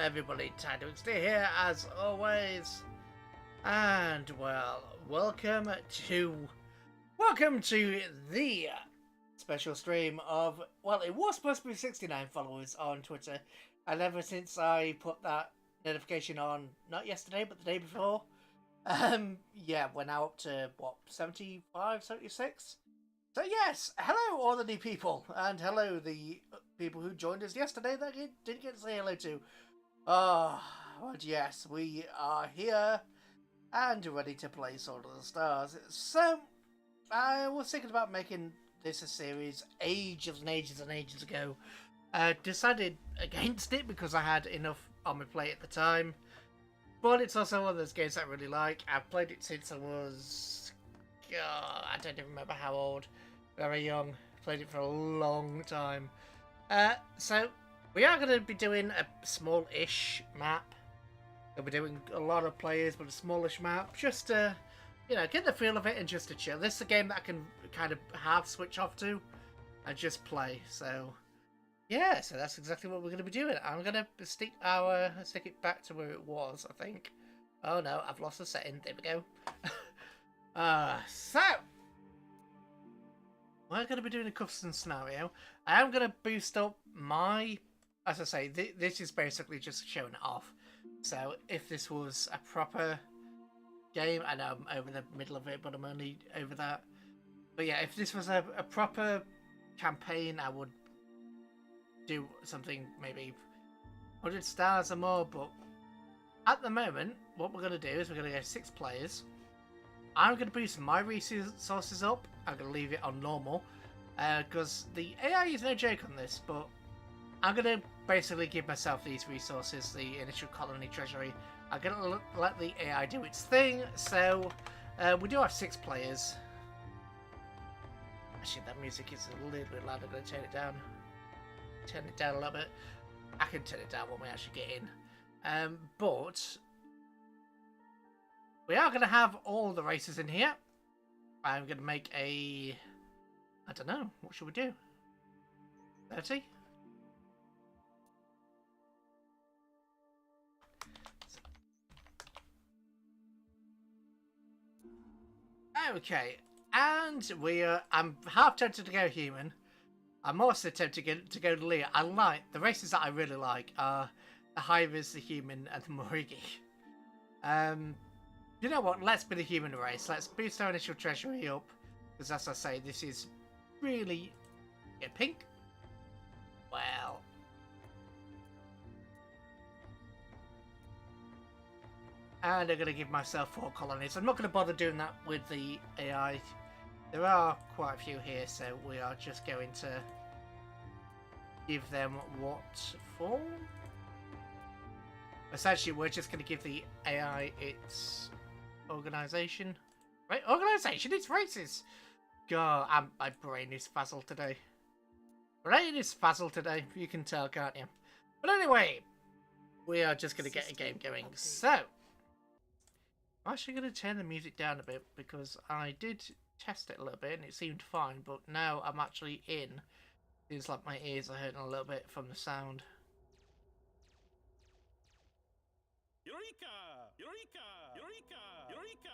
everybody, TigdamMiyu here as always, and well, welcome to the special stream of, well, it was supposed to be 69 followers on Twitter, and ever since I put that notification on, not yesterday but the day before, yeah, we're now up to what, 75, 76? So yes, hello all the new people, and hello the people who joined us yesterday that I didn't get to say hello to. But yes, we are here and ready to play Sword of the Stars. So, I was thinking about making this a series ages and ages and ages ago. Decided against it because I had enough on my plate at the time. But it's also one of those games I really like. I've played it since I was... I don't even remember how old. Very young. Played it for a long time. So we are going to be doing a small-ish map. We'll be doing a lot of players, but a smallish map. Just to, you know, get the feel of it and just to chill. This is a game that I can kind of half switch off to and just play. So, yeah, so that's exactly what we're going to be doing. I'm going to stick it back to where it was, I think. Oh no, I've lost the setting. There we go. So we're going to be doing a custom scenario. I am going to boost up my... As I say, this is basically just showing it off. So if this was a proper game... I know I'm over the middle of it, but I'm only over that. But yeah, if this was a proper campaign, I would do something maybe 100 stars or more. But at the moment, what we're going to do is we're going to go 6 players. I'm going to boost my resources up. I'm going to leave it on normal. Because the AI is no joke on this, but I'm going to basically give myself these resources, the initial colony treasury. I'm going to let the AI do its thing. So, we do have 6 players. Actually, that music is a little bit loud. I'm going to turn it down. Turn it down a little bit. I can turn it down when we actually get in. But we are going to have all the races in here. I'm going to make a... I don't know. What should we do? 30? Okay. And I'm half tempted to go human. I'm also tempted to go Leah. I like... The races that I really like are the Hivers, the human, and the Morigi. You know what? Let's be the human race. Let's boost our initial treasury up. Because as I say, this is really... Get pink? Well... And I'm going to give myself 4 colonies. I'm not going to bother doing that with the AI. There are quite a few here, so we are just going to give them what for? Essentially, we're just going to give the AI its... Organisation. Right, organisation, it's races! God, my brain is frazzled today. Brain is frazzled today, you can tell, can't you? But anyway, we are just going to get a game going. So, I'm actually going to turn the music down a bit because I did test it a little bit and it seemed fine, but now I'm actually in. Seems like my ears are hurting a little bit from the sound. Eureka! Eureka! Eureka! Eureka!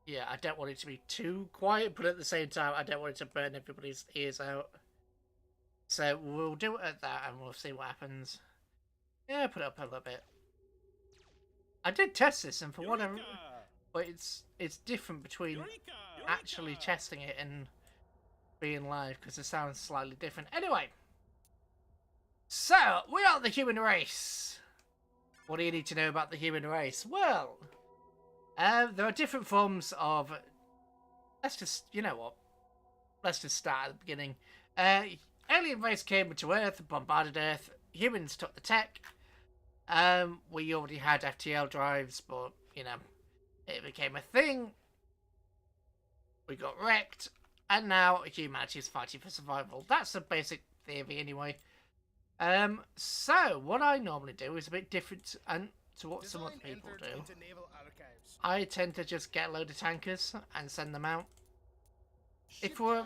Yeah, I don't want it to be too quiet, but at the same time, I don't want it to burn everybody's ears out. So we'll do it at that, and we'll see what happens. Yeah, put it up a little bit. I did test this, and for whatever, but it's different between actually testing it and being live because the sound's slightly different. Anyway. So, we are the human race. What do you need to know about the human race? Well, there are different forms of... Let's just, you know what? Let's just start at the beginning. Alien race came to Earth, bombarded Earth. Humans took the tech. We already had FTL drives, but, you know, it became a thing. We got wrecked. And now humanity is fighting for survival. That's the basic theory anyway. So, what I normally do is a bit different to what some other people do. I tend to just get a load of tankers and send them out. If we're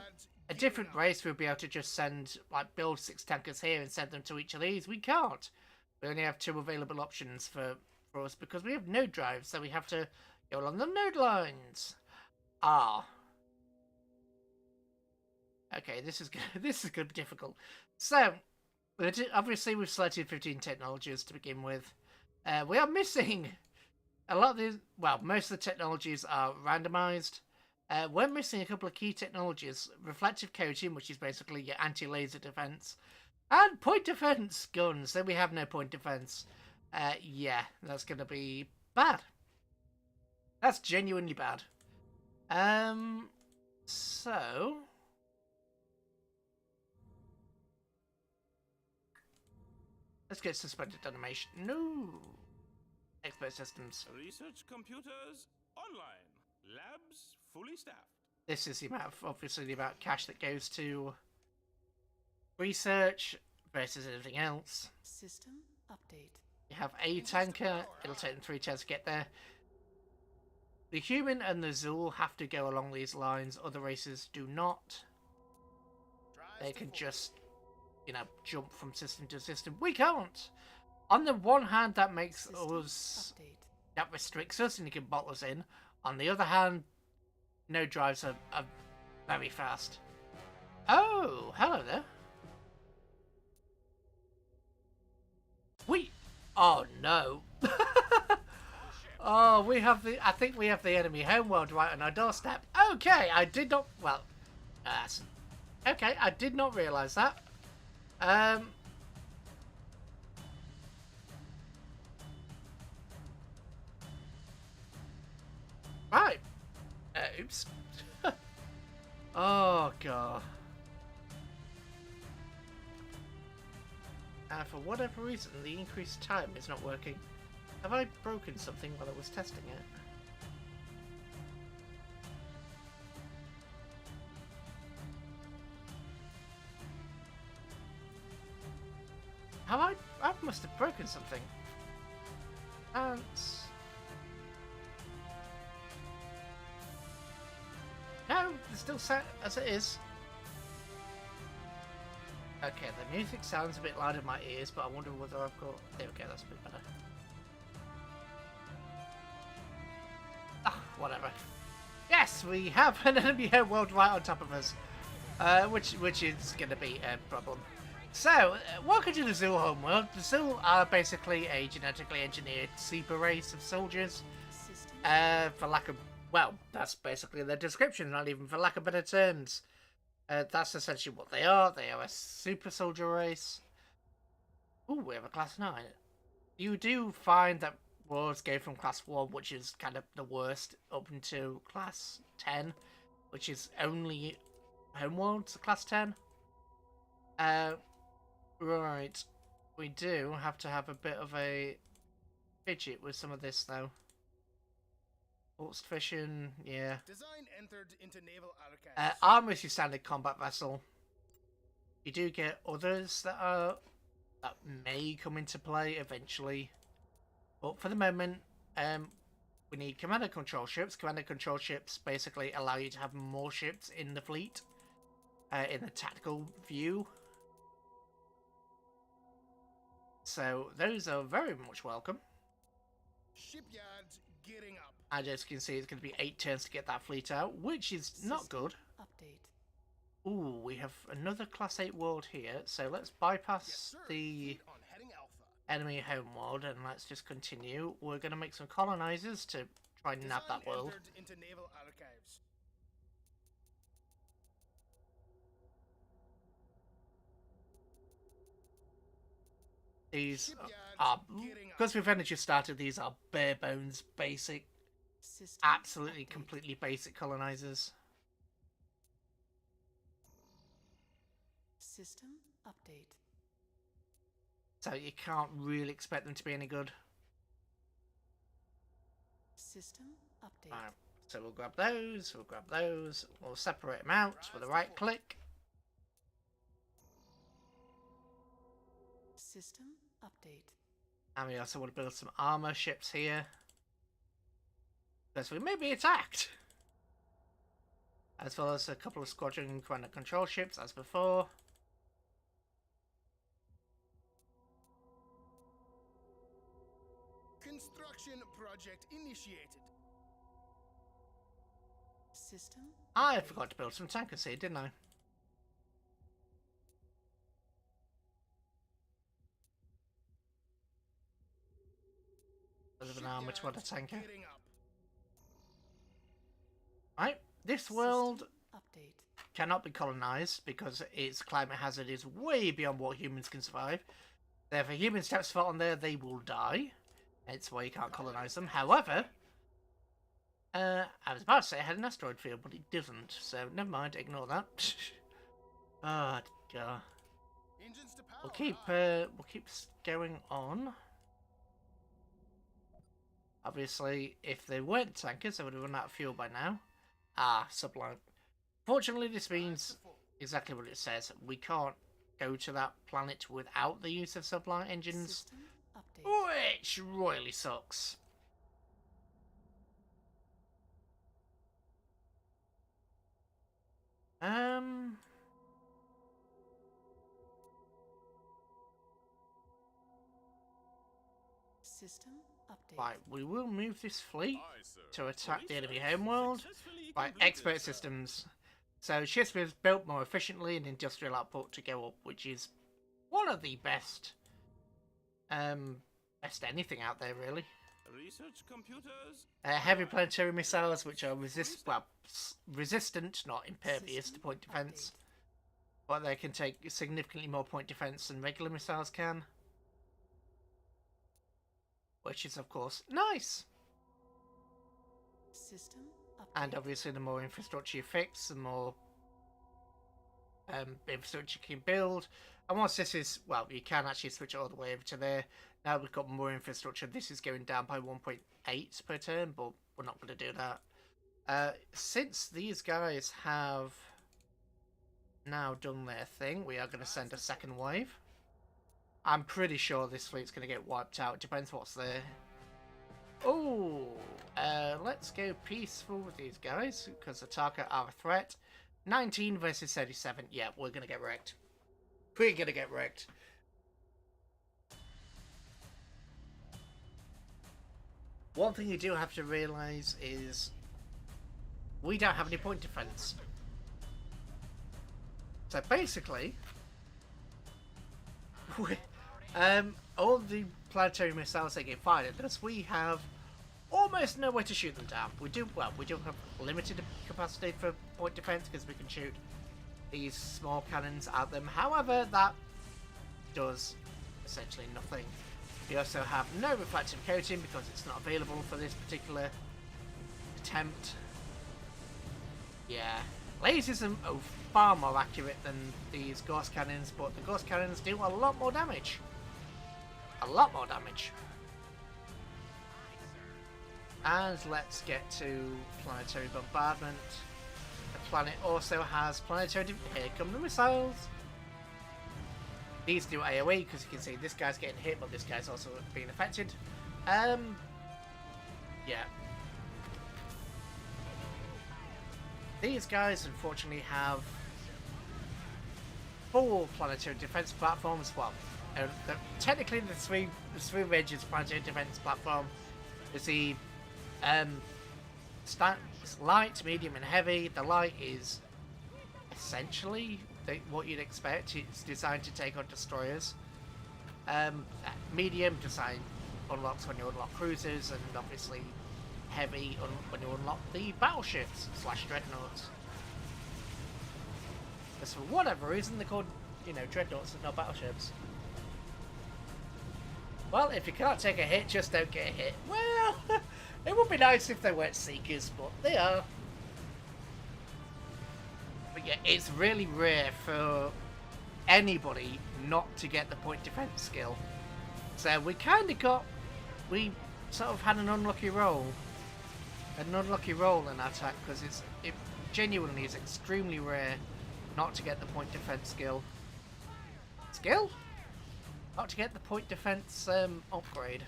A different race would be able to just send, like, build 6 tankers here and send them to each of these. We can't. We only have 2 available options for us because we have node drives, so we have to go along the node lines. Ah. Okay, this is this is going to be difficult. So, obviously we've selected 15 technologies to begin with. We are missing a lot of these. Well, most of the technologies are randomized. We're missing a couple of key technologies: reflective coating, which is basically your anti-laser defense, and point defense guns. So we have no point defense. Yeah, that's going to be bad. That's genuinely bad. So let's get suspended animation. No. Expert systems. Research computers online. Labs fully staffed. This is the amount of, obviously, the amount of cash that goes to research versus anything else. System update. You have a tanker. It'll take them 3 turns to get there. The human and the Zool have to go along these lines. Other races do not. They can just, you know, jump from system to system. We can't. On the one hand, that makes System us... update. That restricts us and you can bottle us in. On the other hand, node drives are very fast. Oh, hello there. Oh no. Oh, we have the... I think we have the enemy homeworld right on our doorstep. Okay, I did not... Well, okay, I did not realise that. Right. Oops. Oh, God. For whatever reason, the increased time is not working. Have I broken something while I was testing it? Have I must have broken something. And... No, it's still set as it is. Okay, the music sounds a bit loud in my ears, but I wonder whether I've got... There we go, that's a bit better. Ah, whatever. Yes, we have an enemy homeworld right on top of us. Which is going to be a problem. So, welcome to the Zool homeworld. The Zool are basically a genetically engineered super race of soldiers. System For lack of... Well, that's basically their description, not even for lack of better terms. That's essentially what they are. They are a super soldier race. Ooh, we have a class 9. You do find that wars go from class 1, which is kind of the worst, up into class 10, which is only homeworlds, class 10. Right. We do have to have a bit of a fidget with some of this, though. Forced fission, yeah. Design entered into naval archives. Armor is your standard combat vessel. You do get others that may come into play eventually, but for the moment, we need command and control ships. Command and control ships basically allow you to have more ships in the fleet, in the tactical view. So those are very much welcome. Shipyards gearing up. And as you can see, it's going to be 8 turns to get that fleet out, which is not System good. update. Ooh, we have another Class 8 world here, so let's bypass Yes, sir. the Fleet on heading alpha. enemy home world and let's just continue. We're going to make some colonizers to try and nab that world. Entered into naval archives. These Shipyards are, gearing up. because we've only just started, these are bare bones, basic, System absolutely update. completely basic colonizers. System update. So you can't really expect them to be any good. System update. Right, so we'll grab those, we'll separate them out with a right click. System update. And we also want to build some armor ships here, because we may be attacked. as well as a couple of squadron commander control ships as before. Construction project initiated. System. I forgot to build some tankers here, didn't I? Other than armored squad tanker. Getting up. Right, this world System update. cannot be colonized because its climate hazard is way beyond what humans can survive. Therefore, if humans step foot on there, they will die. That's why you can't colonize them. However, I was about to say it had an asteroid field, but it doesn't. So never mind, ignore that. Oh god. Engines to power. We'll keep going on. Obviously, if they weren't tankers, they would have run out of fuel by now. Ah, sublime. Fortunately, this means exactly what it says. We can't go to that planet without the use of sublight engines, System update. which royally sucks. System update. Right, we will move this fleet Aye, sir. to attack the enemy Research homeworld successfully by completed, expert sir. systems. So ships we've built more efficiently and industrial output to go up, which is one of the best anything out there, really. Research computers. Heavy planetary missiles, which are resistant, not impervious to point defense, but they can take significantly more point defense than regular missiles can, which is of course nice. System update. And obviously, the more infrastructure you fix, the more infrastructure you can build. And once this is, well, you can actually switch it all the way over to there. Now we've got more infrastructure. This is going down by 1.8 per turn, but we're not going to do that. Since these guys have now done their thing, we are going to send a second wave. I'm pretty sure this fleet's going to get wiped out. It depends what's there. Oh, let's go peaceful with these guys, because the Taka are a threat. 19 versus 37. Yeah, we're going to get wrecked. We're going to get wrecked. One thing you do have to realise is we don't have any point defence. So basically, all the planetary missiles that get fired at us, we have almost nowhere to shoot them down. We do have limited capacity for point defense because we can shoot these small cannons at them. However, that does essentially nothing. We also have no reflective coating because it's not available for this particular attempt. Yeah, lasers are far more accurate than these ghost cannons, but the ghost cannons do a lot more damage. A lot more damage. And let's get to planetary bombardment. The planet also has planetary... Here come the missiles. These do AoE because you can see this guy's getting hit, but this guy's also being affected. Yeah. These guys unfortunately have 4 planetary defense platforms. Well, technically the three ranges planetary defense platform is the light, medium, and heavy. The light is essentially what you'd expect. It's designed to take on destroyers. Medium design unlocks when you unlock cruisers, and obviously heavy when you unlock the battleships / dreadnoughts. Because for whatever reason they're called, dreadnoughts and not battleships. Well, if you can't take a hit, just don't get a hit. Well, it would be nice if they weren't seekers, but they are. But yeah, it's really rare for anybody not to get the point defense skill. So we we sort of had an unlucky roll. In our attack, because it genuinely is extremely rare not to get the point defense skill. Not to get the point defense upgrade.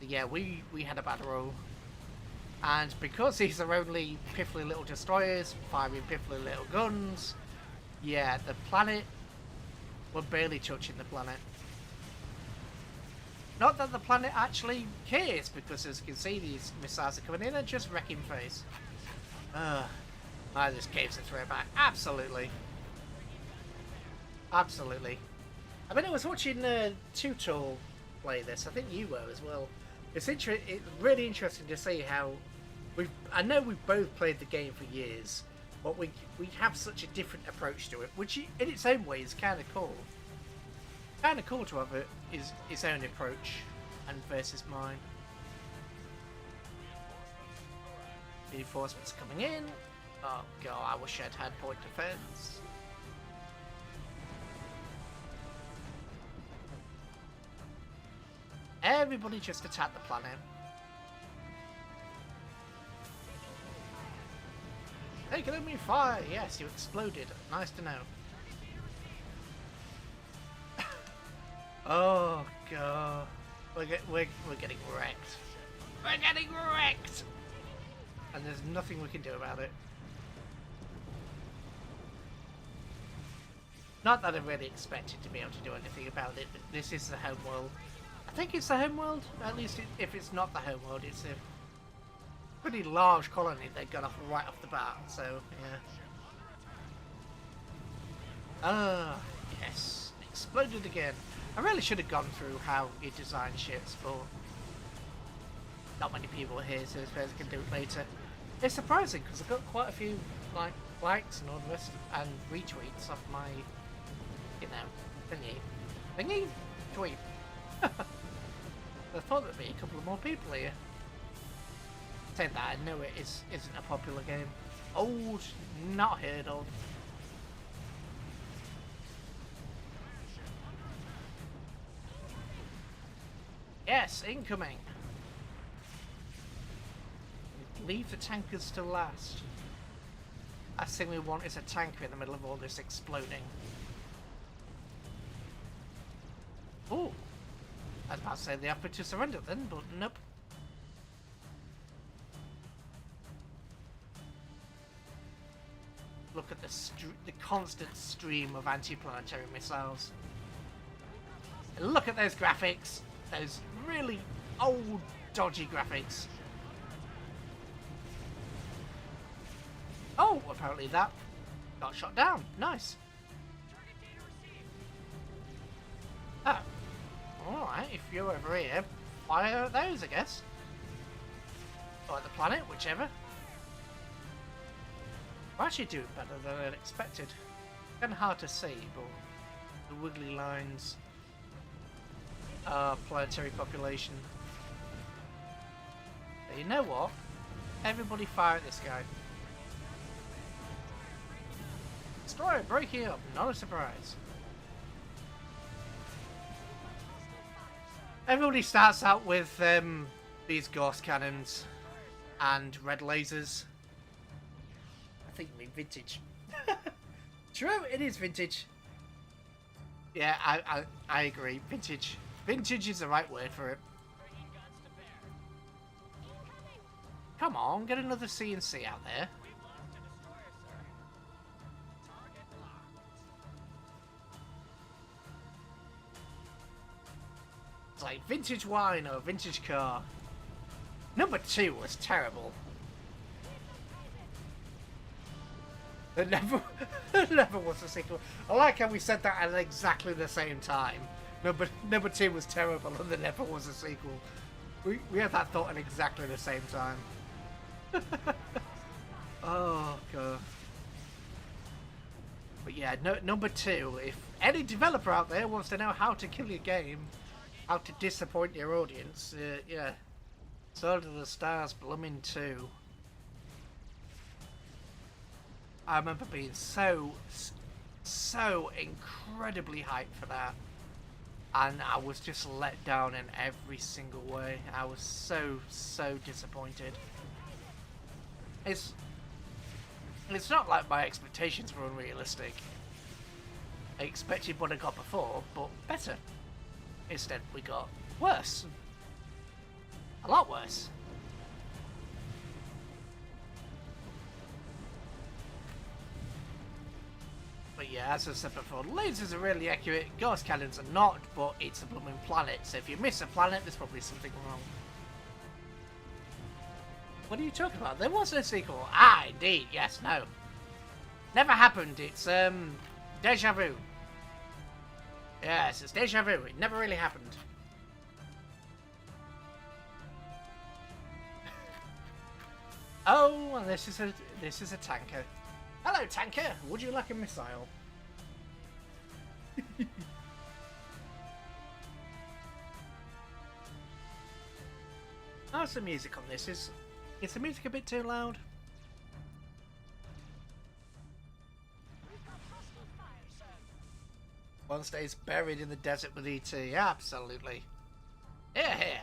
But yeah, we had a bad roll. And because these are only piffly little destroyers firing piffly little guns, yeah, the planet, we're barely touching the planet. Not that the planet actually cares, because as you can see, these missiles are coming in and just wrecking face. This game's a throwback. Absolutely. Absolutely. I mean, I was watching Tutor play this. I think you were as well. It's really interesting to see how I know we've both played the game for years, but we have such a different approach to it, which in its own way is kind of cool. Kind of cool to have his own approach and versus mine. Reinforcements coming in. Oh god, I wish I'd had point defense. Everybody just attack the planet. Take enemy fire! Yes, you exploded. Nice to know. Oh god. We're getting wrecked. We're getting wrecked! And there's nothing we can do about it. Not that I really expected to be able to do anything about it, but this is the home world. I think it's the home world. At least if it's not the home world, it's a pretty large colony they got off right off the bat, so yeah. Ah, yes. Exploded again. I really should have gone through how he designed ships, but not many people are here, so I suppose I can do it later. It's surprising because I've got quite a few likes and all the rest and retweets off my, thingy tweet. I thought there'd be a couple of more people here. Saying that, I know it isn't a popular game. Old, not heard of. Yes, incoming. Leave the tankers to last. Last thing we want is a tanker in the middle of all this exploding. Oh, I was about to say they offered to surrender then, but nope. Look at the constant stream of anti-planetary missiles. And look at those graphics. Those really old, dodgy graphics. Oh, apparently that got shot down. Nice. Oh. Alright, if you're over here, fire at those, I guess. Or at the planet, whichever. We're actually doing better than I'd expected. Kind of hard to see, but the wiggly lines are planetary population. But you know what? Everybody fire at this guy. Destroyer breaking up, not a surprise. Everybody starts out with these ghost cannons and red lasers. I think I mean vintage. True, it is vintage. Yeah, I agree. Vintage. Vintage is the right word for it. Come on, get another CNC out there. It's like vintage wine or vintage car. Number 2 was terrible. There never was a sequel. I like how we said that at exactly the same time. Number 2 was terrible and there never was a sequel. We had that thought at exactly the same time. Oh god. But yeah, number 2, if any developer out there wants to know how to kill your game, how to disappoint your audience, yeah. Sword of the Stars Blooming 2. I remember being so incredibly hyped for that. And I was just let down in every single way. I was so disappointed. It's not like my expectations were unrealistic. I expected what I got before, but better. Instead, we got worse. A lot worse. as I said before, lasers are really accurate, ghost cannons are not, but it's a blooming planet, so if you miss a planet, there's probably something wrong. What are you talking about? There was no sequel. Ah, indeed, yes, no. Never happened, it's, deja vu. Yes, it's deja vu, it never really happened. Oh, and this is a tanker. Hello, tanker. Would you like a missile? How's the music on this? Is the music a bit too loud? One stays buried in the desert with ET. Absolutely. Here, here.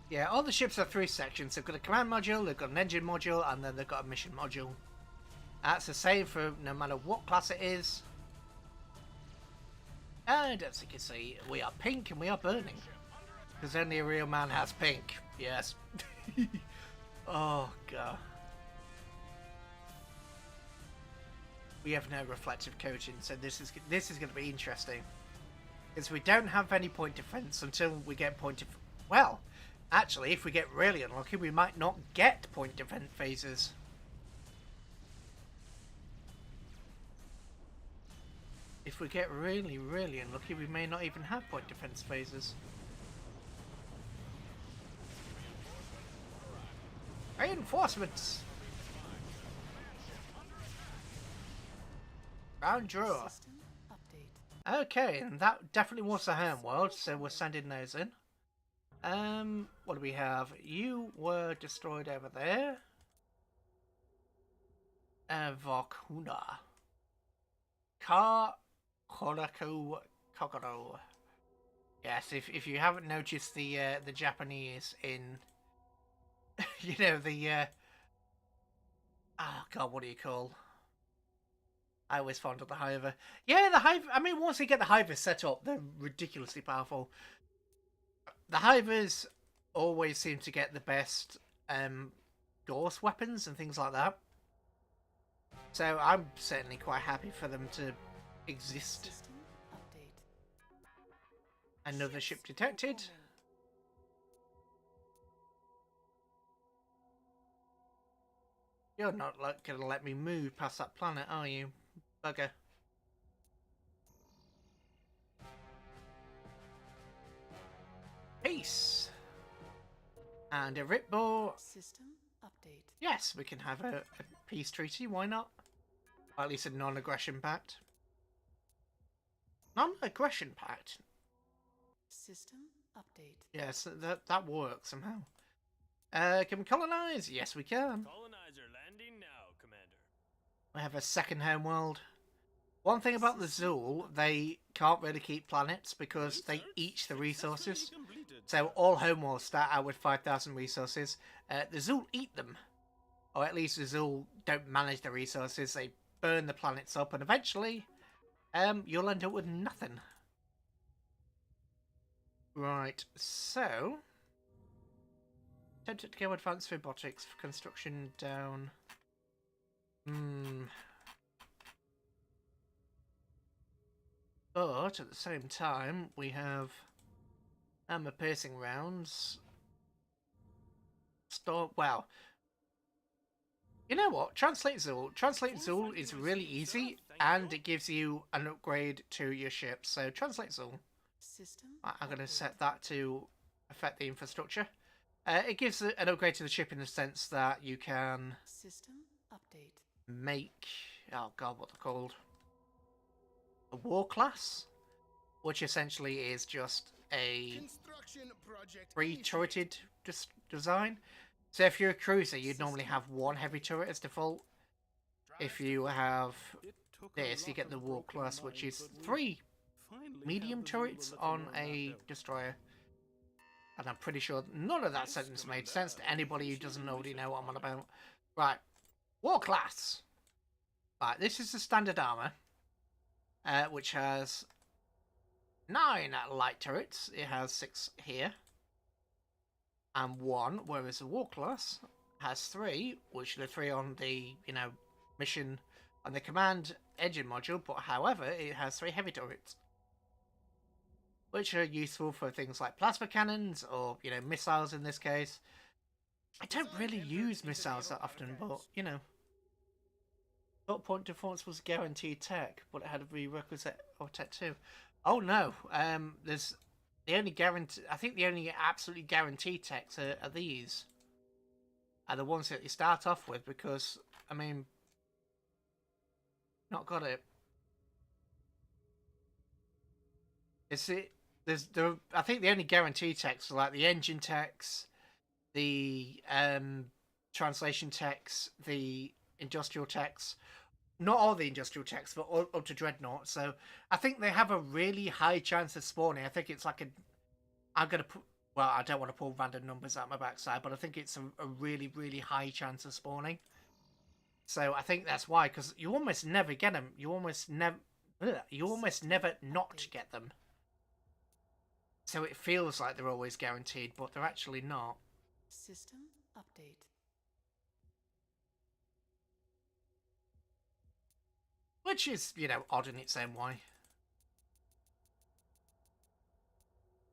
Yeah, all the ships have 3 sections. They've got a command module, they've got an engine module, and then they've got a mission module. That's the same for no matter what class it is. And as you can see, we are pink and we are burning. Because only a real man has pink. Yes. Oh, God. We have no reflective coating, so this is going to be interesting. Because we don't have any point defense until we get point defense. Well, actually, if we get really unlucky, we might not get point defense phases. If we get really, really unlucky, we may not even have point defense phases. Reinforcements! Round draw. System update. Okay, and that definitely was the home world, so we're sending those in. What do we have? You were destroyed over there. Vakuna. Korako Kokoro. Yes, if you haven't noticed the Japanese in you know the oh god, what do you call? I always fond of the Hiver. Yeah, the Hive. I mean, once you get the Hivers set up, they're ridiculously powerful. The Hivers always seem to get the best Gauss weapons and things like that. So I'm certainly quite happy for them to exist. System update. Another ship detected. You're not going to let me move past that planet, are you, bugger? Peace. And a Ripball. System update. Yes, we can have a peace treaty, why not? Or at least a non-aggression pact. Non-aggression pact? System update. Yes, that works somehow. Can we colonize? Yes, we can. Colonizer landing now, Commander. We have a second home world. One thing about the Zool, they can't really keep planets because they eat the resources. So all home worlds start out with 5,000 resources. The Zool eat them. Or at least the Zool don't manage the resources. They burn the planets up and eventually you'll end up with nothing. Right, so... Attempted to go advanced robotics for construction down. But at the same time, we have armor piercing rounds. Well, you know what? Translate Zool. Translate Zool is really easy, and it gives you an upgrade to your ship. So translate Zool. System. I'm going to set that to affect the infrastructure. It gives an upgrade to the ship in the sense that you can System update. make, oh god, what they're called, a war class, which essentially is just a Construction project three-turreted design. So if you're a cruiser, you'd normally have one heavy turret as default. If you have this, you get the war class, which is 3 medium turrets on a destroyer. And I'm pretty sure none of that sentence made sense to anybody who doesn't already know what I'm on about. Right. War class. Right, this is the standard armor, which has 9 light turrets. It has 6 here. and 1, whereas the War class has 3, which are the 3 on the, mission on the command engine module, but however, it has 3 heavy turrets, which are useful for things like plasma cannons or, missiles in this case. I don't really use missiles that often, but, Thought point defense was guaranteed tech, but it had a prerequisite of tech too. Oh no, there's the only guarantee. I think the only absolutely guaranteed techs are these. Are the ones that you start off with, because I mean, not got it. Is it? I think the only guaranteed techs are like the engine techs, the translation techs, the industrial techs. Not all the industrial techs, but up to Dreadnought. So I think they have a really high chance of spawning. I think it's like I'm going to put... Well, I don't want to pull random numbers out my backside, but I think it's a really, really high chance of spawning. So I think that's why, because you almost never get them. You almost never not get them. So it feels like they're always guaranteed, but they're actually not. System update. Which is, odd in its own way.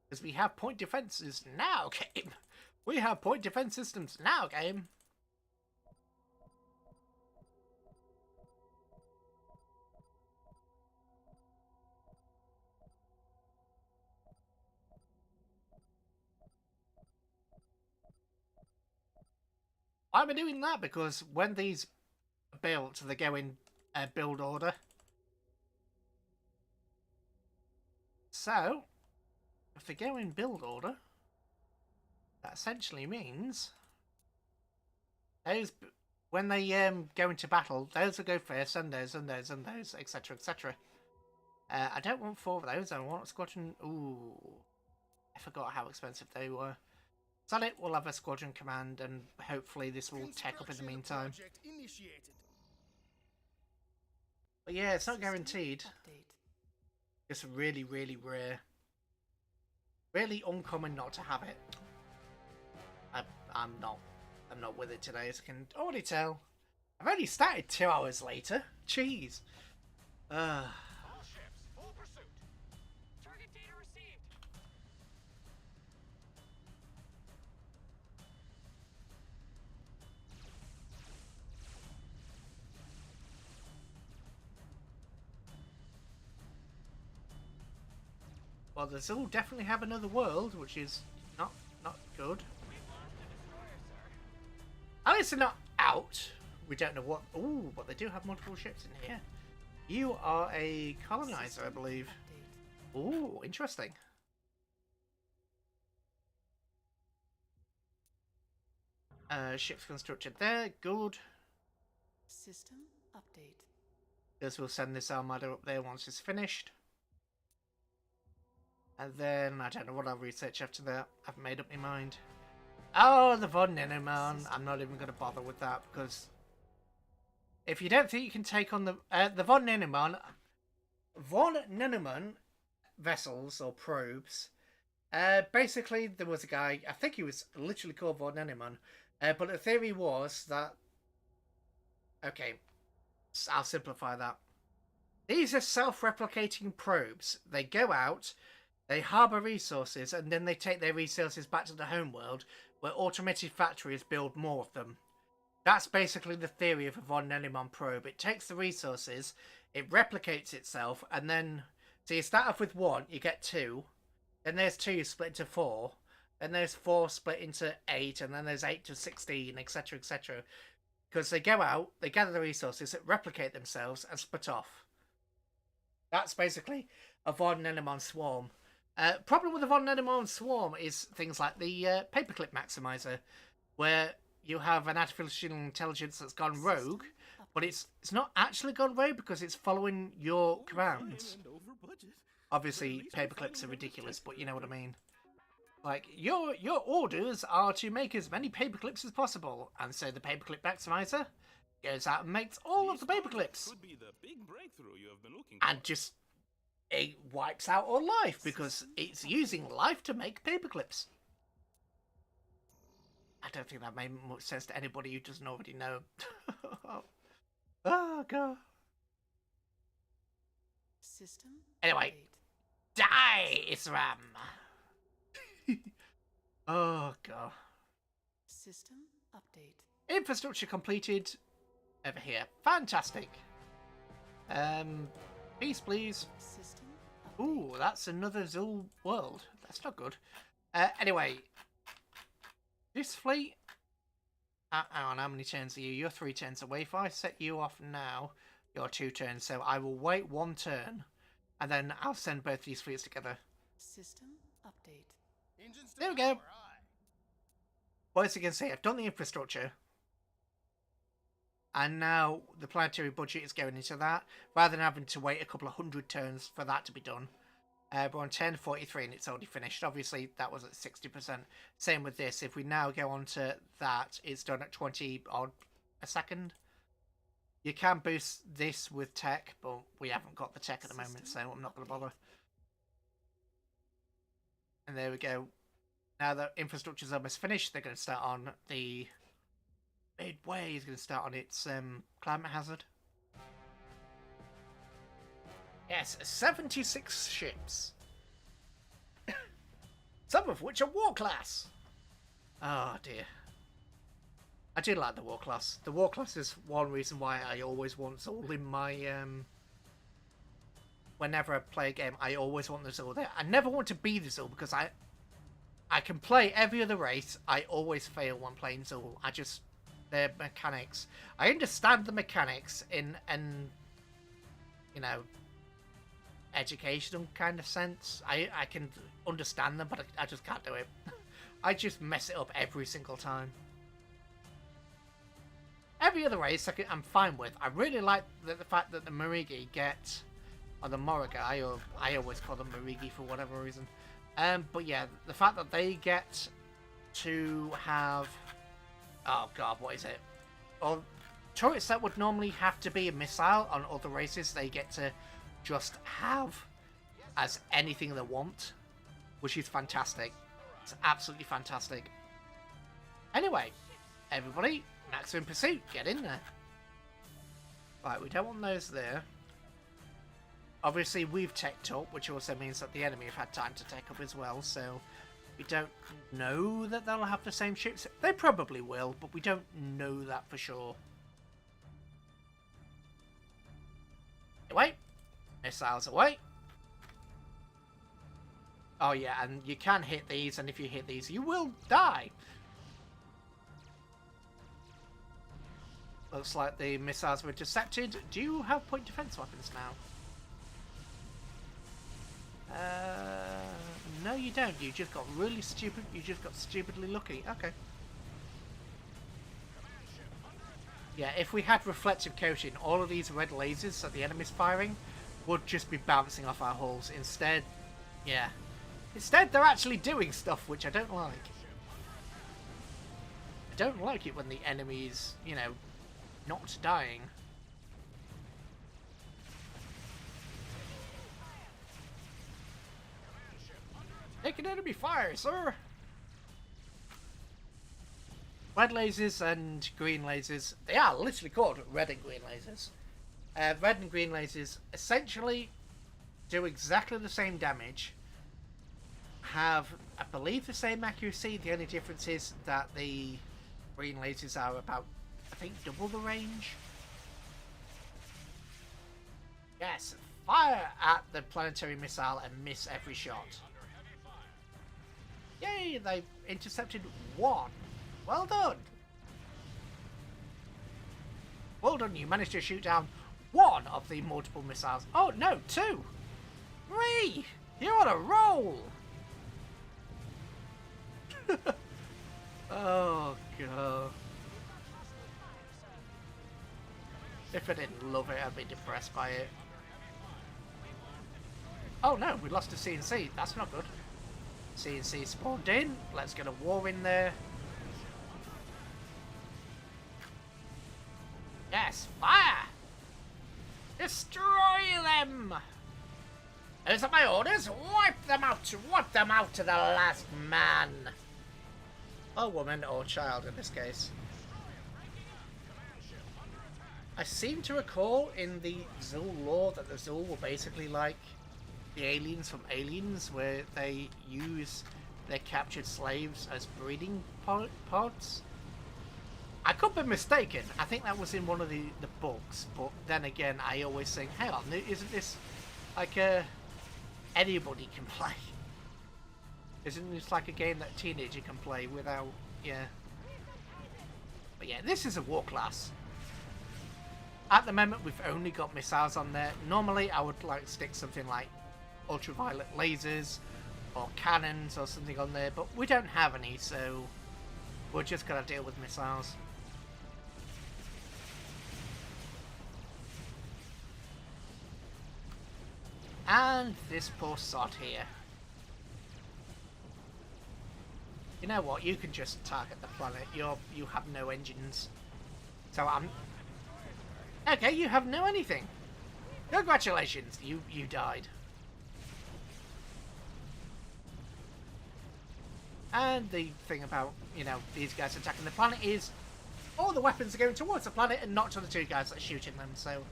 Because we have point defenses now, game. We have point defense systems now, game. Why am I doing that? Because when these are built, they go in build order. So, if they go in build order, that essentially means those, when they go into battle, those will go first, and those, and those, and those, etc., etc. I don't want 4 of those. I want a squadron. Ooh, I forgot how expensive they were. So it, we'll have a squadron command, and hopefully this will tech up in the meantime. But yeah, it's not guaranteed. Update. It's really, really rare. Really uncommon not to have it. I'm not with it today, as you can already tell. I've only started 2 hours later. Jeez. All ships, full pursuit. Target data received. Well, this will definitely have another world, which is not good. We've lost a destroyer, sir. At least they're not out. We don't know what... Ooh, but they do have multiple ships in here. You are a colonizer, I believe. Update. Ooh, interesting. Ships constructed there. Good. System update. Because we'll send this armada up there once it's finished. And then, I don't know what I'll research after that. I've made up my mind. Oh, the Von Neneman. I'm not even going to bother with that, because if you don't think you can take on the Von Neneman vessels or probes, basically there was a guy, I think he was literally called Von Neneman, but the theory was that, okay, I'll simplify that. These are self-replicating probes. They go out, they harbour resources, and then they take their resources back to the homeworld, where automated factories build more of them. That's basically the theory of a Von Neumann probe. It takes the resources, it replicates itself, and then... So you start off with 1, you get 2, then there's 2 split into 4, then there's 4 split into 8, and then there's 8 to 16, etc., etc. Because they go out, they gather the resources, replicate themselves, and split off. That's basically a Von Neumann swarm. Problem with the Von Neumann swarm is things like the paperclip maximizer, where you have an artificial intelligence that's gone rogue, but it's not actually gone rogue because it's following your commands. Obviously, paperclips are ridiculous, but you know what I mean. Like, your orders are to make as many paperclips as possible, and so the paperclip maximizer goes out and makes all of the paperclips. Could be the big breakthrough you have been looking and for. just it wipes out all life because it's using life to make paperclips. I don't think that made much sense to anybody who doesn't already know. Oh, God. System Anyway. update. Die, Isram! Oh, God. System update. Infrastructure completed. Over here. Fantastic. Peace, please. System update. Ooh, that's another Zul world. That's not good. Anyway. This fleet... hang on, how many turns are you? You're 3 turns away. If I set you off now, you're 2 turns. So I will wait 1 turn. And then I'll send both these fleets together. System update. Engines to There we power, go. aye. Well, as you can see, I've done the infrastructure. And now the planetary budget is going into that. Rather than having to wait a couple of 100 turns for that to be done. We're on 10:43 and it's already finished. Obviously, that was at 60%. Same with this. If we now go on to that, it's done at 20 odd a second. You can boost this with tech, but we haven't got the tech at the moment, so I'm not going to bother. And there we go. Now that infrastructure's almost finished, they're going to start on the... Midway is going to start on its climate hazard. Yes, 76 ships. Some of which are war class. Oh dear. I do like the war class. The war class is one reason why I always want Zul in my... Whenever I play a game, I always want the Zul there. I never want to be the Zul because I can play every other race. I always fail when playing Zul. I just... Their mechanics. I understand the mechanics in an, you know, educational kind of sense. I can understand them, but I just can't do it. I just mess it up every single time. Every other race I'm fine with. I really like the fact that the Marigi get, or the Morigai, or I always call them Marigi for whatever reason. But yeah, the fact that they get to have... Oh god, what is it? Well, turrets that would normally have to be a missile on other races, they get to just have as anything they want, which is fantastic. It's absolutely fantastic. Anyway, everybody, maximum pursuit, get in there. Right, we don't want those there. Obviously, we've teched up, which also means that the enemy have had time to tech up as well, so... We don't know that they'll have the same ships. They probably will, but we don't know that for sure. Away. Missiles away. Oh yeah, and you can hit these, and if you hit these, you will die. Looks like the missiles were intercepted. Do you have point defense weapons now? No, you don't. You just got really stupid. You just got stupidly lucky. Okay. Yeah, if we had reflective coating, all of these red lasers that the enemy's firing would just be bouncing off our hulls. Instead, yeah. Instead, they're actually doing stuff, which I don't like. I don't like it when the enemy's, you know, not dying. Taking enemy fire, sir! Red lasers and green lasers, they are literally called red and green lasers. Red and green lasers essentially do exactly the same damage, have, I believe, the same accuracy. The only difference is that the green lasers are about, I think, double the range. Yes, fire at the planetary missile and miss every shot. Yay, they've intercepted 1. Well done. Well done, you managed to shoot down 1 of the multiple missiles. Oh, no, 2. 3. You're on a roll. Oh, God. If I didn't love it, I'd be depressed by it. Oh, no, we lost a CNC. That's not good. CNC spawned in. Let's get a war in there. Yes, fire! Destroy them! Those are my orders. Wipe them out. Wipe them out to the last man. or woman or child in this case. I seem to recall in the Zul lore that the Zul were basically like the aliens from Aliens, where they use their captured slaves as breeding pods. I could be mistaken. I think that was in one of the books, but then again, I always think, hang on, isn't this like anybody can play? Isn't this like a game that a teenager can play without, yeah. But yeah, this is a war class. At the moment, we've only got missiles on there. Normally, I would like stick something like ultraviolet lasers or cannons or something on there, but we don't have any, so we're just gonna deal with missiles. And this poor sod here. You know what? You can just target the planet. You have no engines, so I'm. Okay, you have no anything. Congratulations, you died. And the thing about, you know, these guys attacking the planet is all the weapons are going towards the planet and not to the two guys that are shooting them. So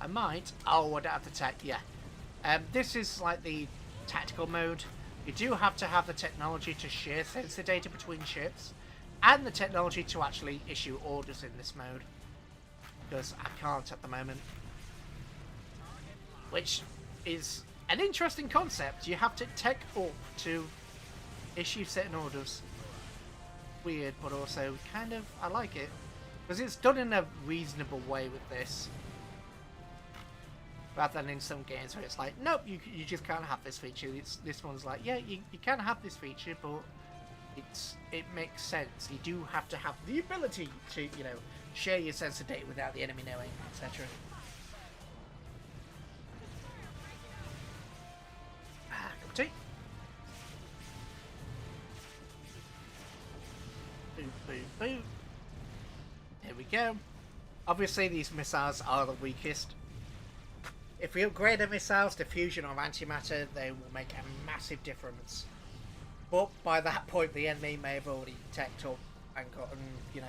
I might. Oh, I don't have to tech. Yeah. This is like the tactical mode. You do have to have the technology to share sensor data between ships and the technology to actually issue orders in this mode. Because I can't at the moment. Which is an interesting concept. You have to tech up to issue certain orders. Weird, but also kind of, I like it. Because it's done in a reasonable way with this. Rather than in some games where it's like, nope, you just can't have this feature. This one's like, yeah, you can have this feature, but it makes sense. You do have to have the ability to, you know, share your sensor data without the enemy knowing, etc. Ah, cup of tea. Boo, boo, boo. There we go. Obviously, these missiles are the weakest. If we upgrade the missiles to fusion or antimatter, they will make a massive difference. But by that point, the enemy may have already teched up and gotten, you know,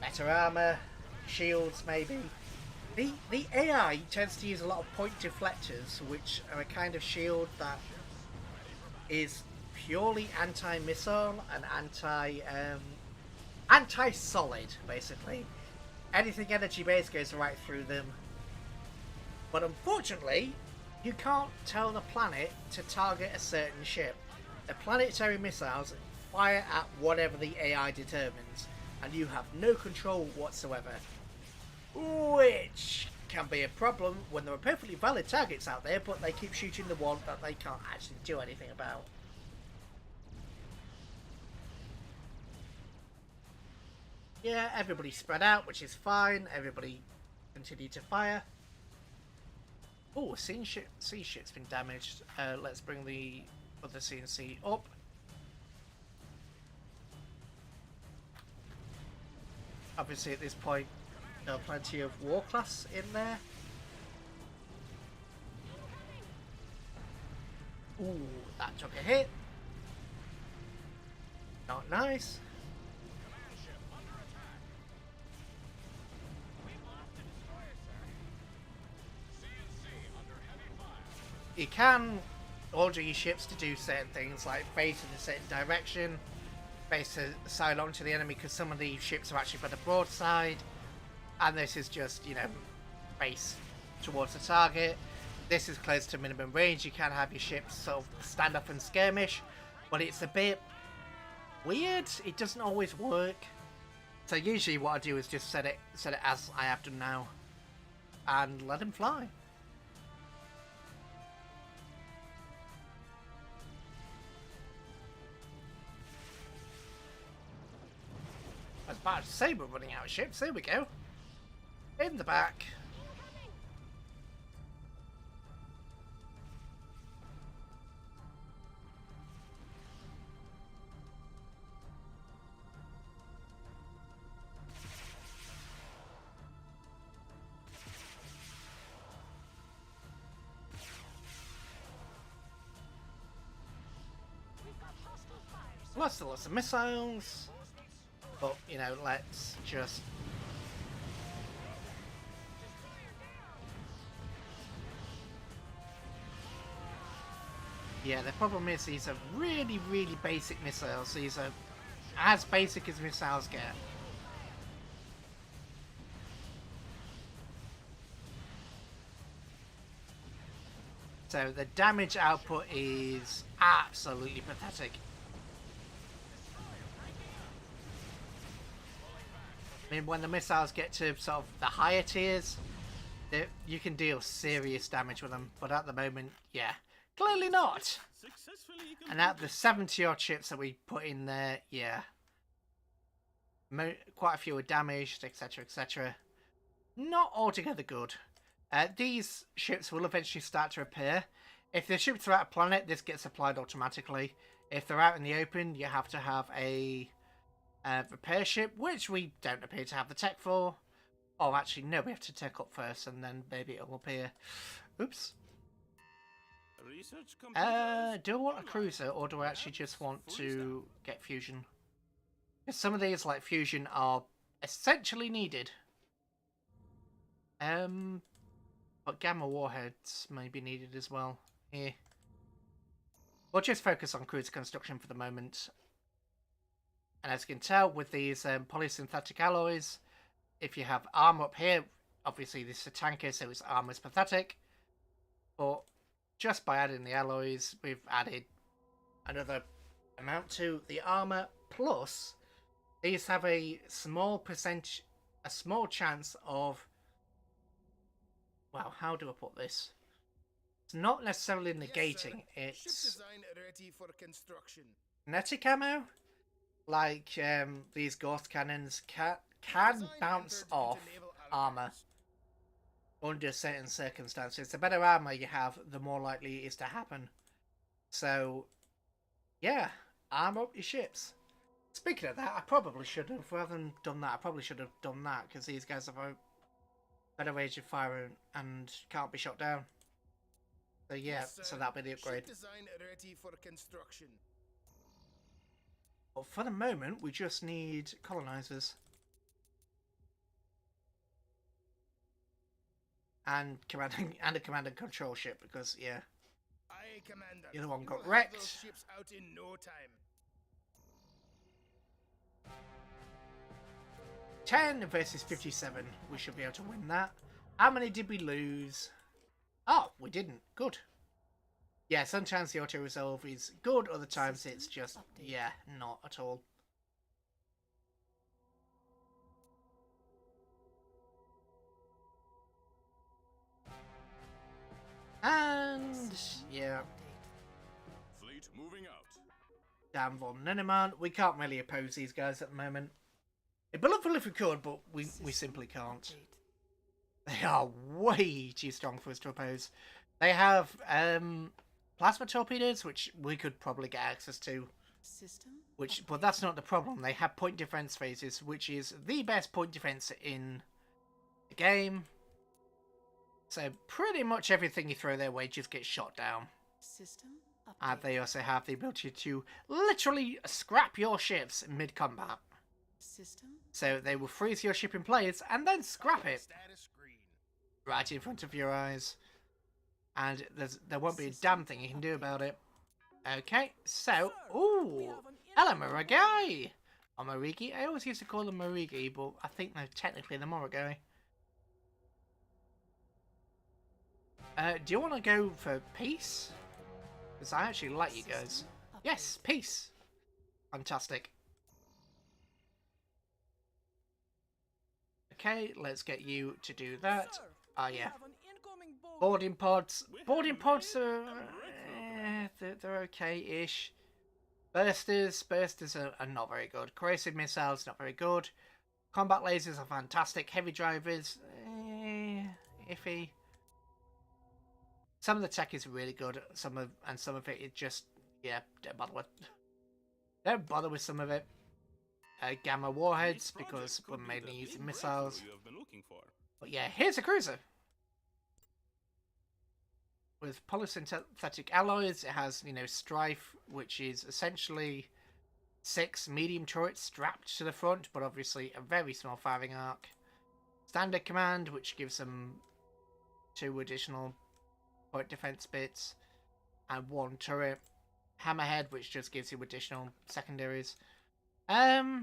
better armor, shields maybe. The AI tends to use a lot of point deflectors, which are a kind of shield that is purely anti-missile and anti-solid, basically. Anything energy-based goes right through them. But unfortunately, you can't tell the planet to target a certain ship. The planetary missiles fire at whatever the AI determines, and you have no control whatsoever. Which can be a problem when there are perfectly valid targets out there, but they keep shooting the one that they can't actually do anything about. Yeah, everybody spread out, which is fine. Everybody continue to fire. Oh, sea ship's been damaged. Let's bring the other CNC up. Obviously, at this point, there are plenty of war class in there. Ooh, that took a hit. Not nice. You can order your ships to do certain things, like face in a certain direction, face sidelong to the enemy, because some of the ships have actually got a broadside, and this is just, you know, face towards the target. This is close to minimum range. You can have your ships sort of stand up and skirmish, but it's a bit weird. It doesn't always work. So usually what I do is just set it as I have done now, and let him fly. I was about to say we're running out of ships. There we go. In the back. lots of missiles. But, you know, let's just... Yeah, the problem is these are really, really basic missiles. These are as basic as missiles get. So the damage output is absolutely pathetic. I mean, when the missiles get to sort of the higher tiers, you can deal serious damage with them. But at the moment, yeah, clearly not. And out of the 70 odd ships that we put in there, yeah, quite a few are damaged, etc, etc. Not altogether good. These ships will eventually start to repair. If the ships are out of planet, this gets applied automatically. If they're out in the open, you have to have a repair ship, which we don't appear to have the tech for. Oh, actually, no, we have to tech up first, and then maybe it'll appear. Oops. Do I want a cruiser, or do I actually just want to get fusion? Because some of these, like fusion, are essentially needed. But gamma warheads may be needed as well. Here. We'll just focus on cruiser construction for the moment. And as you can tell, with these polysynthetic alloys, if you have armor up here, obviously this is a tanker, so its armor is pathetic. But just by adding the alloys, we've added another amount to the armor. Plus, these have a small chance of... Well, how do I put this? It's not necessarily negating, Ship it's design ready for construction. kinetic ammo. Like these ghost cannons can Design bounce entered off into naval armor algorithms. under certain circumstances. The better armor you have, the more likely it is to happen. So, yeah, armor up your ships. Speaking of that, I probably should have, rather than done that, I probably should have done that, because these guys have a better range of fire and can't be shot down. So yeah, Yes, so that'll be the upgrade. Ship design ready for construction. But for the moment, we just need colonizers. And a command and control ship, because yeah, Aye, Commander. the other one You got will have wrecked. those ships out in no time. 10 versus 57. We should be able to win that. How many did we lose? Oh, we didn't. Good. Yeah, sometimes the auto-resolve is good, other times it's just, yeah, not at all. And, yeah, Fleet moving out. damn von Neneman. We can't really oppose these guys at the moment. It'd be lovely if we could, but we simply can't. They are way too strong for us to oppose. They have plasma torpedoes, which we could probably get access to. But that's not the problem. They have point defense phases, which is the best point defense in the game. So pretty much everything you throw their way just gets shot down. And they also have the ability to literally scrap your ships mid-combat. So they will freeze your ship in place and then scrap it Status screen. right in front of your eyes. And there won't be a damn thing you can do about it. Okay, so... Ooh! Hello, Morigai! Or Morigi? I always used to call them Morigi, but I think they're technically the Morigai. Do you want to go for peace? Because I actually like you guys. Yes, peace! Fantastic. Okay, let's get you to do that. Ah, yeah. Boarding pods. Boarding pods are... they're okay-ish. Bursters are not very good. Corrosive missiles, not very good. Combat lasers are fantastic. Heavy drivers, iffy. Some of the tech is really good. Some of it is just, yeah, don't bother with. Don't bother with some of it. Gamma warheads, because we're mainly using missiles. But yeah, here's a cruiser. With polysynthetic alloys, it has, you know, strife, which is essentially 6 medium turrets strapped to the front, but obviously a very small firing arc. Standard command, which gives them 2 additional point defense bits, and 1 turret. Hammerhead, which just gives you additional secondaries. Yeah,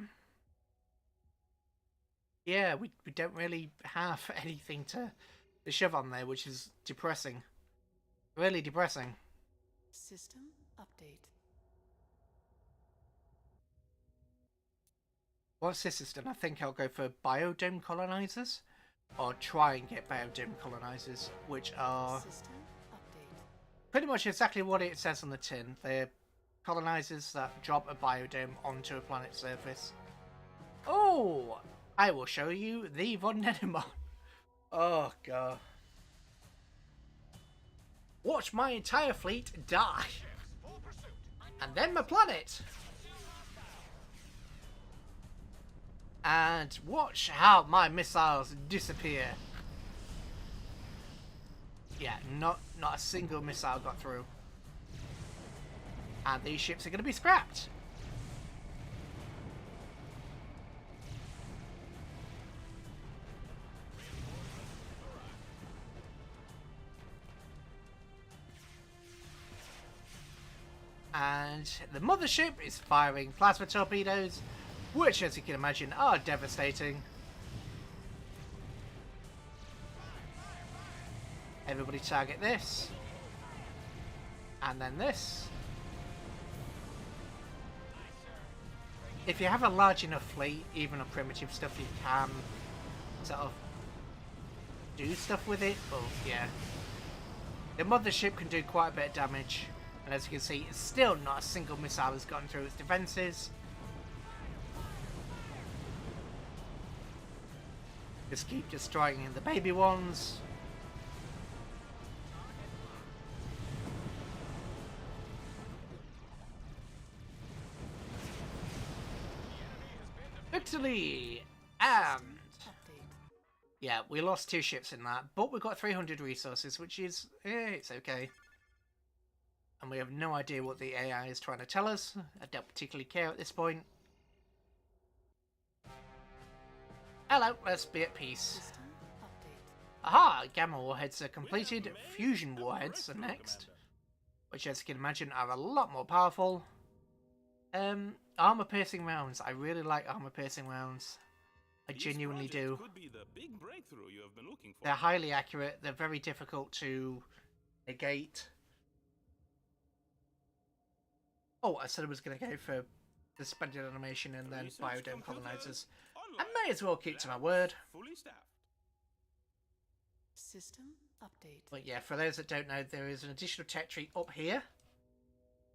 we don't really have anything to shove on there, which is depressing. Really depressing. System update. Once this is done, I think I'll go for biodome colonizers, or try and get biodome colonizers, which are System update. pretty much exactly what it says on the tin. They're colonizers that drop a biodome onto a planet's surface. Oh, I will show you the Von Nenemon. Oh god. Watch my entire fleet die. And then my planet. And watch how my missiles disappear. Yeah, not a single missile got through. And these ships are going to be scrapped. And the mothership is firing plasma torpedoes, which, as you can imagine, are devastating. Everybody target this. And then this. If you have a large enough fleet, even on primitive stuff, you can sort of do stuff with it, but yeah. The mothership can do quite a bit of damage, and as you can see, it's still not a single missile has gotten through its defences. Just keep destroying the baby ones. Italy! And Update. yeah, we lost 2 ships in that, but we got 300 resources, which is, it's okay. And we have no idea what the AI is trying to tell us. I don't particularly care at this point. Hello, let's be at peace. System update. Aha! Gamma warheads are completed. Fusion warheads are next, which, as you can imagine, are a lot more powerful. Armor-piercing rounds. I really like armor-piercing rounds. I genuinely do. Could be the big breakthrough you have been looking for. They're highly accurate. They're very difficult to negate. Oh, I said I was going to go for the suspended animation and then Research biodome computers colonizers. I online. may as well keep to my word. Fully staffed. System update. But yeah, for those that don't know, there is an additional tech tree up here.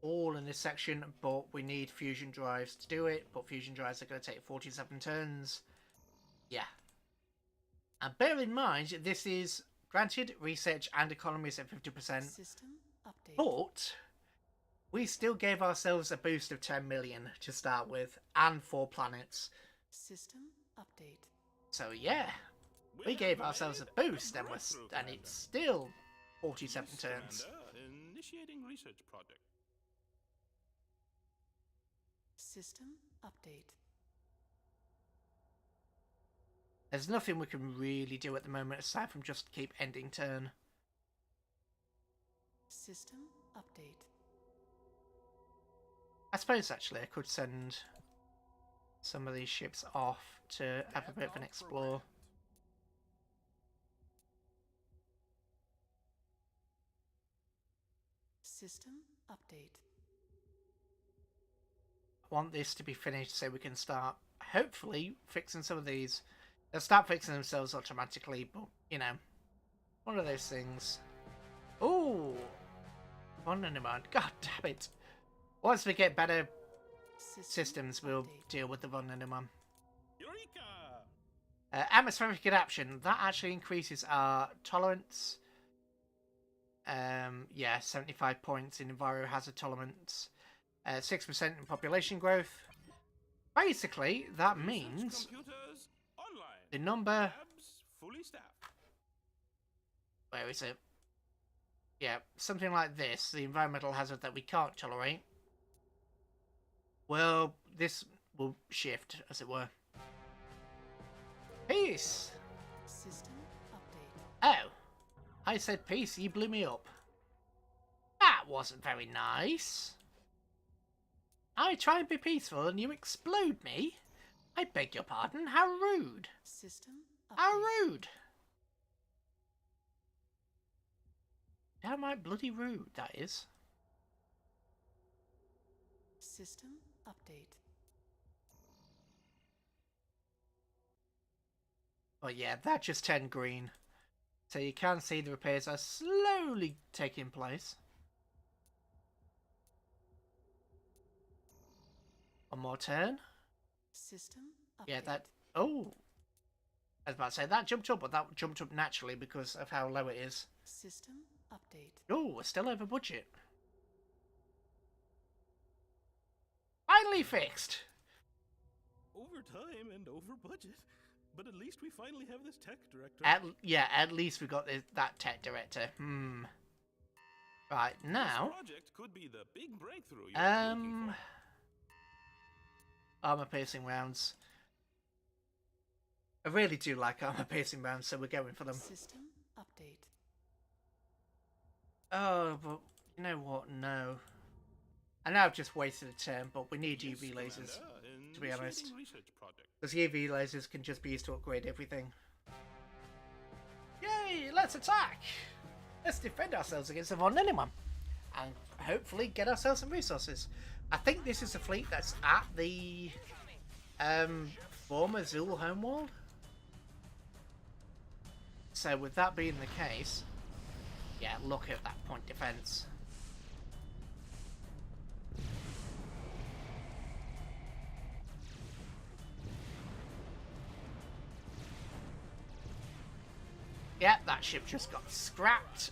All in this section, but we need fusion drives to do it. But fusion drives are going to take 47 turns. Yeah. And bear in mind, this is granted research and economies at 50%. System update. But we still gave ourselves a boost of 10 million to start with, and 4 planets. System update. So yeah, we gave ourselves a boost, and it's still 47 turns. Commander, initiating research project. System update. There's nothing we can really do at the moment aside from just keep ending turn. System update. I suppose actually I could send some of these ships off to have a bit of an explore. System update. I want this to be finished so we can start hopefully fixing some of these. They'll start fixing themselves automatically, but you know, one of those things. Ooh, one in a month. God damn it! Once we get better systems, we'll deal with the Von Nenemon. Eureka! Atmospheric adaptation. That actually increases our tolerance. Yeah, 75 points in envirohazard tolerance. 6% in population growth. Basically, that means Computers online. the number... Labs fully staffed. Where is it? Yeah, something like this. The environmental hazard that we can't tolerate will this will shift, as it were. Peace! System update. Oh, I said peace, you blew me up. That wasn't very nice. I try and be peaceful and you explode me? I beg your pardon, how rude. System update. How rude. Downright bloody rude, that is. System update. Oh yeah, that just turned green. So you can see the repairs are slowly taking place. One more turn. System update. Yeah, that... Oh! I was about to say, that jumped up, but that jumped up naturally because of how low it is. System update. Oh, we're still over budget. Finally fixed! Over time and over budget. But at least we finally have this tech director. At least we got that tech director. Right, now... This project could be the big breakthrough you're looking for. Armor piercing rounds. I really do like armor piercing rounds, so we're going for them. System update. Oh, but you know what? No. I know I've just wasted a turn, but we need UV lasers, to be honest. Because UV lasers can just be used to upgrade everything. Yay! Let's attack! Let's defend ourselves against the Von Anyone. And hopefully get ourselves some resources. I think this is the fleet that's at the former Zul homeworld. So with that being the case, yeah, look at that point defense. Yeah, that ship just got scrapped.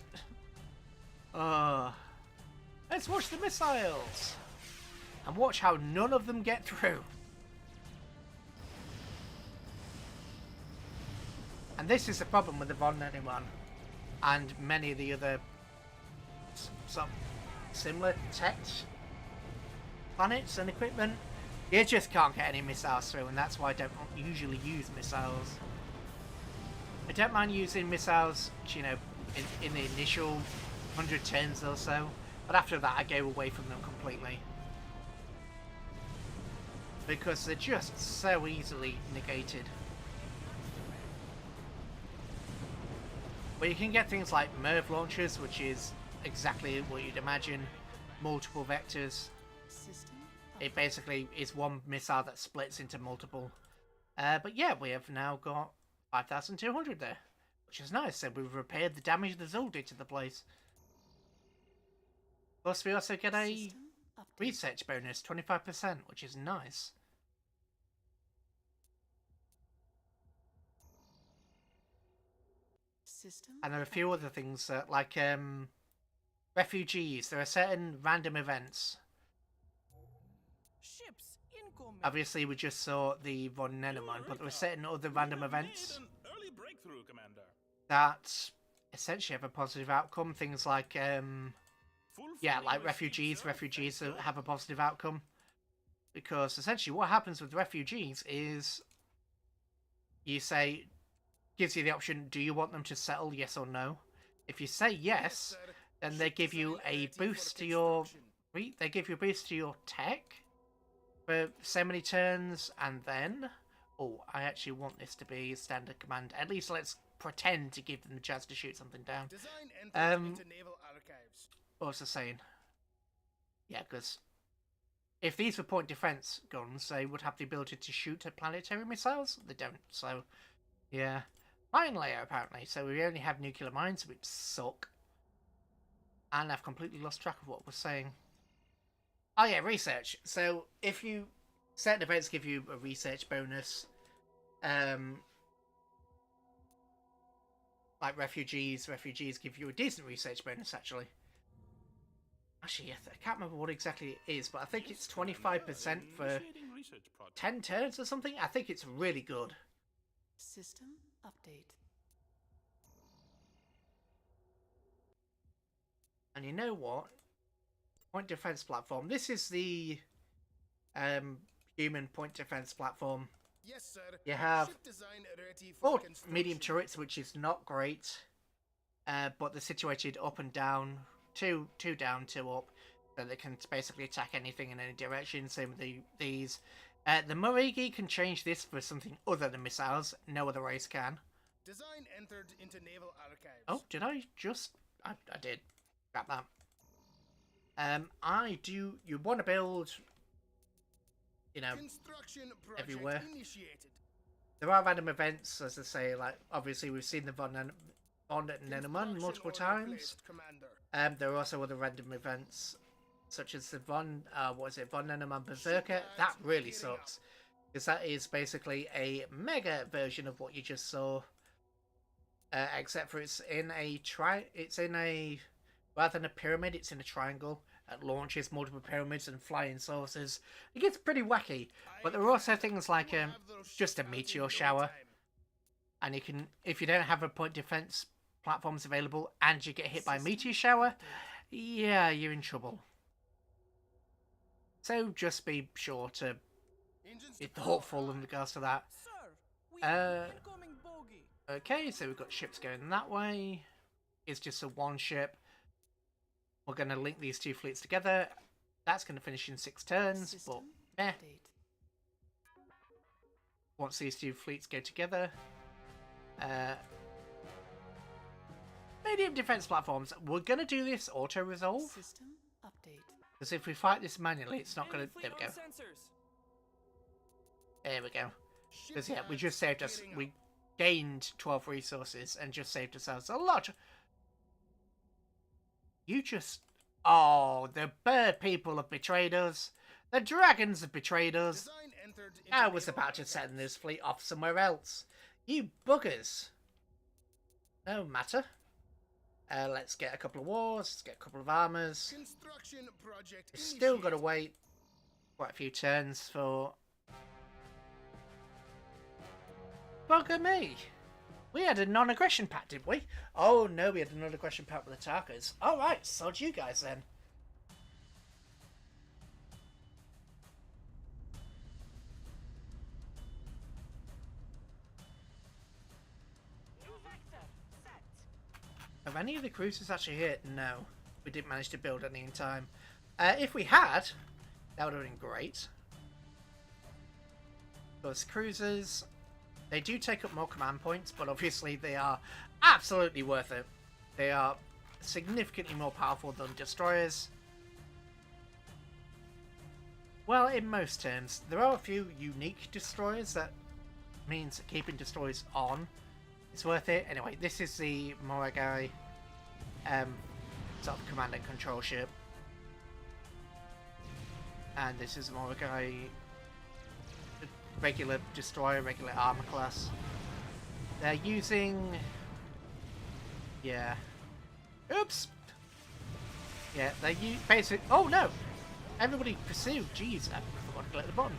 Let's watch the missiles. And watch how none of them get through. And this is the problem with the Von Anyone and many of the other some similar tech planets and equipment. You just can't get any missiles through, and that's why I don't usually use missiles. I don't mind using missiles, you know, in the initial 100 turns or so, but after that I go away from them completely. Because they're just so easily negated. But you can get things like MIRV launchers, which is exactly what you'd imagine. Multiple vectors. System It basically is one missile that splits into multiple. But yeah, we have now got 5,200 there, which is nice. So we've repaired the damage the Zul did to the place. Plus we also get a System update. research bonus, 25%, which is nice. System And there are a few other things, like refugees. There are certain random events. Ships incoming. Obviously, we just saw the Von Neneman, but there are certain other random events An early breakthrough, Commander. that essentially have a positive outcome. Things like, Full yeah, freedom like of refugees. speech, Refugees thank you. have a positive outcome. Because essentially what happens with refugees is you say, gives you the option, do you want them to settle, yes or no? If you say yes, sir. then they Ship give you design a ready for boost to your construction. they give you a boost to your tech for so many turns, and then I actually want this to be standard command. At least let's pretend to give them the chance to shoot something down. Design entered Um, into naval archives. What was I saying? Yeah, because if these were point defense guns, they would have the ability to shoot at planetary missiles. They don't, so yeah. Mine layer, apparently. So we only have nuclear mines, which suck. And I've completely lost track of what I was saying. Oh yeah, research. So if you certain events give you a research bonus, like refugees give you a decent research bonus actually. Actually, I can't remember what exactly it is, but I think it's 25% for Initiating research project. 10 turns or something. I think it's really good. System update. And you know what? Point defense platform. This is the human point defense platform. Yes, sir. You have Ship design ready for 4 construction. medium turrets, which is not great, but they're situated up and down, two down, 2 up, so they can basically attack anything in any direction. Same with these. The Morigi can change this for something other than missiles. No other race can. Design entered into naval archives. Oh, did I just? I did. Grab that. You want to build, you know, Construction project everywhere. initiated. There are random events, as I say, like, obviously we've seen the Von Neneman multiple Construction order times. placed, Commander. There are also other random events, such as the Von Neneman Berserker. That really sucks, because that is basically a mega version of what you just saw. Except for it's in a rather than a pyramid, it's in a triangle. It launches multiple pyramids and flying saucers. It gets pretty wacky, but there are also things like just a meteor shower, and you can, if you don't have a point defense platforms available and you get hit by a meteor shower, yeah, you're in trouble. So just be sure to be thoughtful in regards to that. Okay, so we've got ships going that way. It's just a 1 ship. We're going to link these 2 fleets together. That's going to finish in 6 turns, System but update. once these 2 fleets go together, medium defense platforms. We're going to do this auto resolve, System update. because if we fight this manually, it's not going to. There we go. There we go. Because yeah, we just saved us. We gained 12 resources and just saved ourselves a lot. You just... Oh, the bird people have betrayed us. The dragons have betrayed us. Design entered into I was naval about to archives. send this fleet off somewhere else. You buggers. No matter. Let's get a couple of wars. Let's get a couple of armors. Construction project We've still got to initiated. wait quite a few turns for... Bugger me. We had a non-aggression pact, didn't we? Oh no, we had a non-aggression pact with the Tarkas. Alright, sod you guys then. Have any of the cruisers actually hit? No. We didn't manage to build any in time. If we had, that would have been great. Those cruisers, they do take up more command points, but obviously they are absolutely worth it. They are significantly more powerful than destroyers. Well, in most terms, there are a few unique destroyers that means keeping destroyers on is worth it. Anyway, this is the Moragai sort of command and control ship. And this is Moragai regular destroyer, regular armor class. They're using... Yeah. Oops! Yeah, they use basic... Oh no! Everybody pursue. Jeez, I forgot to click the button.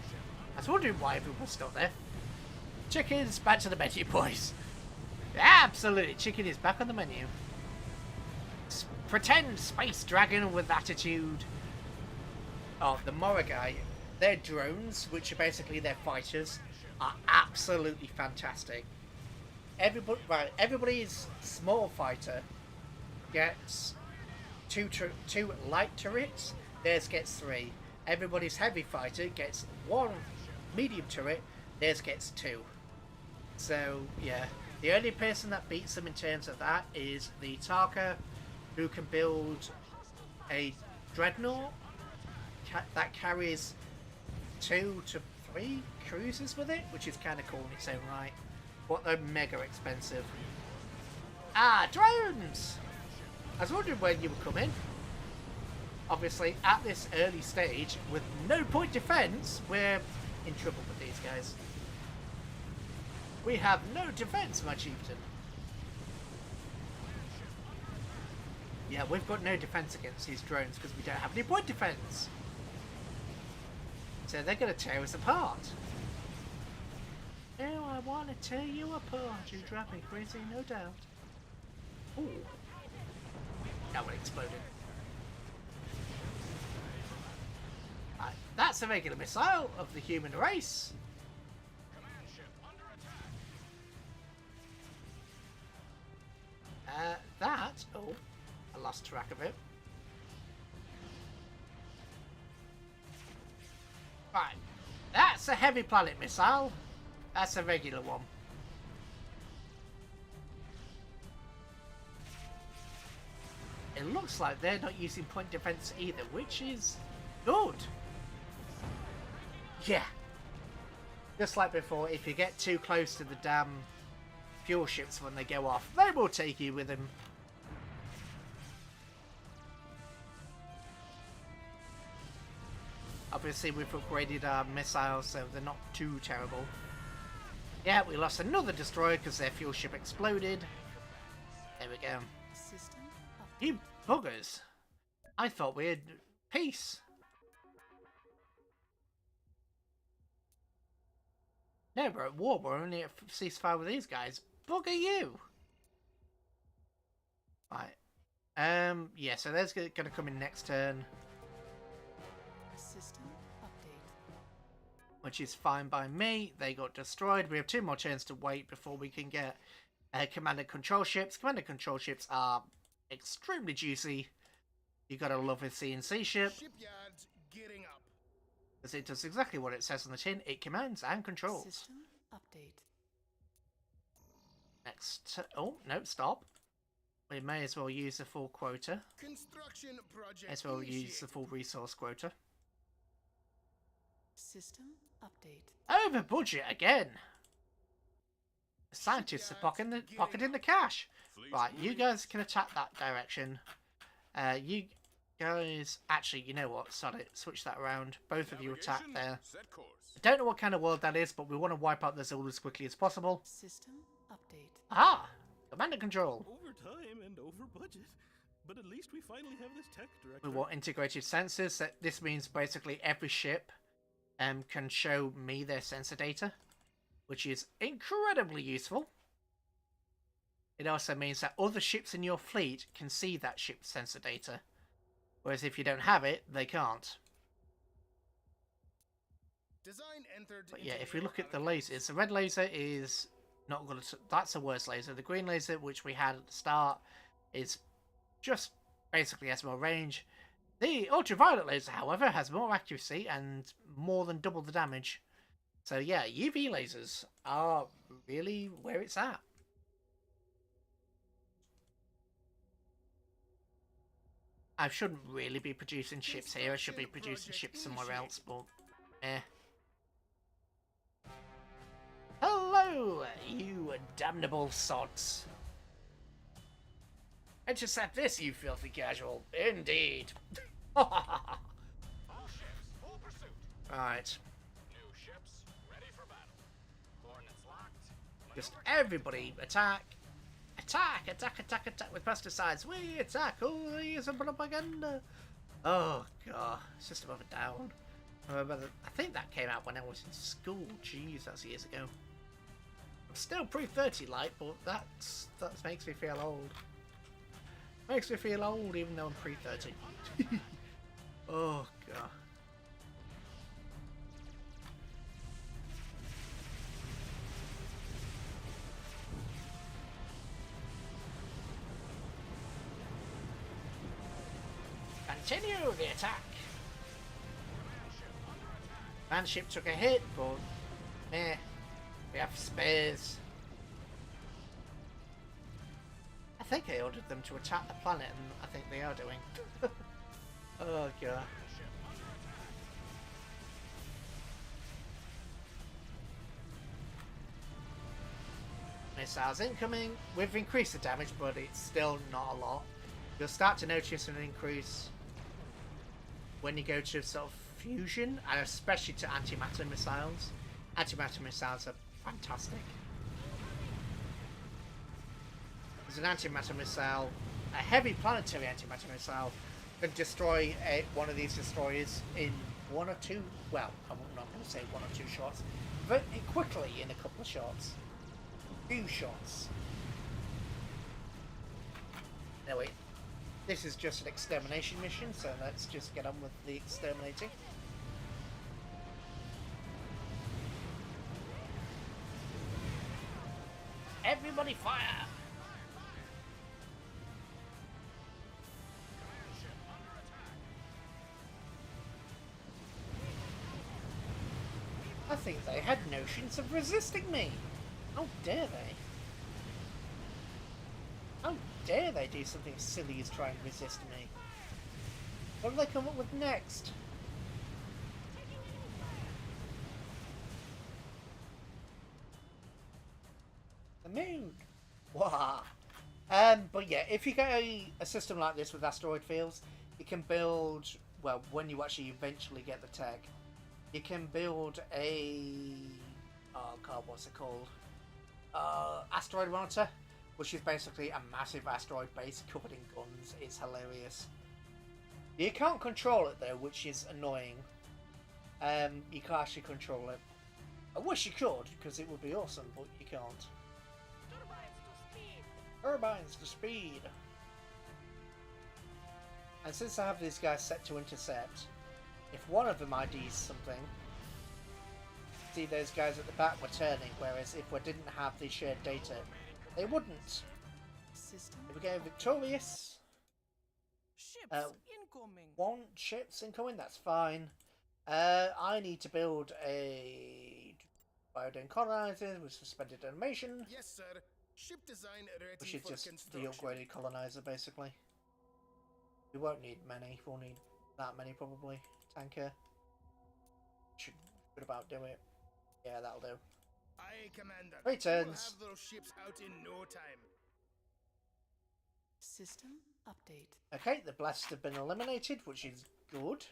I was wondering why everyone was still there. Chickens, back to the menu, boys. Absolutely, chicken is back on the menu. Pretend space dragon with attitude. Oh, the Moragai, their drones, which are basically their fighters, are absolutely fantastic. Everybody's small fighter gets two light turrets. Theirs gets 3. Everybody's heavy fighter gets 1 medium turret. Theirs gets 2. So yeah, the only person that beats them in terms of that is the Tarka, who can build a dreadnought that carries 2 to 3 cruisers with it, which is kind of cool in its own right. But they're mega expensive. Ah, drones! I was wondering when you would come in. Obviously, at this early stage, with no point defense, we're in trouble with these guys. We have no defense, my chieftain. Yeah, we've got no defense against these drones because we don't have any point defense. So they're going to tear us apart. Oh, I want to tear you apart. You drive me crazy, no doubt. Ooh. That one exploded. That's that's a regular missile of the human race. Command ship under attack. That... Oh, I lost track of it. Right. That's a heavy planet missile. That's a regular one. It looks like they're not using point defense either, which is good. Yeah. Just like before, if you get too close to the damn fuel ships when they go off, they will take you with them. Obviously, we've upgraded our missiles, so they're not too terrible. Yeah, we lost another destroyer because their fuel ship exploded. There we go. System update. You buggers. I thought we had peace. No, we're at war. We're only at ceasefire with these guys. Bugger you. Right. Yeah, so there's going to come in next turn. System update. Which is fine by me. They got destroyed. We have 2 more turns to wait before we can get command and control ships. Command and control ships are extremely juicy. You gotta love a CNC ship. Shipyards getting up. Because it does exactly what it says on the tin. It commands and controls. System update. Next. Oh, no, stop. We may as well use the full quota. Construction project. May as well use initiated. the full resource quota. System update. Over budget again. The scientists are pocketing the cash. Right, you guys can attack that direction. You guys, actually, you know what? Sod it. Switch that around. Both of you attack there. Set course. I don't know what kind of world that is, but we want to wipe out this all as quickly as possible. System update. Ah, command and control. Over time and over budget, but at least we finally have this tech director. We want integrated sensors. That this means basically every ship can show me their sensor data, which is incredibly useful. It also means that other ships in your fleet can see that ship's sensor data, whereas if you don't have it, they can't. Design entered. But yeah, into if we look at the allocated. lasers, the red laser is not good. That's the worst laser. The green laser, which we had at the start, is just basically has more range. The ultraviolet laser, however, has more accuracy and more than double the damage. So yeah, UV lasers are really where it's at. I shouldn't really be producing ships here. I should be producing ships somewhere else, but eh. Hello, you damnable sods. Intercept this, you filthy casual. Indeed. All ships, full pursuit. Right. New ships ready for battle. Coordinates locked. Just everybody attack. Attack, attack, attack, attack with pesticides. We attack. Oh, use some propaganda. Oh, God. System of a Down. I think that came out when I was in school. Jeez, that's years ago. I'm still pre-30 like, but that makes me feel old. Makes me feel old even though I'm pre-30. Oh, God. Continue the attack. Command ship took a hit, but meh. We have spares. I think I ordered them to attack the planet, and I think they are doing. Oh god. Missiles incoming. We've increased the damage, but it's still not a lot. You'll start to notice an increase when you go to sort of fusion, and especially to antimatter missiles. Antimatter missiles are fantastic. There's an antimatter missile, a heavy planetary antimatter missile, can destroy one of these destroyers in one or two, well, I'm not going to say one or two shots, but quickly in a couple of shots. Few shots. Anyway, this is just an extermination mission, so let's just get on with the exterminating. Friendly fire! Command ship under attack. I think they had notions of resisting me. How dare they? How dare they do something silly as try and resist me? What do they come up with next? The moon. Wah. But yeah, if you get a system like this with asteroid fields, you can build, well, when you actually eventually get the tech, you can build a, oh god, what's it called? Asteroid monitor, which is basically a massive asteroid base covered in guns. It's hilarious. You can't control it though, which is annoying. You can't actually control it. I wish you could, because it would be awesome, but you can't. Turbines to speed. Turbines to speed. And since I have these guys set to intercept, if one of them IDs something, see those guys at the back were turning, whereas if we didn't have the shared data, they wouldn't. System If we go victorious, Ships incoming. one ship's incoming, that's fine. I need to build a biodome colonizer with suspended animation, Yes, sir. Ship design ready which is for just the construction. upgraded colonizer basically. We won't need many, we'll need that many probably. Tanker. Should about do it. Yeah, that'll do. Aye, Commander. 3 We'll turns. have those ships out in no time. system update. Okay, the blasts have been eliminated, which is good.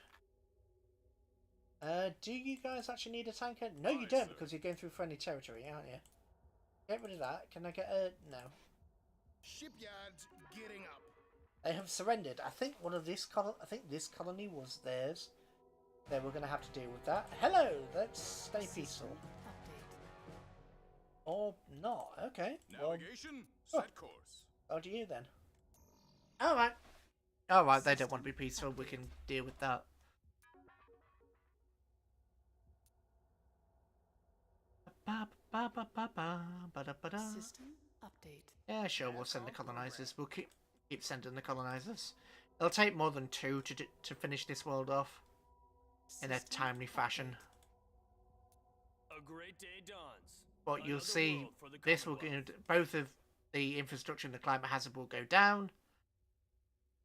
Do you guys actually need a tanker? No, you Aye, don't, sir. because you're going through friendly territory, aren't you? Get rid of that. Can I get a... No. Shipyards gearing up. They have surrendered. I think one of this I think this colony was theirs. So we're going to have to deal with that. Hello, let's stay peaceful. Update. Or not. Okay. Well, Navigation, set course. how do you then? Alright. Alright, they don't want to be peaceful. We can deal with that. System update. Yeah, sure, we'll send the colonizers. We'll keep sending the colonizers. It'll take more than 2 to finish this world off in a System timely fashion. A great day dawns. But you'll Another see world for the this will Commonwealth. both of the infrastructure and the climate hazard will go down,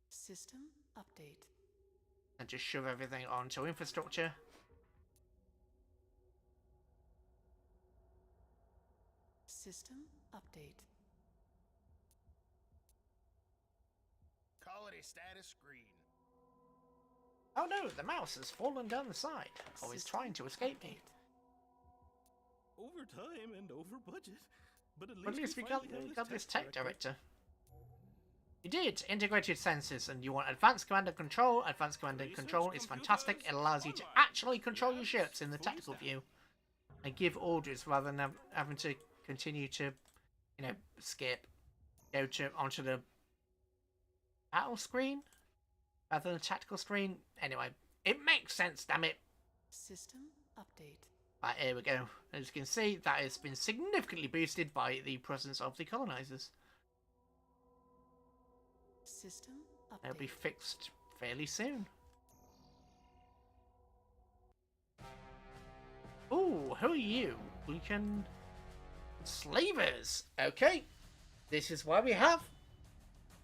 System update. and just shove everything onto infrastructure. System update. Colony status screen. Oh no, the mouse has fallen down the side. Oh, he's System trying to escape me. update. Over time and over budget. But at least, But at least we finally have got this tech director. You did! Integrated sensors, and you want advanced command and control. Advanced command and control is fantastic. It allows you to actually control your ships in the tactical view and give orders rather than having to continue to, you know, skip, go to onto the battle screen rather than the tactical screen. Anyway, it makes sense, damn it. System update. Right, here we go. As you can see, that has been significantly boosted by the presence of the colonizers. System They'll be update. fixed fairly soon. Ooh, who are you? We can... Slavers! Okay. This is why we have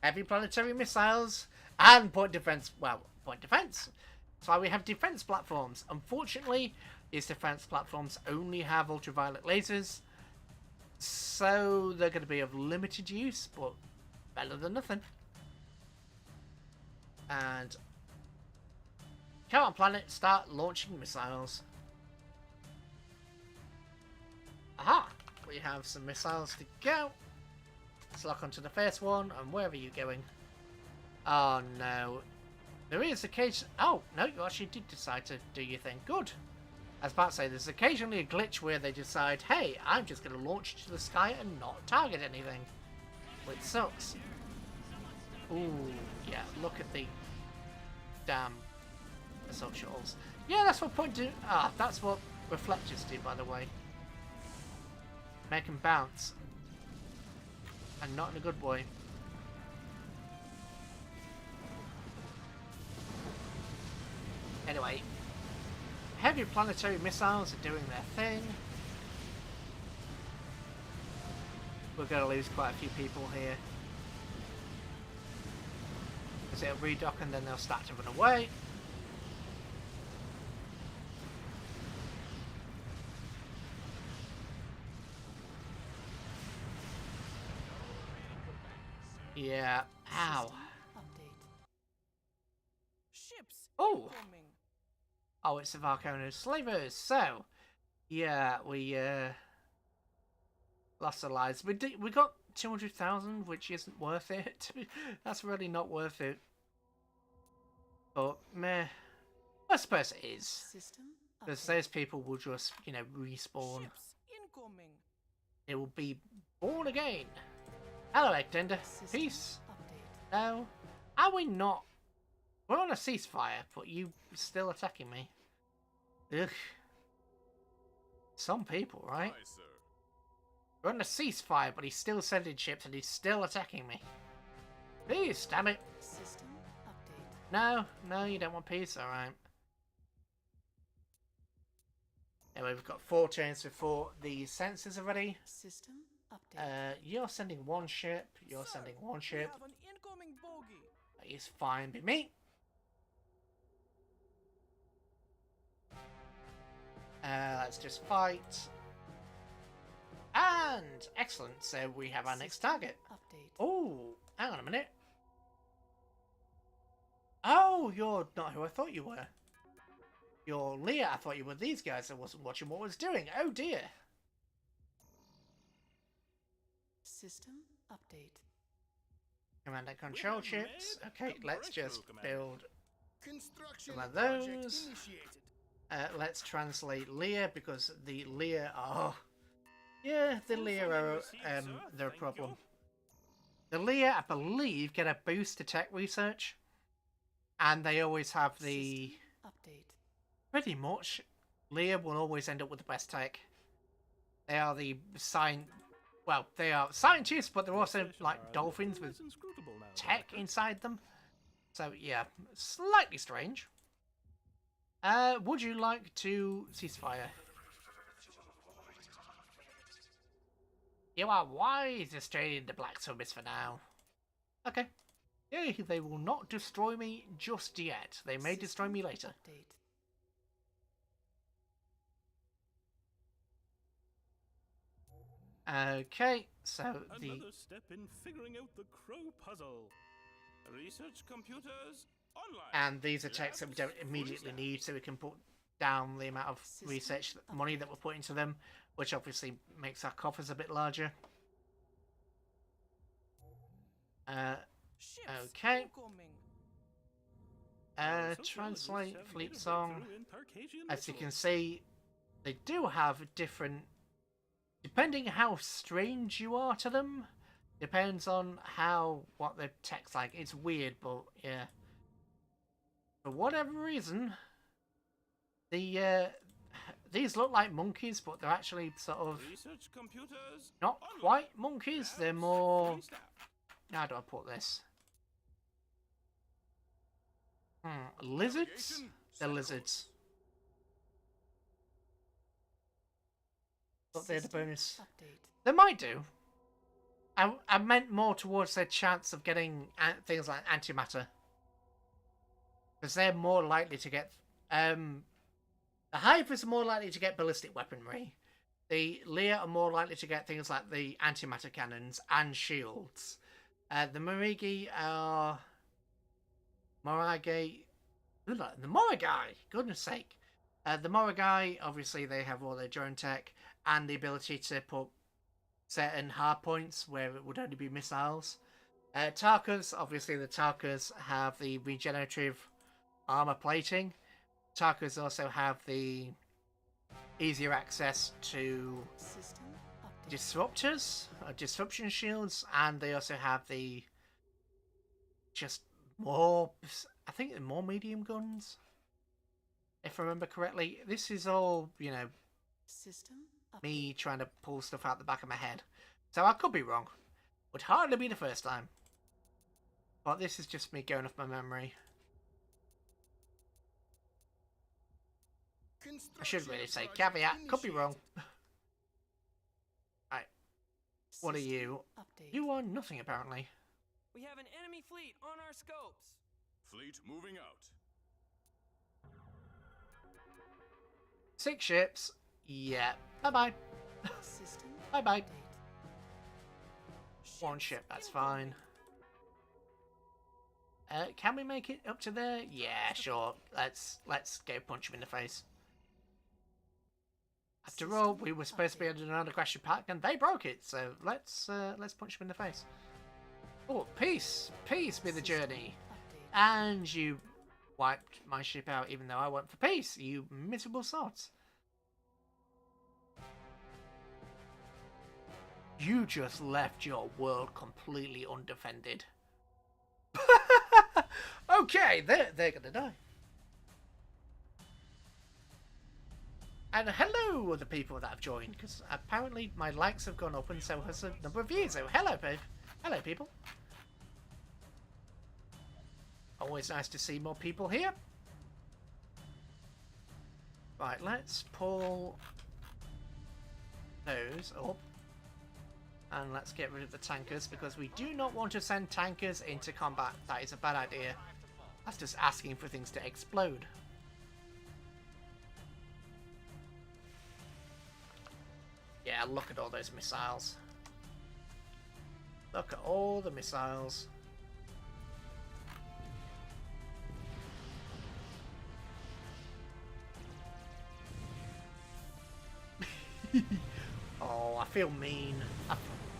heavy planetary missiles and point defense. Well, point defense. That's why we have defense platforms. Unfortunately, these defense platforms only have ultraviolet lasers, so they're going to be of limited use, but better than nothing. And come on, planet, start launching missiles. Aha! We have some missiles to go. Let's lock onto the first one, and where are you going? Oh no. There is occasion. Oh, no, you actually did decide to do your thing. Good. I was about to say, there's occasionally a glitch where they decide, hey, I'm just going to launch to the sky and not target anything. Which sucks. Ooh, yeah, look at the damn assault shuttles. Yeah, that's what point do. Ah, that's what reflectors do, by the way. Make them bounce. And not in a good way. Anyway, heavy planetary missiles are doing their thing. We're going to lose quite a few people here. Because it'll redock and then they'll start to run away. Yeah. Ow. System update. Ships Oh. incoming. Oh, it's the Varcona's slavers. So, yeah, we lost our lives. We got 200,000, which isn't worth it. That's really not worth it. But meh, I suppose it is, System because update. those people will just, you know, respawn. Ships incoming. It will be born again. Hello, Egtender. System Peace. update. No, are we not? We're on a ceasefire, but you still attacking me. Ugh. Some people, right? Aye, sir. We're on a ceasefire, but he's still sending ships and he's still attacking me. Peace, damn it. System update. No, no, you don't want peace, alright. Anyway, we've got 4 turns before the sensors are ready. System update. You're sending one ship, you're Sir, sending one We ship. have an incoming bogey. That is fine by me. Let's just fight. And excellent, so we have our next System target. Update. Oh, hang on a minute. Oh, you're not who I thought you were. You're Leah. I thought you were these guys. I wasn't watching what I was doing. Oh dear. System update. Command and control have ships. made Okay, a let's breakthrough, just Commander. build. Construction Some of project those. initiated. Let's translate Leah because the Leah are. Yeah, the Leah are. They're a problem. The Leah, I believe, get a boost to tech research, and they always have the. System update. Pretty much, Leah will always end up with the best tech. They are the well, they are scientists, but they're also like dolphins with tech inside them. So yeah, slightly strange. Would you like to ceasefire? You are wise to stay in the Black Summits for now. Okay. Yeah, they will not destroy me just yet. They may destroy me later. Update. Okay, so the Another step in figuring out the crow puzzle. Research computers online. and these are techs that we don't immediately need, so we can put down the amount of System research money that we're putting into them, which obviously makes our coffers a bit larger. Ships Okay. incoming. Translate Sociologists have fleet made a song. breakthrough in Tarkasian As you can missiles. see, they do have different, depending how strange you are to them, depends on what the tech's like. It's weird, but yeah. For whatever reason, these look like monkeys, but they're actually sort of Research computers not online. quite monkeys. They're Labs more. fully staffed. How do I put this? Lizards? Navigation They're set lizards. But they're the System bonus. Update. They might do. I meant more towards their chance of getting things like antimatter. Because they're more likely to get... the Hypers are more likely to get ballistic weaponry. The Lear are more likely to get things like the antimatter cannons and shields. The Morigi are... The Moragai! Goodness sake. The Moragai, obviously, they have all their drone tech and the ability to put certain hard points where it would only be missiles. Tarkas, obviously, the Tarkas have the regenerative armor plating. Tarkas also have the easier access to System update. disruptors, disruption shields, and they also have the just more, I think they're more medium guns, if I remember correctly. This is all, you know, System update. me trying to pull stuff out the back of my head, so I could be wrong. Would hardly be the first time. But this is just me going off my memory. I should really say caveat. Could be wrong. Right. What are you? Update. You are nothing, apparently. We have an enemy fleet on our scopes. Fleet moving out. 6 ships. Yeah. Bye-bye. System Bye-bye. update. 1 ship, that's fine. Can we make it up to there? Yeah, sure. Let's go punch him in the face. After all, we were supposed to be under another question pack, and they broke it. So let's punch him in the face. Oh, peace, peace be the journey. Update. And you wiped my ship out, even though I went for peace. You miserable sots. You just left your world completely undefended. Okay, they're gonna die. And hello, other people that have joined, because apparently my likes have gone up, and so has the number of views. So hello, hello, people. Always nice to see more people here. Right, let's pull those up. And let's get rid of the tankers, because we do not want to send tankers into combat. That is a bad idea. That's just asking for things to explode. Yeah, look at all those missiles. Look at all the missiles. Oh, I feel mean.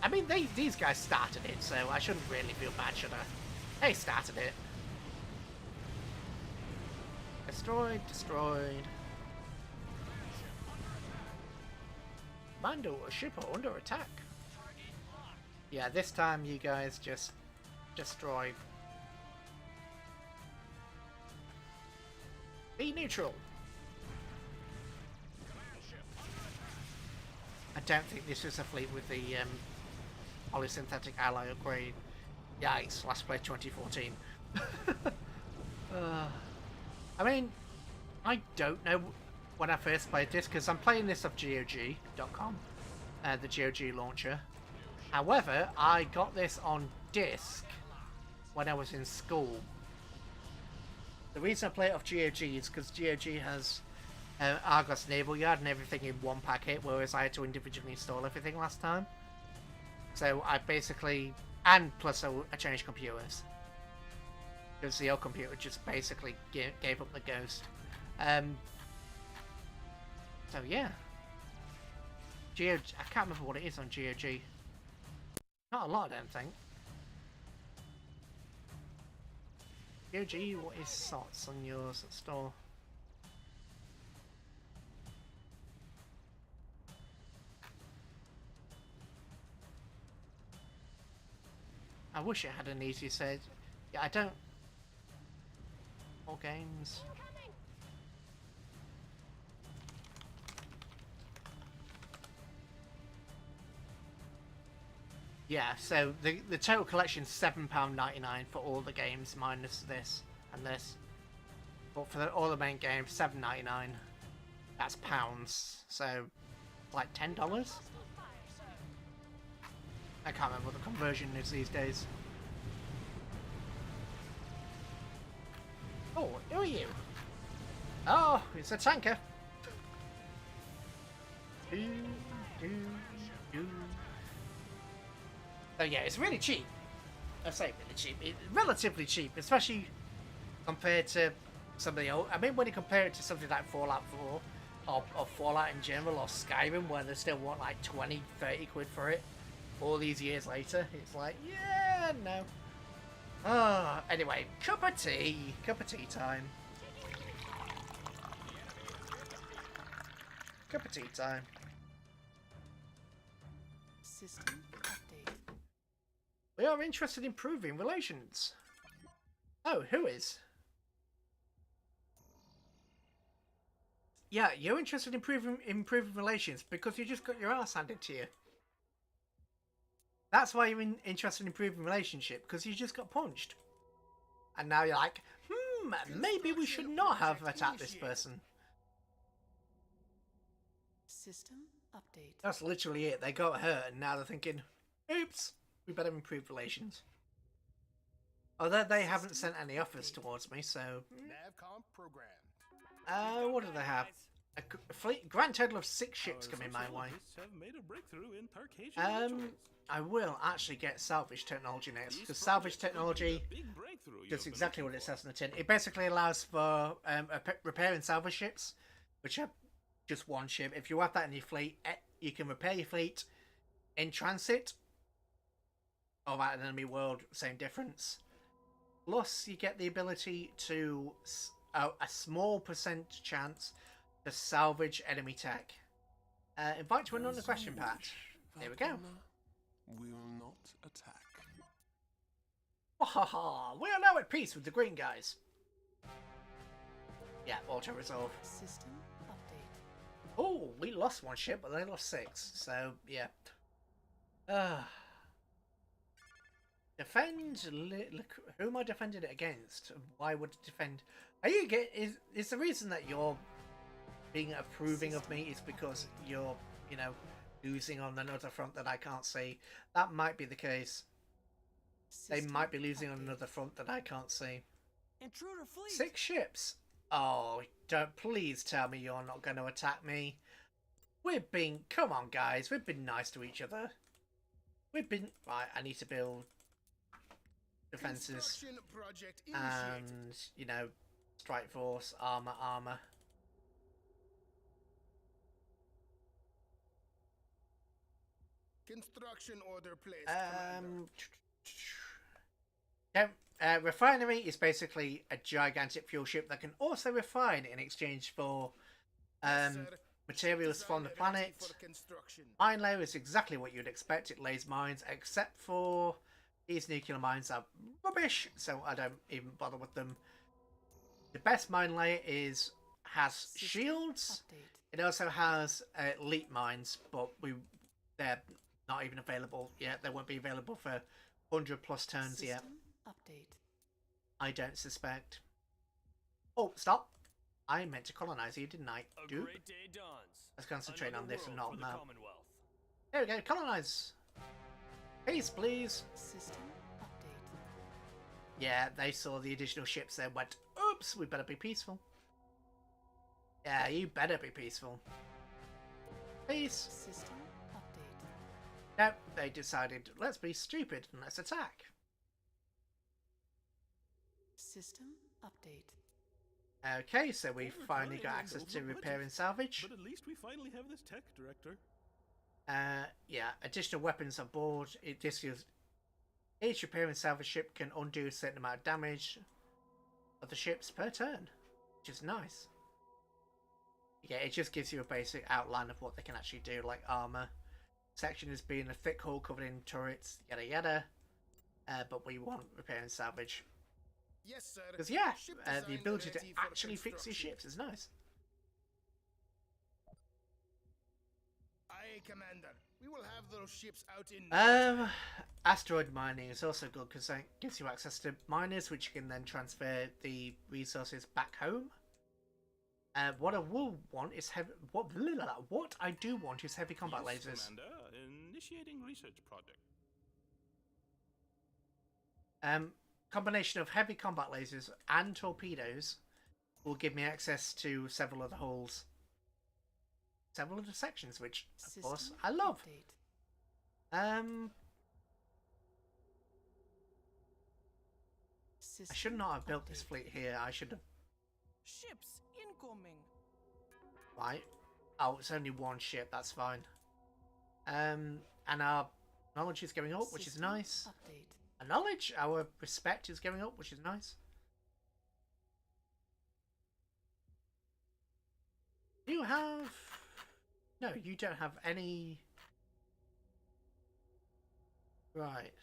I mean, these guys started it, so I shouldn't really feel bad, should I? They started it. Destroyed, destroyed. Mando, a ship are under attack. Yeah, this time you guys just destroy. Be neutral. I don't think this is a fleet with the polysynthetic alloy upgrade. Yikes, last play 2014. I mean, I don't know when I first played this, because I'm playing this off GOG.com, the GOG launcher. However, I got this on disc when I was in school. The reason I play it off GOG is because GOG has Argos Naval Yard and everything in one packet, whereas I had to individually install everything last time. So I basically, and plus I changed computers, because the old computer just basically gave up the ghost. So yeah, I can't remember what it is on GOG. Not a lot, I don't think. GOG, what is SOTS on yours at store? I wish it had an easy search. Yeah, I don't. More games. Yeah, so the total collection's £7.99 for all the games minus this and this. But for all the main games, £7.99. That's pounds, so like $10. I can't remember what the conversion is these days. Oh, who are you? Oh, it's a tanker. So yeah, it's really cheap. I say really cheap. It's relatively cheap, especially compared to some of the old. I mean, when you compare it to something like Fallout 4 or Fallout in general or Skyrim, where they still want like 20, 30 quid for it, all these years later, it's like, yeah, no. Ah, anyway, cup of tea time. Cup of tea time. System update. We are interested in improving relations. Oh, who is? Yeah, you're interested in improving relations because you just got your ass handed to you. That's why you're interested in improving relationship, because you just got punched. And now you're like, maybe we should not have attacked this person. System update. That's literally it. They got hurt and now they're thinking, oops, we better improve relations. Although they haven't sent any offers towards me, so... Navcom programmed. What do they have? A fleet, grand total of 6 ships coming my way. Have made a breakthrough in Tarkasian rituals. I will actually get salvage technology next, because salvage technology does exactly what it says on the tin. It basically allows for repairing salvage ships, which are just one ship. If you have that in your fleet, you can repair your fleet in transit or at an enemy world, same difference. Plus, you get the ability to a small percent chance to salvage enemy tech. Invite to another question, Pat. Here we go. Will not attack. Wahaha! We are now at peace with the green guys. Yeah, auto resolve. System update. Oh, we lost 1 ship, but they lost 6. So yeah. Defend. Look, who am I defending it against? Why would it defend? Are you is the reason that you're being approving of me is because you're, you know, losing on another front that I can't see? That might be the case. They might be losing on another front that I can't see. Intruder fleet. 6 ships. Oh, don't please tell me you're not going to attack me. Come on, guys. We've been nice to each other. Right, I need to build defenses and, you know, strike force, armor. Construction order placed. Refinery is basically a gigantic fuel ship that can also refine in exchange for materials from the planet. Mine layer is exactly what you'd expect. It lays mines, except for these nuclear mines are rubbish, so I don't even bother with them. The best mine layer has shields. Update. It also has elite mines, but they're not even available yet. They won't be available for 100+ turns yet. System update. I don't suspect. Oh, stop! I meant to colonize you, didn't I? A Dude. great day dawns. Let's concentrate on Another this and world not for on the that. Commonwealth. There we go, colonize! Peace, please! System update. Yeah, they saw the additional ships there and went, oops, we better be peaceful. Yeah, you better be peaceful. Peace! System update. Nope, they decided, let's be stupid and let's attack. System update. Okay, so we Over finally time got and access over to repair budget. and salvage. But at least we finally have this tech, Director. Yeah, additional weapons on board. Each repair and salvage ship can undo a certain amount of damage of the ships per turn, which is nice. Yeah, it just gives you a basic outline of what they can actually do, like armor. Section as being a thick hull covered in turrets, yada yada. But we want repair and salvage. Yes, sir. Because yeah, Ship the design ability to ready for actually fix your construction. ships is nice. Aye, Commander. We will have those ships out in. Asteroid mining is also good because it gives you access to miners, which you can then transfer the resources back home. What I will want is what I do want is heavy combat Yes, lasers. Commander, initiating research project. Combination of heavy combat lasers and torpedoes will give me access to several other hulls, several other sections, which of course System I love. update. I should not have built this fleet here. I should have. Ships incoming. Right. Oh, it's only 1 ship. That's fine. And our knowledge is going up, which is nice. Update. Our knowledge, our respect is going up, which is nice. You have... No, you don't have any... Right.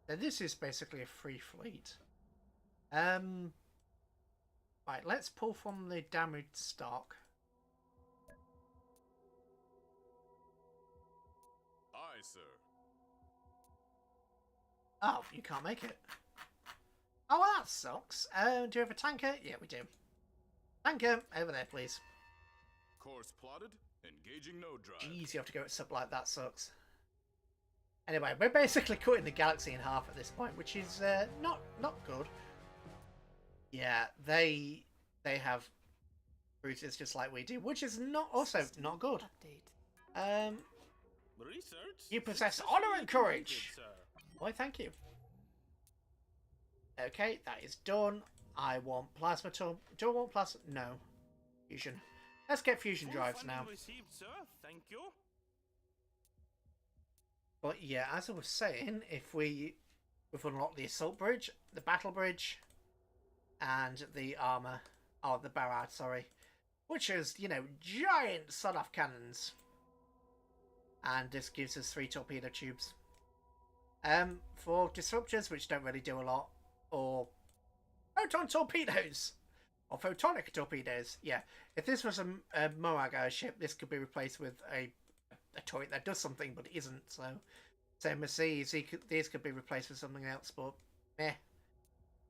So this is basically a free fleet. Right, let's pull from the damaged stock. Aye, sir. Oh, you can't make it. Oh, well, that sucks. Do we have a tanker? Yeah, we do. Tanker, over there, please. Course plotted. Engaging node drive. Jeez, you have to go at sub like that sucks. Anyway, we're basically cutting the galaxy in half at this point, which is not good. Yeah, they have routers just like we do, which is not good. Update. Research. You possess successfully honor and courage. completed, sir. Why, thank you. Okay, that is done. I want plasma to... Do I want plasma? No. Fusion. Let's get fusion Full drives funding now. Received, sir. Thank you. But yeah, as I was saying, we've unlocked the assault bridge, the battle bridge, and the armor... Oh, the barrage, sorry. Which is, you know, giant sod-off cannons. And this gives us 3 torpedo tubes. For disruptors, which don't really do a lot, or photon torpedoes, or photonic torpedoes. Yeah, if this was a Moag ship, this could be replaced with a turret that does something, but it isn't. So, same as these could be replaced with something else, but meh.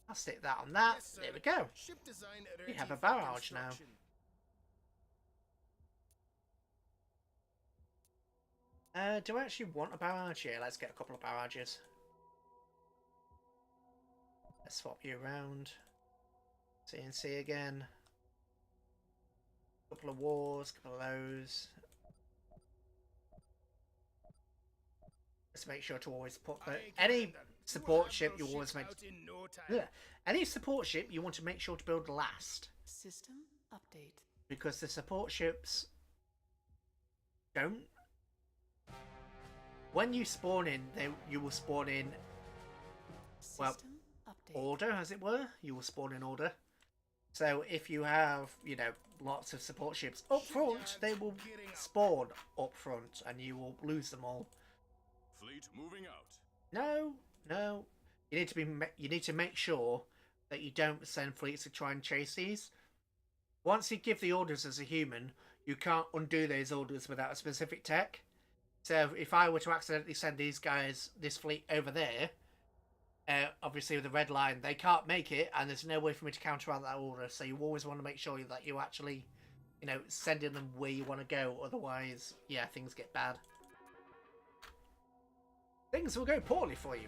I'll stick that on that. Yes, sir. There we go. Ship design We have a ready for barrage now. construction. Do I actually want a barrage? Yeah, let's get a couple of barrages. Let's swap you around. CNC again. Couple of wars, couple of those. Let's make sure to always put the any support ship you always make. Yeah, any support ship you want to make sure to build last, System update. because the support ships don't. When you spawn in, you will spawn in well, System update. order, as it were. You will spawn in order. So if you have, you know, lots of support ships up front, they will spawn up front, and you will lose them all. Fleet moving out. No. You need to make sure that you don't send fleets to try and chase these. Once you give the orders as a human, you can't undo those orders without a specific tech. So if I were to accidentally send this fleet over there, obviously with the red line, they can't make it, and there's no way for me to counteract that order. So you always want to make sure that you actually, you know, sending them where you want to go. Otherwise, yeah, things get bad. Things will go poorly for you.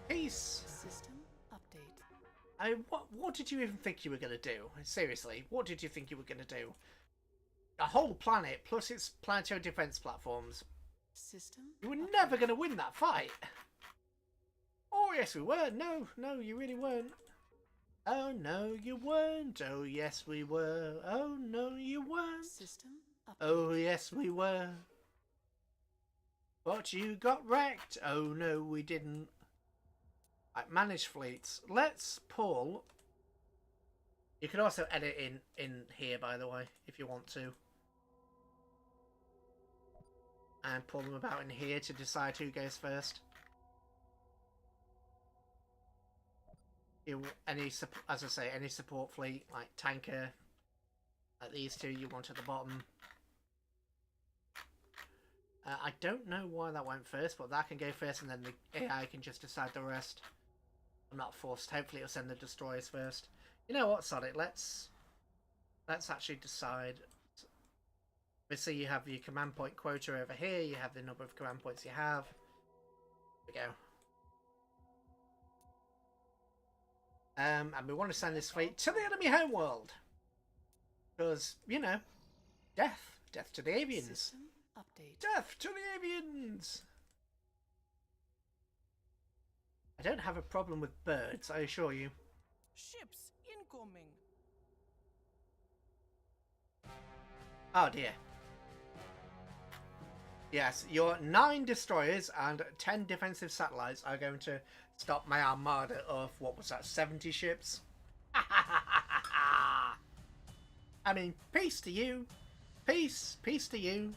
Peace. System update. What did you even think you were going to do? Seriously, what did you think you were going to do? A whole planet, plus its planetary defense platforms. System. You were never going to win that fight. Oh, yes, we were. No, you really weren't. Oh, no, you weren't. Oh, yes, we were. Oh, no, you weren't. System update. Oh, yes, we were. But you got wrecked. Oh, no, we didn't. Right, manage fleets. Let's pull... You can also edit in here, by the way, if you want to. And pull them about in here to decide who goes first. As I say, any support fleet, like tanker, like these two you want at the bottom. I don't know why that went first, but that can go first, and then the AI can just decide the rest. I'm not forced. Hopefully it'll send the destroyers first. You know what, Sonic? Let's actually decide. Obviously, you have your command point quota over here. You have the number of command points you have. There we go. And we want to send this fleet to the enemy homeworld. Because, you know, death to the avians. System update. Death to the avians! I don't have a problem with birds, I assure you. Ships incoming. Oh dear. Yes, your 9 destroyers and 10 defensive satellites are going to stop my armada of, what was that, 70 ships? I mean, peace to you. Peace to you.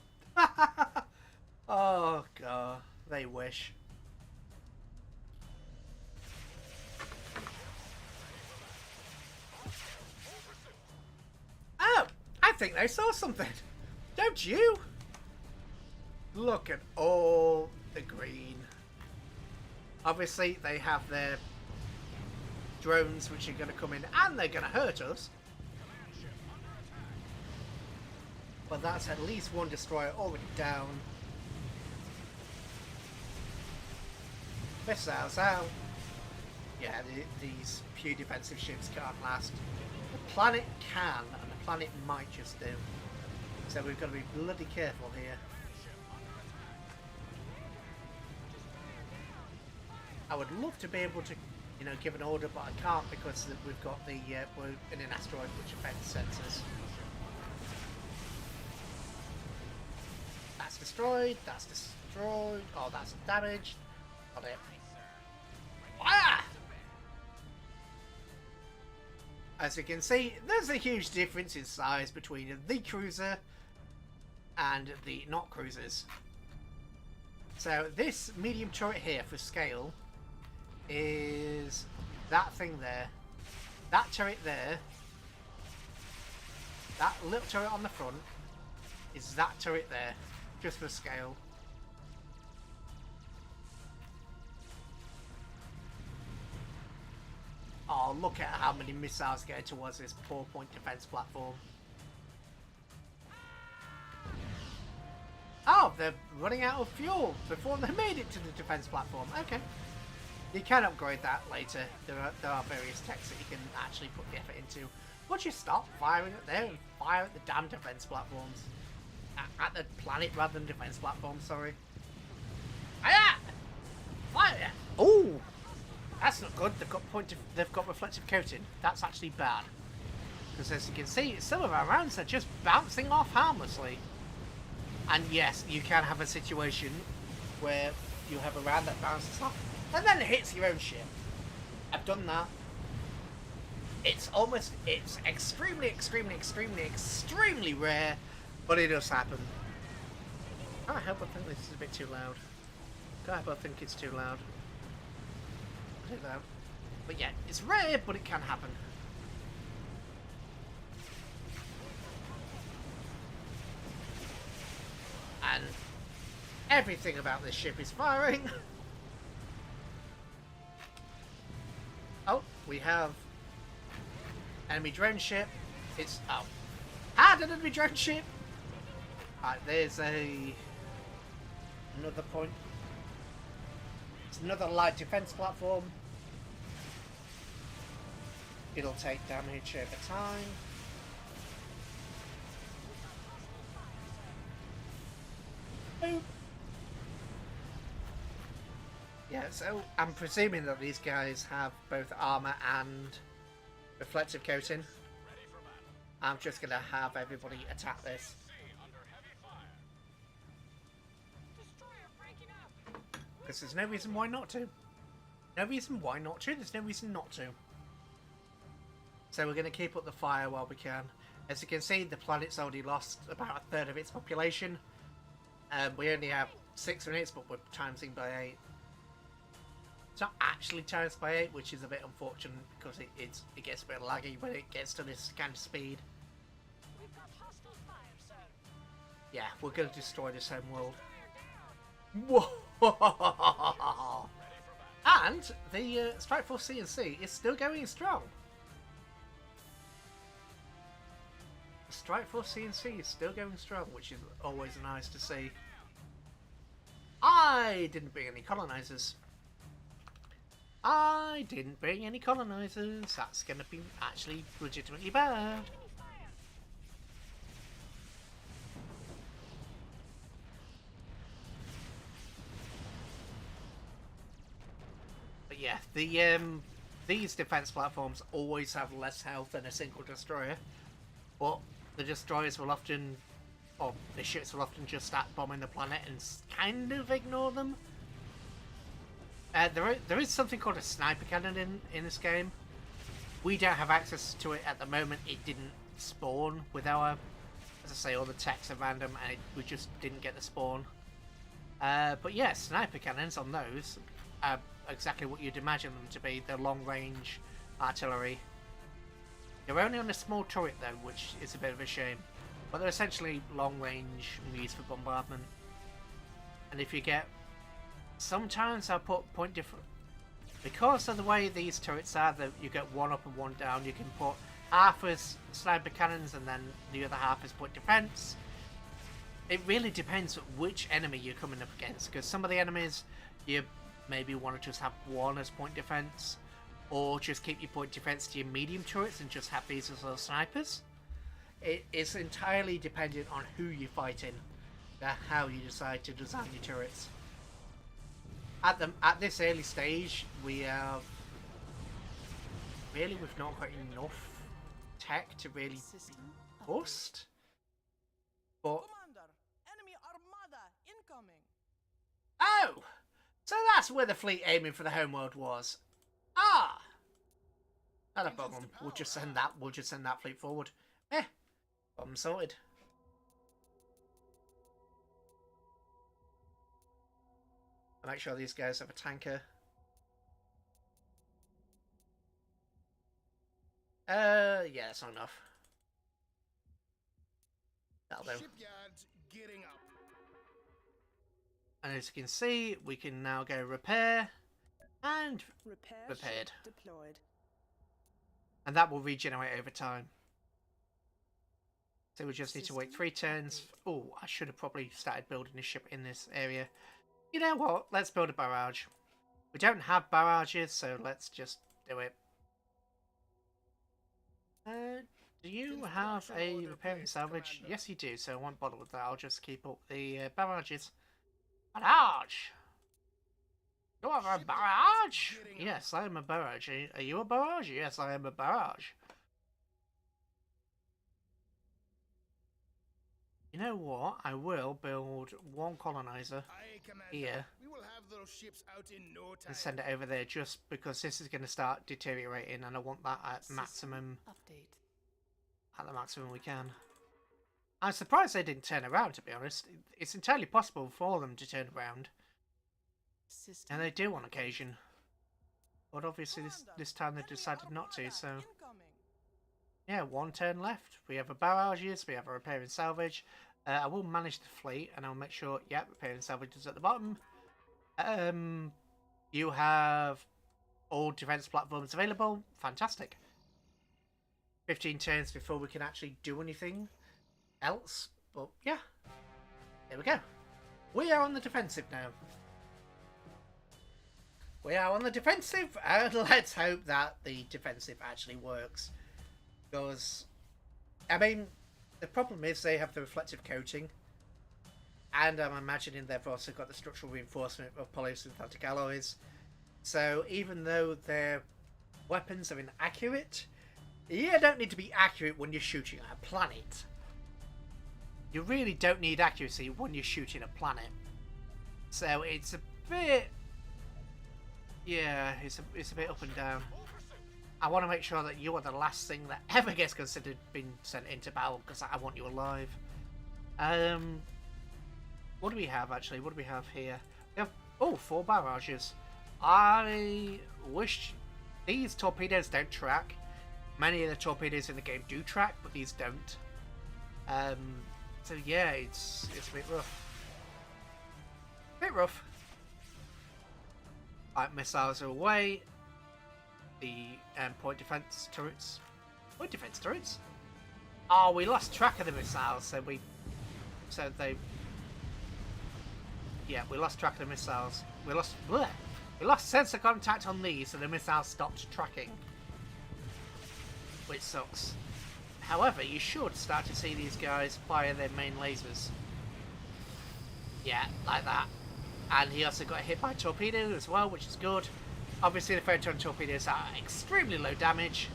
Oh god, they wish. Oh, I think they saw something. Don't you? Look at all the green. Obviously, they have their drones which are going to come in and they're going to hurt us. But that's at least one destroyer already down. Missiles out. Yeah, these few defensive ships can't last. The planet can, and the planet might just do. So we've got to be bloody careful here. I would love to be able to, you know, give an order, but I can't because we've got the we're in an asteroid which affects sensors. That's destroyed. That's destroyed. Oh, that's damaged. Got it. Ah! As you can see, there's a huge difference in size between the cruiser and the not cruisers. So this medium turret here for scale is that thing there, that turret there, that little turret on the front is that turret there, just for scale. Oh, look at how many missiles go towards this 4-point defense platform. Oh, they're running out of fuel before they made it to the defense platform. Okay. You can upgrade that later. There are various techs that you can actually put the effort into. Would you stop firing at there and fire at the damn defense platforms? At the planet rather than defense platforms, sorry. Fire! Fire! Oh! That's not good. They've got reflective coating. That's actually bad. Because as you can see, some of our rounds are just bouncing off harmlessly. And yes, you can have a situation where you have a round that bounces off and then it hits your own ship. I've done that. It's extremely, extremely, extremely, extremely rare, but it does happen. I hope I think this is a bit too loud. I hope I think it's too loud. I don't know. But yeah, it's rare, but it can happen. And everything about this ship is firing. Oh, we have enemy drone ship. It's had an enemy drone ship. Alright, there's another point. It's another light defense platform. It'll take damage over time. Boop. Yeah, so I'm presuming that these guys have both armor and reflective coating. I'm just gonna have everybody attack this. Because there's no reason why not to. No reason why not to. There's no reason not to. So we're going to keep up the fire while we can. As you can see, the planet's already lost about a third of its population. We only have 6 minutes, but we're timesing by 8. It's not actually times by 8, which is a bit unfortunate because it gets a bit laggy when it gets to this kind of speed. We've got hostile fire, sir. Yeah, we're going to destroy this home world. Whoa! And the Strike Force CNC is still going strong. The Strike Force CNC is still going strong, which is always nice to see. I didn't bring any colonizers. I didn't bring any colonizers. That's going to be actually legitimately bad. But yeah, these defense platforms always have less health than a single destroyer, but the destroyers will often, or the ships will often just start bombing the planet and kind of ignore them. There is something called a sniper cannon in this game. We don't have access to it at the moment. It didn't spawn with our, as I say, all the techs are random, and we just didn't get the spawn. But yeah, sniper cannons on those are exactly what you'd imagine them to be. They're long-range artillery. They're only on a small turret though, which is a bit of a shame. But they're essentially long-range used for bombardment. And if you get... Sometimes I'll put point because of the way these turrets are, that you get one up and one down, you can put half as sniper cannons and then the other half as point defense. It really depends which enemy you're coming up against, because some of the enemies you maybe want to just have one as point defense, or just keep your point defense to your medium turrets and just have these as little snipers. It is entirely dependent on who you're fighting, how you decide to design your turrets. At this early stage, we've not got enough tech to really System bust. But Commander, enemy armada incoming. oh, so that's where the fleet aiming for the homeworld was. Ah, not a problem. We'll just send that. We'll just send that fleet forward. Problem sorted. I'll make sure these guys have a tanker. Yeah, that's not enough. That'll do. Shipyards getting up. And as you can see, we can now go repair and Repair repaired. ship deployed. And that will regenerate over time. So we just need to wait 3 turns. Oh, I should have probably started building a ship in this area. You know what? Let's build a barrage. We don't have barrages, so let's just do it. Do you have a repair and salvage? Yes, you do, so I won't bother with that. I'll just keep up the barrages. Barrage! You are a barrage? Yes, I am a barrage. Are you a barrage? Yes, I am a barrage. You know what? I will build one colonizer Aye, Commander. here We will have those ships out in no time. and send it over there, just because this is going to start deteriorating and I want that at maximum, update. at the maximum we can. I'm surprised they didn't turn around, to be honest. It's entirely possible for them to turn around, System and they do on occasion. But obviously this time they decided not to, so... Incoming. Yeah, 1 turn left. We have a barrages, we have a repair and salvage. I will manage the fleet, and I'll make sure, yeah, repair and salvage is at the bottom. You have all defense platforms available. Fantastic. 15 turns before we can actually do anything else. But yeah, there we go. We are on the defensive now. We are on the defensive, and let's hope that the defensive actually works. Because, I mean, the problem is they have the reflective coating, and I'm imagining they've also got the structural reinforcement of polysynthetic alloys. So even though their weapons are inaccurate, you don't need to be accurate when you're shooting at a planet. You really don't need accuracy when you're shooting a planet. So it's a bit... yeah, it's a bit up and down. I want to make sure that you are the last thing that ever gets considered being sent into battle, because I want you alive. What do we have, actually? What do we have here? We have, 4 barrages. I wish these torpedoes don't track. Many of the torpedoes in the game do track, but these don't. So yeah, it's a bit rough. Bit rough. Alright, missiles are away. The point defense turrets. Point defense turrets? Oh, we lost track of the missiles, so we lost track of the missiles. We lost sensor contact on these, so the missiles stopped tracking, which sucks. However, you should start to see these guys fire their main lasers. Yeah, like that. And he also got hit by torpedoes as well, which is good. Obviously, the photon torpedoes are extremely low damage,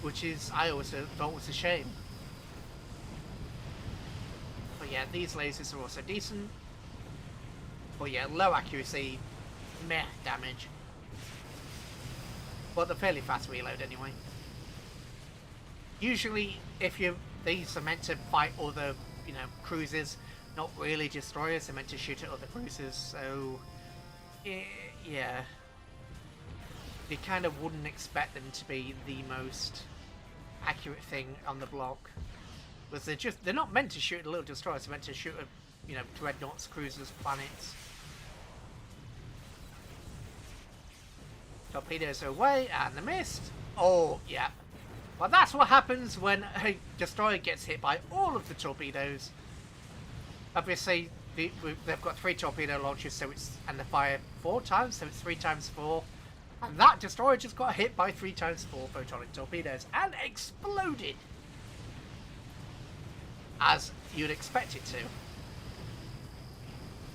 which is, I always thought was a shame. But yeah, these lasers are also decent. But yeah, low accuracy, meh damage. But they're fairly fast reload anyway. Usually, these are meant to fight other, cruisers, not really destroyers. They're meant to shoot at other cruisers, so yeah, you kind of wouldn't expect them to be the most accurate thing on the block, because they're not meant to shoot at little destroyers. They're meant to shoot at dreadnoughts, cruisers, planets. Torpedoes are away, and the missed. Oh, yeah. Well, that's what happens when a destroyer gets hit by all of the torpedoes. Obviously, they've got 3 torpedo launchers, so and they fire 4 times, so it's 3 times 4. And that destroyer just got hit by 3 times 4 photonic torpedoes and exploded, as you'd expect it to.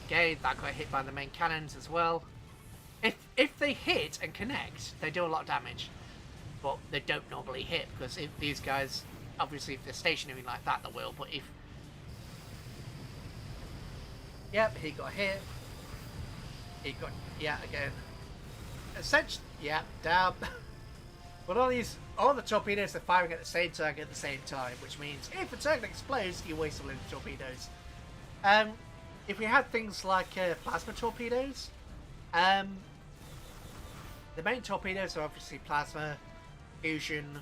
Okay, that got hit by the main cannons as well. If they hit and connect, they do a lot of damage, but they don't normally hit, because if these guys, obviously if they're stationary like that, they will. But if, yep, he got hit. He got, yeah, again. Essentially, yeah, down. But all the torpedoes are firing at the same target at the same time, which means if a target explodes, you waste a load of torpedoes. If we had things like plasma torpedoes, the main torpedoes are obviously plasma, fusion,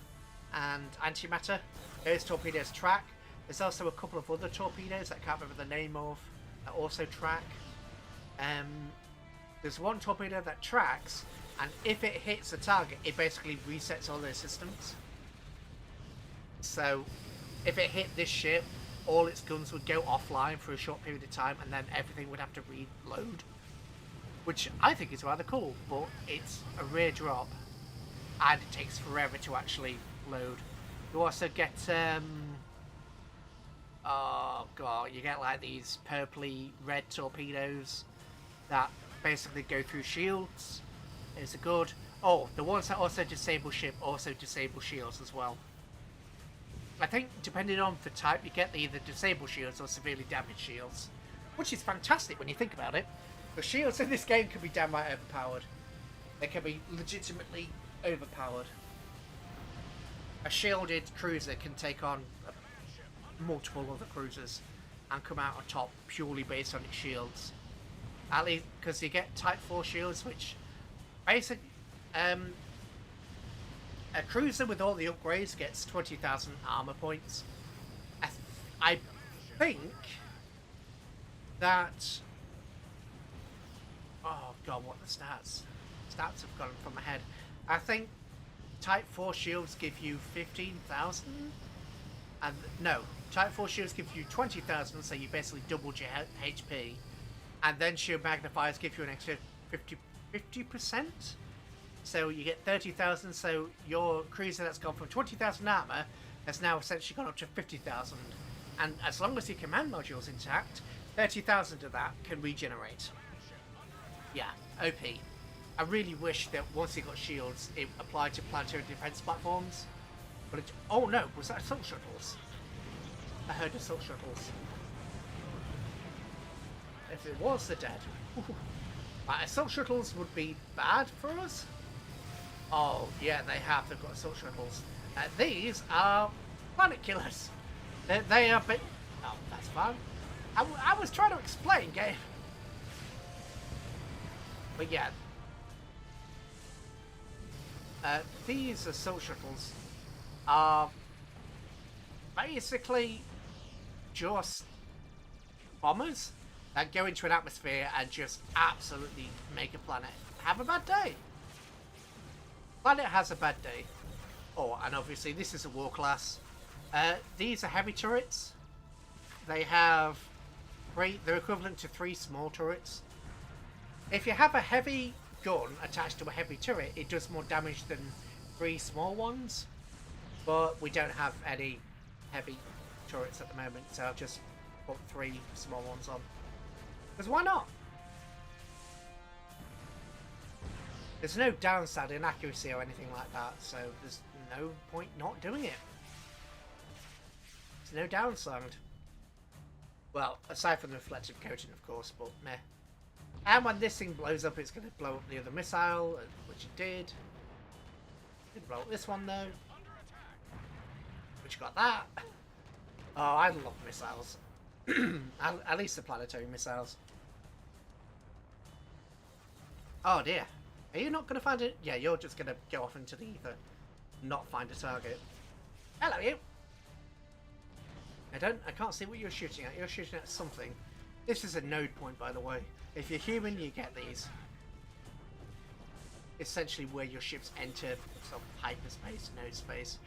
and antimatter. Those torpedoes track. There's also a couple of other torpedoes that I can't remember the name of that also track. There's one torpedo that tracks, and if it hits the target, it basically resets all those systems. So, if it hit this ship, all its guns would go offline for a short period of time, and then everything would have to reload. Which I think is rather cool, but it's a rare drop, and it takes forever to actually load. You also get, oh god, you get like these purpley red torpedoes that basically go through shields. Is it good? Oh, the ones that also disable ship also disable shields as well. I think depending on the type, you get either disable shields or severely damaged shields, which is fantastic when you think about it. The shields in this game can be downright overpowered. They can be legitimately overpowered. A shielded cruiser can take on multiple other cruisers and come out on top purely based on its shields. At least because you get Type 4 shields, which basically a cruiser with all the upgrades gets 20,000 armor points. I think that, oh god, what are the stats? Stats have gone from my head. I think Type 4 shields give you 15,000, and no, Type 4 shields give you 20,000, so you basically doubled your HP. And then shield magnifiers give you an extra 50%. So you get 30,000. So your cruiser that's gone from 20,000 armor has now essentially gone up to 50,000. And as long as your command module's intact, 30,000 of that can regenerate. Yeah, OP. I really wish that once you got shields, it applied to planetary defense platforms. But it, oh no, was that assault shuttles? I heard assault shuttles. If it was, they're dead. Assault shuttles would be bad for us. Oh, yeah, they have. They've got assault shuttles. These are planet killers. They are bit... Oh, that's fine. I was trying to explain, game. But yeah. These assault shuttles are basically just bombers that go into an atmosphere and just absolutely make a planet have a bad day. Planet has a bad day. Oh, and obviously this is a war class. These are heavy turrets. They have they're equivalent to 3 small turrets. If you have a heavy gun attached to a heavy turret, it does more damage than 3 small ones. But we don't have any heavy turrets at the moment, so I've just put 3 small ones on. Because why not? There's no downside in accuracy or anything like that, so there's no point not doing it. There's no downside. Well, aside from the reflective coating, of course, but meh. And when this thing blows up, it's going to blow up the other missile, which it did. Didn't blow up this one, though. Which got that. Oh, I love missiles. At least the planetary missiles. Oh dear. Are you not going to find it? Yeah, you're just going to go off into the ether. Not find a target. Hello, you. I can't see what you're shooting at. You're shooting at something. This is a node point, by the way. If you're human, you get these. essentially where your ships enter sort of hyperspace, node space.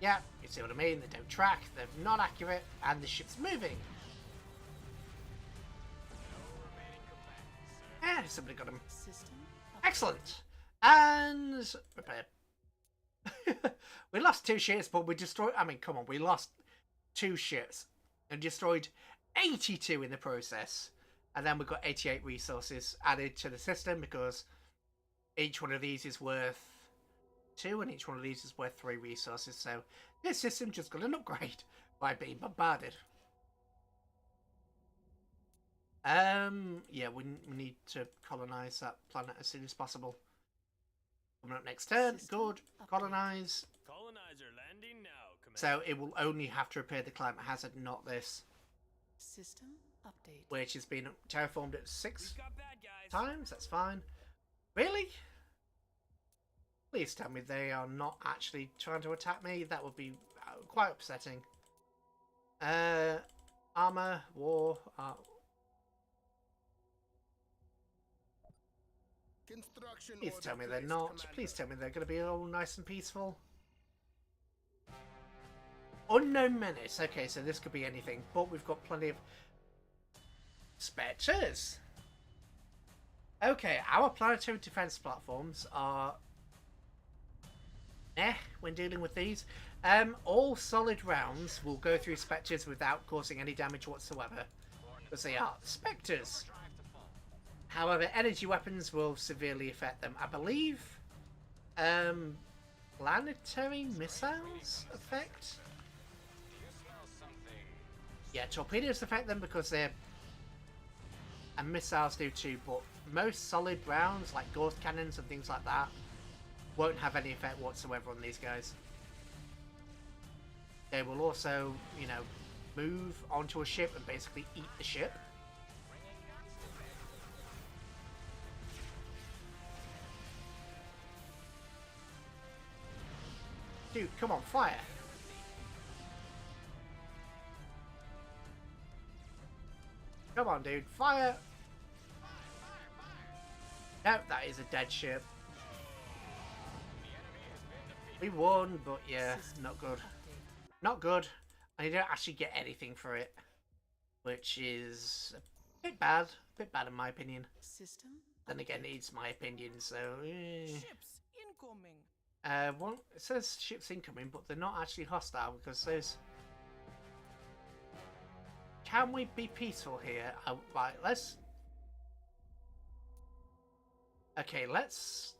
Yeah, you see what I mean? They don't track, they're not accurate, and the ship's moving. Yeah, somebody got him. System Excellent. And repair. We lost 2 ships, but we destroyed... I mean, come on, we lost 2 ships and destroyed 82 in the process. And then we've got 88 resources added to the system because each one of these is worth 2 and each one of these is worth 3 resources. So this system just got an upgrade by being bombarded. Yeah, we need to colonize that planet as soon as possible. Coming up next turn. Good. Colonize. Colonizer landing now, Commander. So it will only have to repair the climate hazard, not this. system update. Which has been terraformed at 6 We've got bad guys. times. That's fine. Really? Please tell me they are not actually trying to attack me. That would be quite upsetting. Armor, war. Construction Please order tell me they're placed, not. Commander. Please tell me they're going to be all nice and peaceful. Unknown menace. Okay, so this could be anything, but we've got plenty of spectres. Okay, our planetary defense platforms are when dealing with these. All solid rounds will go through spectres without causing any damage whatsoever, because they are spectres. However, energy weapons will severely affect them. I believe planetary missiles affect? Yeah, torpedoes affect them because they're... and missiles do too, but most solid rounds, like ghost cannons and things like that, won't have any effect whatsoever on these guys. They will also, you know, move onto a ship and basically eat the ship. Dude, come on, fire! Come on, dude, fire! Nope, that is a dead ship. We won, but yeah, not good. Not good. And you don't actually get anything for it, which is a bit bad. A bit bad in my opinion. System Then again, it's my opinion, so... Ships incoming. One, it says ships incoming, but they're not actually hostile because there's... Can we be peaceful here? Right, let's... Okay, let's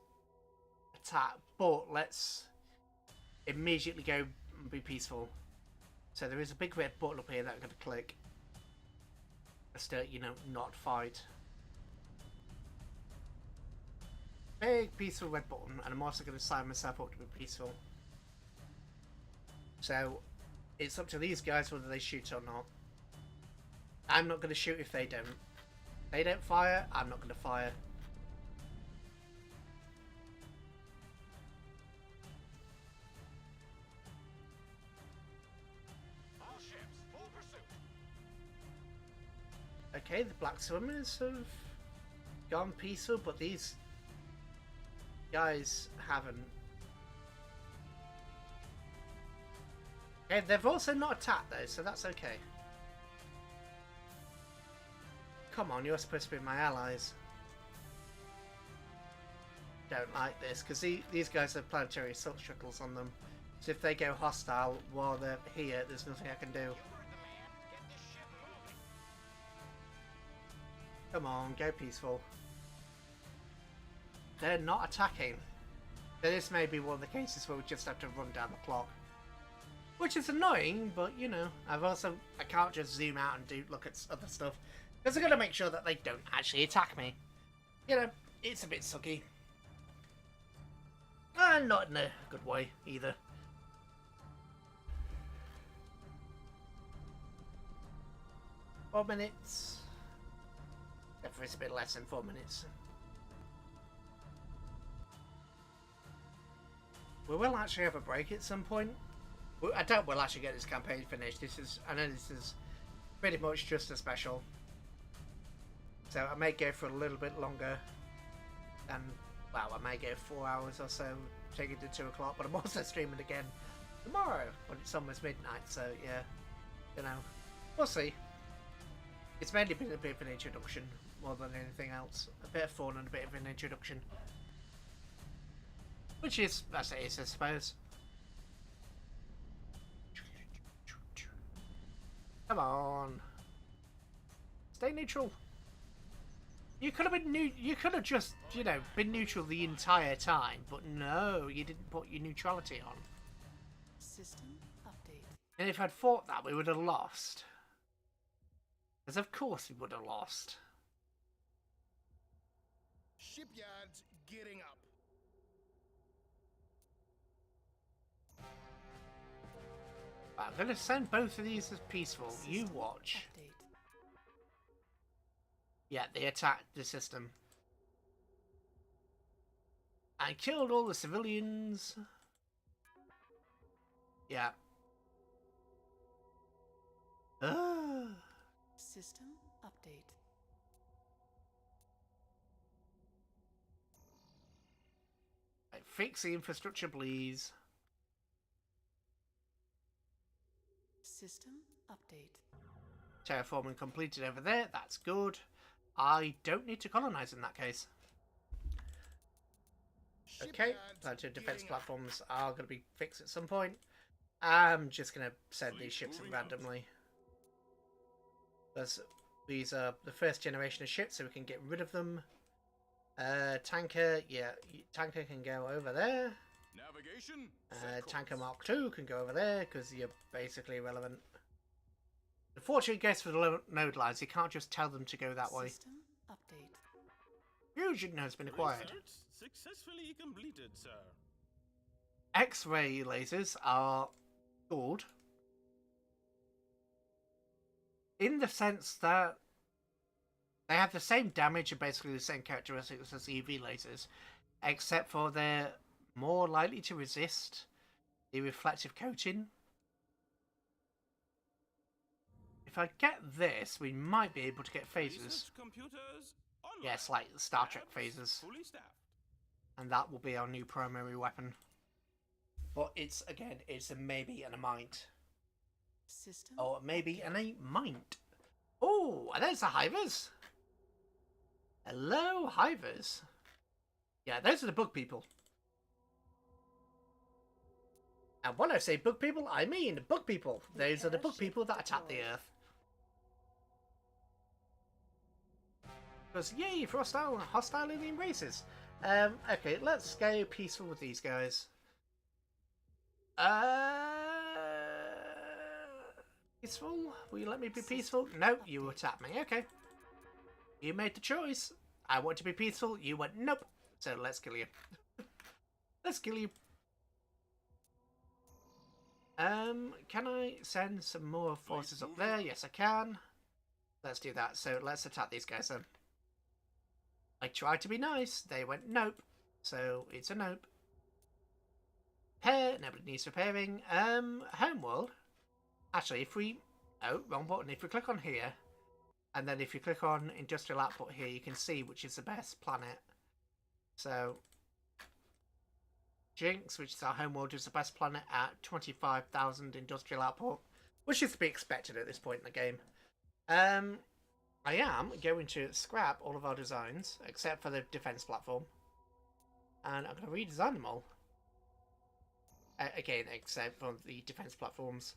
attack, but let's immediately go and be peaceful. So there is a big red button up here that I'm going to click. Just to, you know, not fight. Big peaceful red button, and I'm also going to sign myself up to be peaceful. So it's up to these guys whether they shoot or not. I'm not going to shoot if they don't. If they don't fire, I'm not going to fire. All ships, full pursuit. Okay, the black swimmers have gone peaceful, but these guys haven't. Okay, they've also not attacked though, so that's okay. Come on, you're supposed to be my allies. Don't like this, because these guys have planetary assault shuttles on them. So if they go hostile while they're here, there's nothing I can do. Come on, go peaceful. They're not attacking. So this may be one of the cases where we just have to run down the clock. Which is annoying, but you know, I can't just zoom out and look at other stuff. Because I've got to make sure that they don't actually attack me. You know, it's a bit sucky. And not in a good way, either. Four minutes. Definitely it's a bit less than 4 minutes. We will actually have a break at some point. I doubt we'll actually get this campaign finished. I know this is pretty much just a special. So I may go for a little bit longer. and well, I may go 4 hours or so, take it to 2 o'clock, but I'm also streaming again tomorrow when it's almost midnight, so yeah, you know, we'll see. It's mainly been a bit of an introduction more than anything else. A bit of fun and a bit of an introduction. Which is, as it is, I suppose. Come on. Stay neutral. You could have been you could have just, you know, been neutral the entire time, but no, you didn't put your neutrality on. System update. And if I'd thought that, we would have lost. Because of course we would have lost. Shipyards getting up. I'm going to send both of these as peaceful. You watch. Update. Yeah, they attacked the system. And killed all the civilians. Yeah. System update. Right, fix the infrastructure, please. System update. Terraforming completed over there. That's good. I don't need to colonize in that case. Okay, planetary defense platforms are going to be fixed at some point. I'm just going to send these ships in randomly. Because these are the first generation of ships, so we can get rid of them. Tanker, yeah, tanker can go over there. Navigation. Tanker Mark II can go over there, because you're basically irrelevant. Unfortunately, it goes for the node lines. You can't just tell them to go that way. System update. Fusion has been acquired. Research successfully completed, sir. X-ray lasers are good. In the sense that they have the same damage and basically the same characteristics as EV lasers, except for they're more likely to resist the reflective coating. If I get this, we might be able to get phasers. Research computers online. Yes, like Star Trek Labs phasers. fully staffed. And that will be our new primary weapon. But it's, again, it's a maybe and a might. System. Or maybe and a might. Oh, and there's the hivers. Hello, hivers. Yeah, those are the bug people. And when I say bug people, I mean bug people. Those are the bug people that attack the Earth. Because, yay, for hostile alien races. Okay, let's go peaceful with these guys. Peaceful? Will you let me be peaceful? No, you attack me. Okay. You made the choice. I want to be peaceful. You went, nope. So let's kill you. Let's kill you. Can I send some more forces up there? Yes, I can. Let's do that. So let's attack these guys then. I tried to be nice. They went, nope. So it's a nope. Repair. Nobody needs repairing. Homeworld. Actually, if we... Oh, wrong button. If we click on here, and then if you click on industrial output here, you can see which is the best planet. So, Jinx, which is our homeworld, is the best planet at 25,000 industrial output, which is to be expected at this point in the game. I am going to scrap all of our designs, except for the defense platform, and I'm going to redesign them all. Again, except for the defense platforms.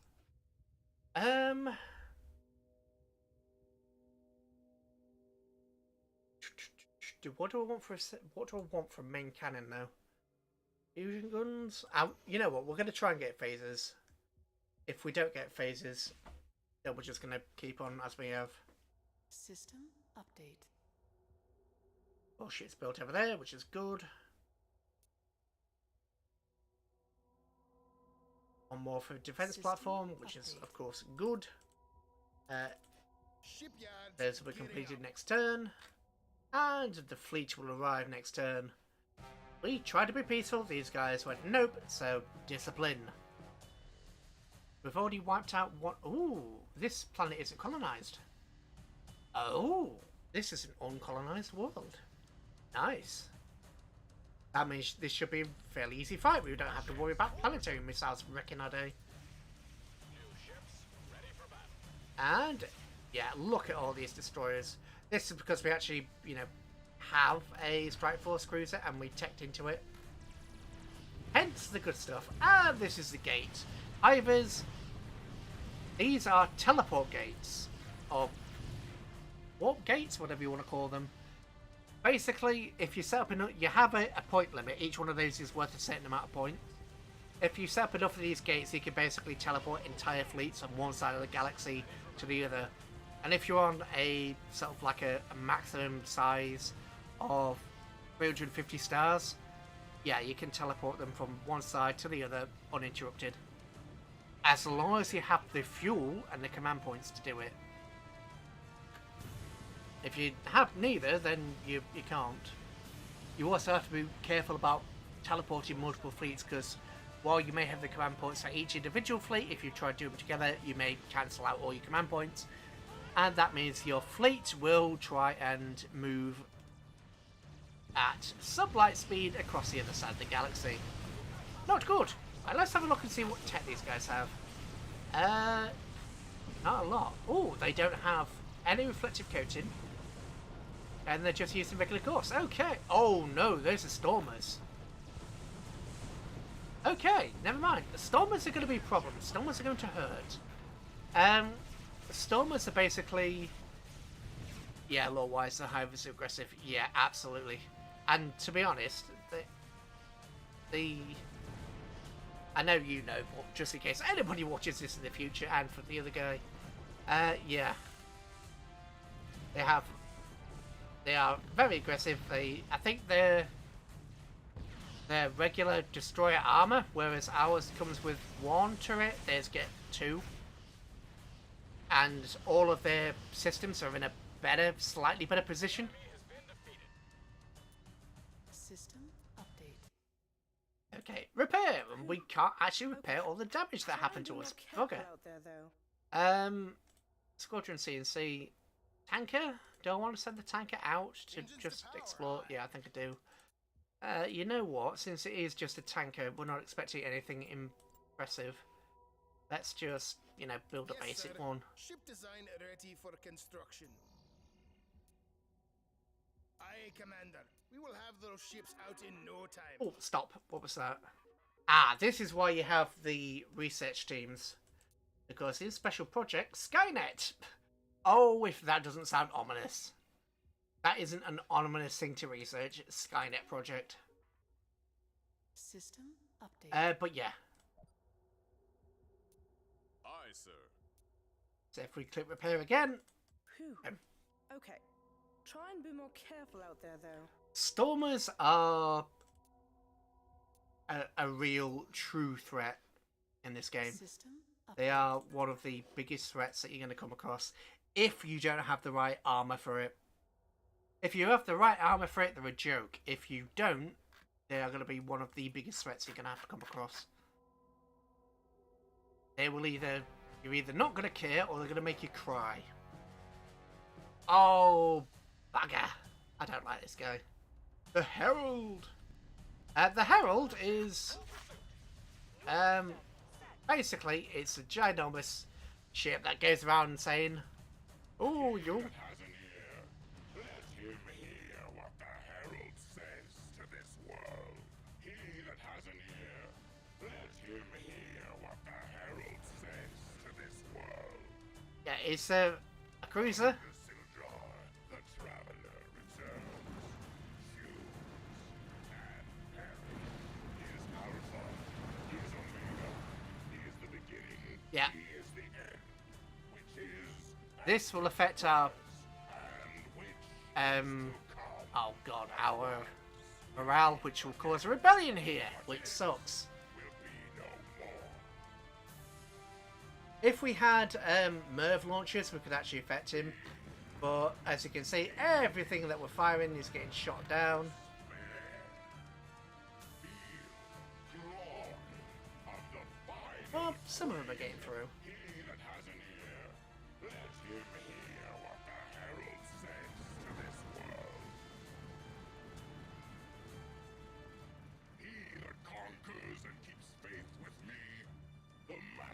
What do I want for main cannon now? Fusion guns. You know what? We're gonna try and get phasers. If we don't get phasers, then we're just gonna keep on as we have. System update. Oh, shit's built over there, which is good. One more for defense platform, which is of course good. Those will be completed next turn, and the fleet will arrive next turn. We tried to be peaceful. These guys went nope. So discipline. We've already wiped out one. Ooh, this planet isn't colonized. Oh, this is an uncolonized world. Nice. That means this should be a fairly easy fight. We don't have to worry about planetary missiles wrecking our day. And, yeah, look at all these destroyers. This is because we actually, you know, have a Strike Force cruiser and we teched into it. Hence the good stuff. And this is the gate. Hivers. These are teleport gates. Or warp gates, whatever you want to call them. Basically, if you set up enough, you have a point limit. Each one of those is worth a certain amount of points. If you set up enough of these gates, you can basically teleport entire fleets from one side of the galaxy to the other. And if you're on a sort of like a maximum size of 350 stars, yeah, you can teleport them from one side to the other uninterrupted. As long as you have the fuel and the command points to do it. If you have neither, then you can't. You also have to be careful about teleporting multiple fleets, because while you may have the command points for each individual fleet, if you try to do them together, you may cancel out all your command points. And that means your fleet will try and move at sublight speed across the other side of the galaxy. Not good. Right, let's have a look and see what tech these guys have. Not a lot. Oh, they don't have any reflective coating. And they're just using regular course. Okay. Oh no, those are Stormers. Okay, never mind. The Stormers are going to be problems. Stormers are going to hurt. Stormers are basically... Yeah, lore-wise, the Hivers are aggressive. Yeah, absolutely. And to be honest, I know you know, but just in case anybody watches this in the future, and for the other guy, yeah. They are very aggressive. I think they're regular destroyer armor, whereas ours comes with one turret, theirs get two. And all of their systems are in a slightly better position. System update. Okay, repair, and we can't actually repair all the damage that happened to us. Okay. Squadron CNC tanker. Do I want to send the tanker out to just explore? Yeah, I think I do. You know what? Since it is just a tanker, we're not expecting anything impressive. Let's just, you know, build a basic one. Ship design ready for construction. Aye, Commander. We will have those ships out in no time. Oh, stop. What was that? Ah, this is why you have the research teams. Because in Special Project Skynet. Oh, if that doesn't sound ominous. That isn't an ominous thing to research. Skynet Project. System update. But yeah. Aye, sir. So if we click repair again. Whew. Okay. Try and be more careful out there, though. Stormers are a real, true threat in this game. System update. They are one of the biggest threats that you're going to come across if you don't have the right armor for it. If you have the right armor for it, they're a joke. If you don't, they are going to be one of the biggest threats you're going to have to come across. They will you're either not going to care or they're going to make you cry. Oh, bugger. I don't like this guy. The Herald. The Herald is... basically, it's a ginormous ship that goes around saying, "Oh, you..." Yeah, it's a cruiser. Yeah. This will affect our oh god, our morale, which will cause a rebellion here, which sucks. If we had MIRV launchers, we could actually affect him, but as you can see, everything that we're firing is getting shot down. Well, some of them are getting through.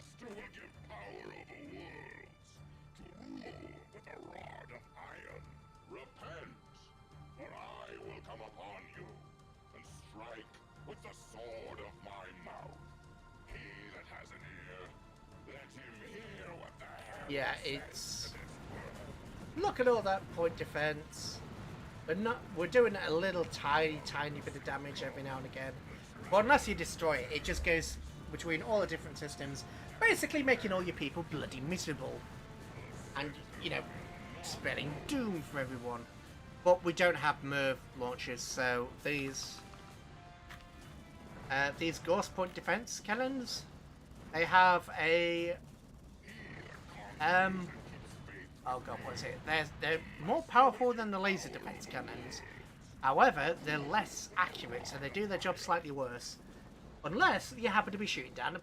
master will give power over worlds to rule with a rod of iron. Repent, for I will come upon you and strike with the sword of my mouth. He that has an ear, let him hear what the hell Yeah, says it's... to this world. Look at all that point defense. We're doing a little tiny bit of damage every now and again. But unless you destroy it, it just goes between all the different systems, basically making all your people bloody miserable. And, you know, spelling doom for everyone. But we don't have MIRV launchers, so these Ghost Point Defense cannons, they have a... oh god, what is it? They're more powerful than the laser defense cannons. However, they're less accurate, so they do their job slightly worse. Unless you happen to be shooting down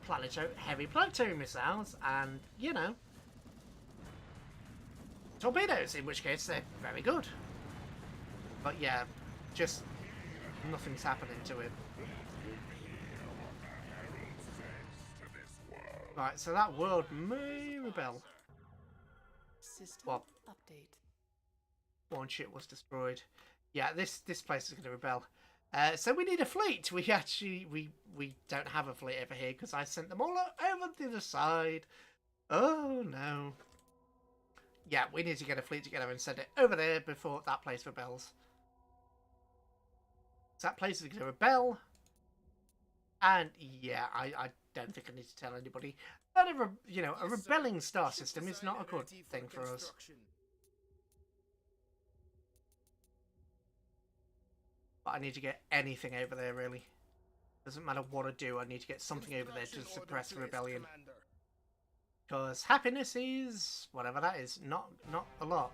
heavy planetary missiles and, you know, torpedoes, in which case they're very good. But yeah, just nothing's happening to it. Right, so that world may rebel. System Well, update. one ship was destroyed. Yeah, this place is going to rebel. So we need a fleet. We don't have a fleet over here because I sent them all over to the side. Oh no. Yeah, we need to get a fleet together and send it over there before that place rebels. So that place is going to rebel. And yeah, I don't think I need to tell anybody. But a rebelling star system is not a good thing for us. But I need to get anything over there, really. Doesn't matter what I do, I need to get something over there to suppress the rebellion. Because happiness is... whatever that is. Not a lot.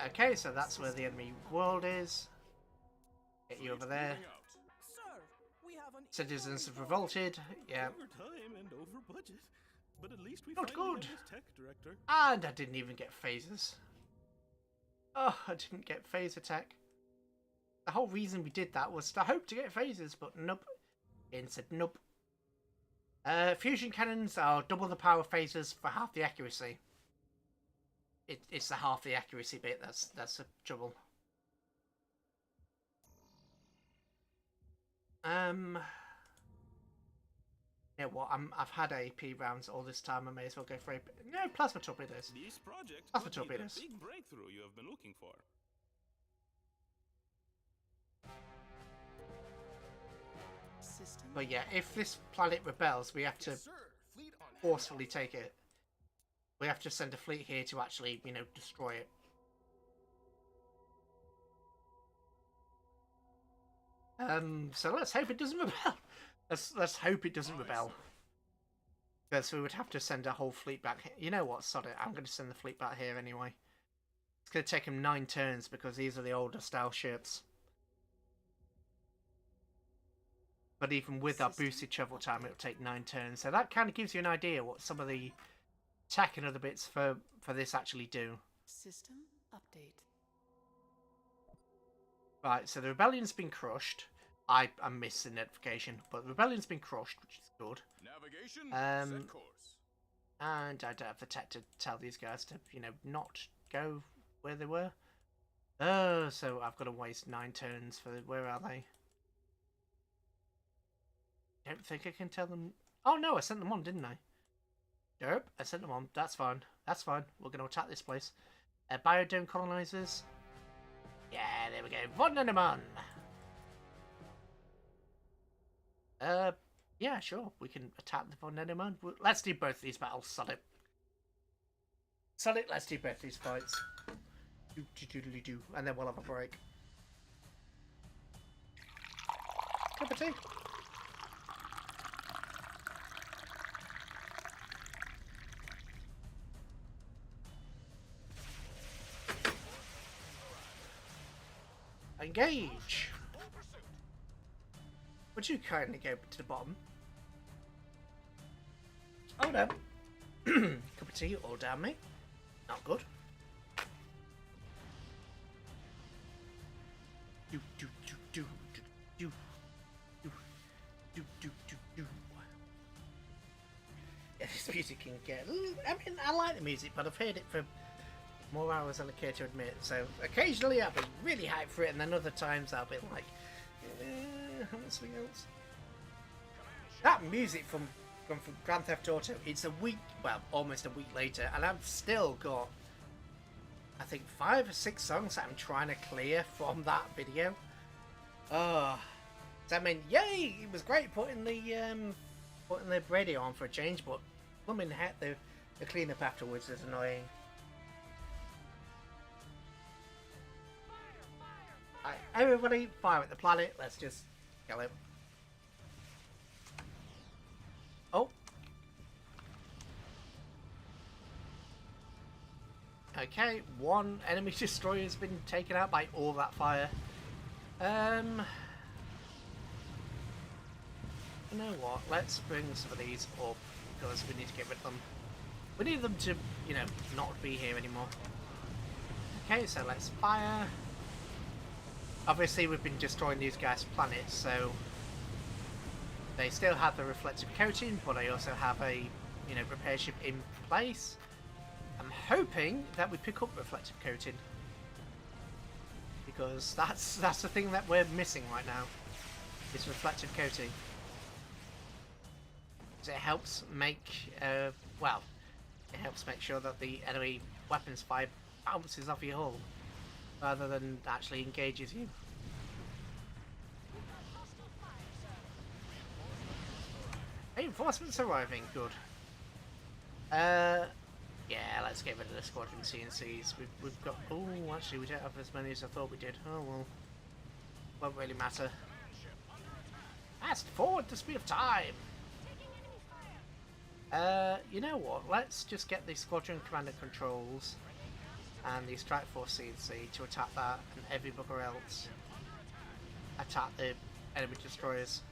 Okay, so that's where the enemy world is. Get you over there. Citizens have revolted. Yeah. Over time and over budget. But at least we Not finally good. have this tech, Director. And I didn't even get phasers. Oh, I didn't get phaser tech. The whole reason we did that was to hope to get phasers, but nope. Ian said nope. Fusion cannons are double the power phasers for half the accuracy. It's the half the accuracy bit that's the trouble. Yeah, well, I've had AP rounds all this time. I may as well go for AP. No, plasma torpedoes. This project Plasma could be the torpedoes. big breakthrough you have been looking for. System. But yeah, if this planet rebels, we have to forcefully take it. We have to send a fleet here to actually, you know, destroy it. So let's hope it doesn't rebel. Let's hope it doesn't rebel. Because we would have to send a whole fleet back here. You know what? Sod it. I'm going to send the fleet back here anyway. It's going to take him 9 turns because these are the older style ships. But even with our boosted travel time, it'll take 9 turns. So that kind of gives you an idea what some of the tech and other bits for this actually do. System update. Right, so the rebellion's been crushed. I missed the notification, but the rebellion's been crushed, which is good. Navigation, set course. And I don't have the tech to tell these guys to, you know, not go where they were. Oh, so I've got to waste 9 turns for... where are they? Don't think I can tell them... Oh no, I sent them on, didn't I? Derp, I sent them on. That's fine. That's fine. We're going to attack this place. Biodome colonizers. Yeah, there we go. Von Eneman. Yeah, sure. We can attack the Von Eneman. Let's do both these battles. Sod it. Sod it, let's do both these fights. Do. And then we'll have a break. Cup of tea. Engage! Would you kindly go to the bottom? Oh no. Cup of tea all down me. Not good. Do. music can get... I mean, I like the music, but I've heard it for more hours than I care to admit. So occasionally I'll be really hyped for it, and then other times I'll be like, I want something else. That music from Grand Theft Auto, it's a week, well, almost a week later, and I've still got, I think, 5 or 6 songs that I'm trying to clear from that video. Oh, so, I mean, yay! It was great putting the radio on for a change, but blooming heck, the cleanup afterwards is annoying. Right, everybody, fire at the planet. Let's just kill him. Oh. Okay, one enemy destroyer has been taken out by all that fire. You know what? Let's bring some of these up because we need to get rid of them. We need them to, you know, not be here anymore. Okay, so let's fire. Obviously, we've been destroying these guys' planets, so they still have the reflective coating, but I also have a, you know, repair ship in place. I'm hoping that we pick up reflective coating because that's the thing that we're missing right now. Is reflective coating. It helps make, well, it helps make sure that the enemy weapons fire bounces off your hull rather than actually engages you. Reinforcements arriving, good. Yeah, let's get rid of the squadron CNCs. We've got, oh, actually we don't have as many as I thought we did. Oh well, won't really matter. Fast forward the speed of time. You know what? Let's just get the squadron commander controls and the strike force CNC to attack that, and every bugger else attack the enemy destroyers.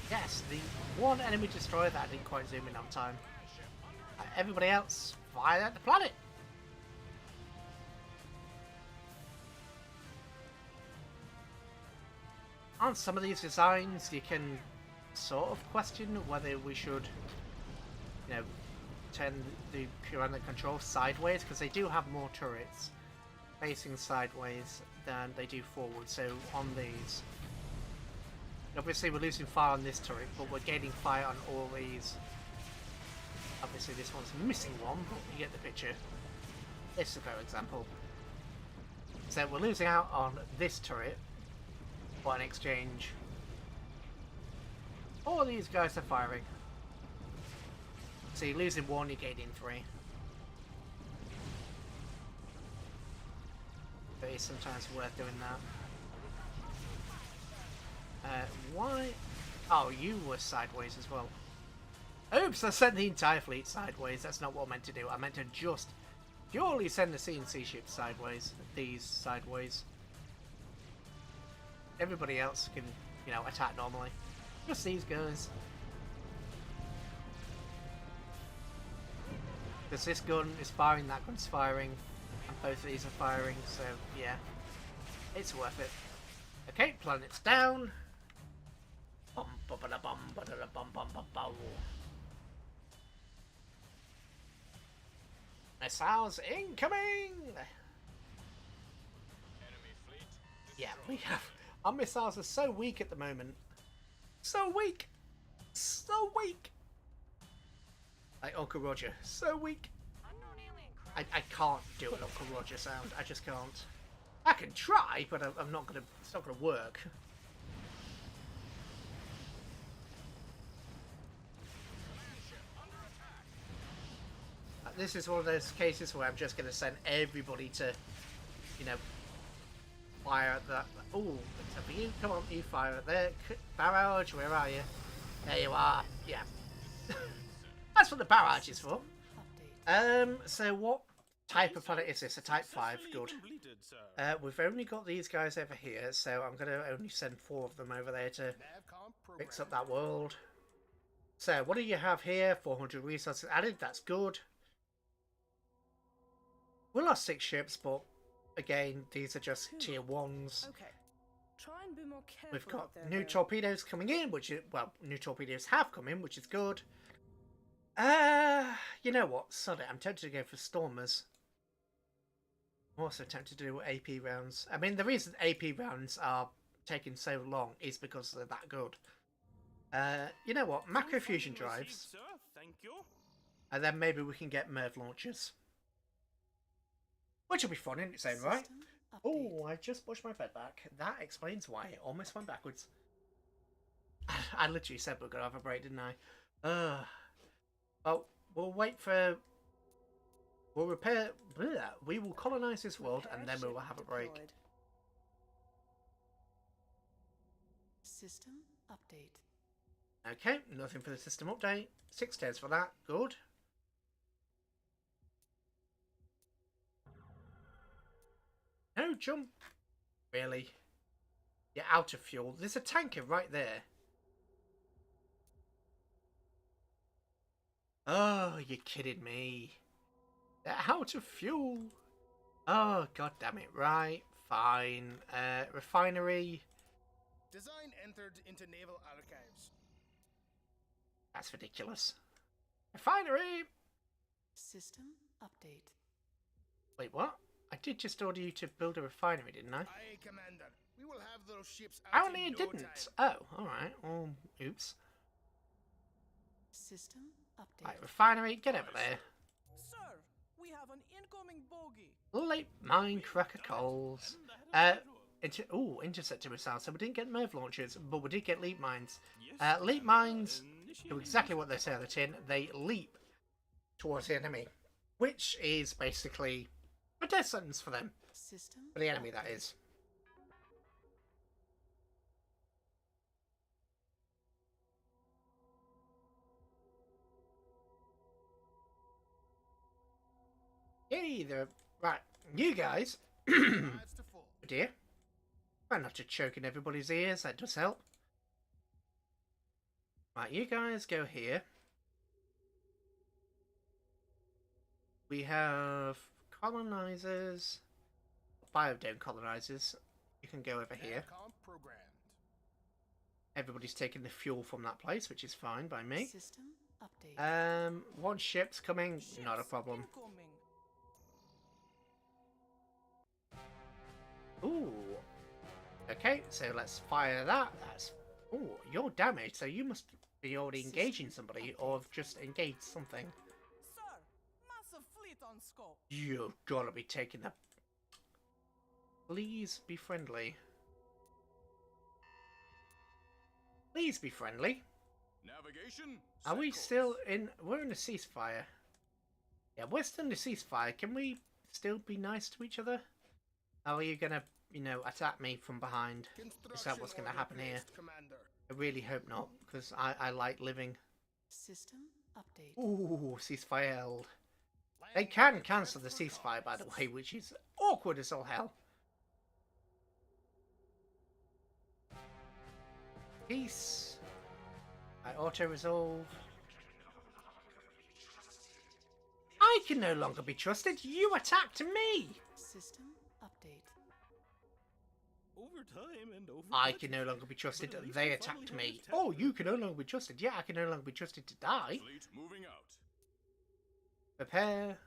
Yes, the one enemy destroyer that I didn't quite zoom in on time. Everybody else, fire at the planet! On some of these designs, you can sort of question whether we should, you know, turn the commander control sideways, because they do have more turrets facing sideways than they do forward. So on these, obviously we're losing fire on this turret, but we're gaining fire on all these. Obviously this one's missing one, but you get the picture. This is a better example. So we're losing out on this turret, but in exchange, all these guys are firing. So you're losing one, you're gaining 3. But it's sometimes worth doing that. Why? Oh, you were sideways as well. Oops, I sent the entire fleet sideways. That's not what I meant to do. I meant to just purely send the CNC ships sideways. These sideways. Everybody else can, you know, attack normally. Just these guys. Because this gun is firing, that gun's firing, and both of these are firing, so yeah. It's worth it. Okay, planet's down. Missiles incoming! Yeah, we have. Our missiles are so weak at the moment. So weak! So weak! Like Uncle Roger. So weak! I can't do an Uncle Roger sound. I just can't. I can try, but I'm not gonna. It's not gonna work. This is one of those cases where I'm just gonna send everybody to, you know, fire at that. Oh, except for you. Come on, you fire at there. Barrage, where are you? There you are. Yeah. That's what the barrage is for. So what type of planet is this? A Type 5. Good. We've only got these guys over here, so I'm going to only send 4 of them over there to fix up that world. So what do you have here? 400 resources added. That's good. We lost 6 ships, but again, these are just tier 1s. Okay. Try and be more careful. We've got out there, new though. torpedoes coming in, which is, well, new torpedoes have come in, which is good. You know what? Sod it. I'm tempted to go for Stormers. I'm also tempted to do AP rounds. I mean, the reason AP rounds are taking so long is because they're that good. You know what? Macro fusion drives. Sir, thank you. And then maybe we can get Merv launchers. Which will be fun in its own right. System update. Oh, I just pushed my bed back. That explains why it almost went backwards. I literally said we're going to have a break, didn't I? Well, we'll wait for... We'll repair... Bleh, we will colonise this world and then we will have a break. Deployed. System update. Okay, nothing for the system update. 6 days for that. Good. No jump. Really? You're out of fuel. There's a tanker right there. Oh, you're kidding me. They're out of fuel. Oh, god damn it. Right, fine. Refinery. Design entered into naval archives. That's ridiculous. Refinery. System update. Wait, what? I did just order you to build a refinery, didn't I? Aye, Commander. We will have those ships out Apparently in it no didn't. time. Oh, alright. Oh, oops. System update. Right, refinery, get over there. Sir, we have an incoming bogey. Late mine cracker coals. Interceptor missiles. So we didn't get Merv launchers, but we did get leap mines. Leap mines do exactly what they say on the tin. They leap towards the enemy, which is basically a death sentence for them. System For the enemy, update. that is. Yay, they're... Right, you guys... Adds to full. Dear. Try not to choke in everybody's ears, that does help. Right, you guys go here. We have colonizers, biodome colonizers. You can go over here. Comp programmed. Everybody's taking the fuel from that place, which is fine by me. System update. One ship's coming, not a Ships problem. Incoming. Ooh. Okay, so let's fire that. That's... Ooh, you're damaged, so you must be already engaging somebody, or have just engaged something. Sir, massive fleet on scope. You've gotta be taking the... Please be friendly. Please be friendly. Navigation. Are we set course. still in... We're in a ceasefire. Yeah, we're still in a ceasefire. Can we still be nice to each other? Or are you gonna, you know, attack me from behind? Is that what's gonna Construction happen order here? placed, Commander. I really hope not, because I like living. System update. Ooh, ceasefire held. They can cancel the ceasefire, by the way, which is awkward as all hell. Peace. I auto-resolve. I can no longer be trusted. You attacked me. System update. Over time and over I budget. can no longer be trusted. But at least They we attacked finally have me. this Oh, tech you can no longer be trusted. Yeah, I can no longer be trusted to die. Fleet moving out. Prepare.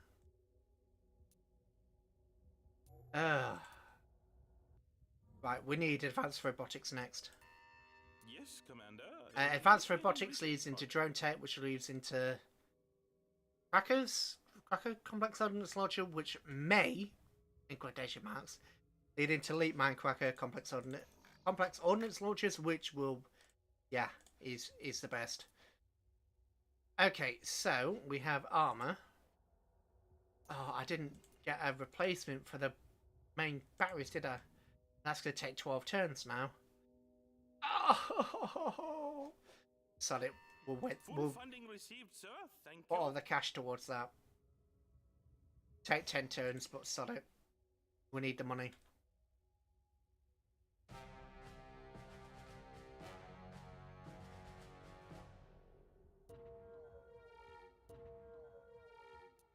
Right, we need advanced robotics next. Yes, Commander. Advanced robotics leads into drone tech, which leads into cracker complex ordnance launcher, which may, in quotation marks, lead into leap mine cracker complex ordnance launchers, which will, yeah, is the best. Okay, so we have armor. Oh, I didn't get a replacement for the main batteries, did I? That's going to take 12 turns now. Oh, sod it. Full We'll funding received, sir. Thank put you. all the cash towards that. Take 10 turns, but sod it. We need the money.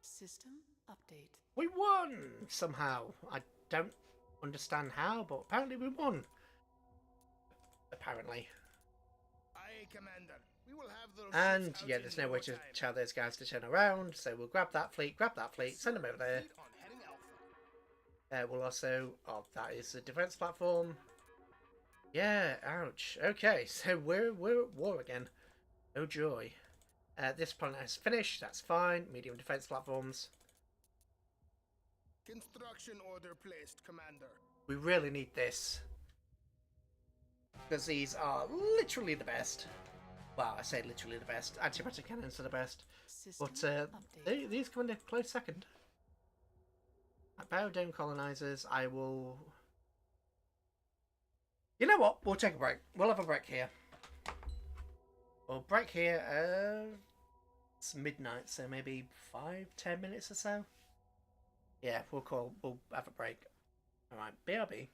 System update. We won! Somehow. I don't understand how, but apparently we won. apparently. Aye, Commander. We will have those And ships out yeah, in there's no no way to time. tell those guys to turn around, so we'll grab that fleet, send them over there. Fleet on heading Alpha. We'll also... Oh, that is a defense platform. Yeah, ouch. Okay, so we're at war again. Oh joy. This planet has finished, that's fine. Medium defense platforms. Construction order placed, Commander. We really need this. Because these are literally the best. Well, I say literally the best. Antimatter cannons are the best. System But update. these come in a close second. Biodome colonizers, I will... You know what? We'll take a break. We'll have a break here. We'll break here. It's midnight, so maybe 5-10 minutes or so. Yeah, we'll have a break. Alright, BRB.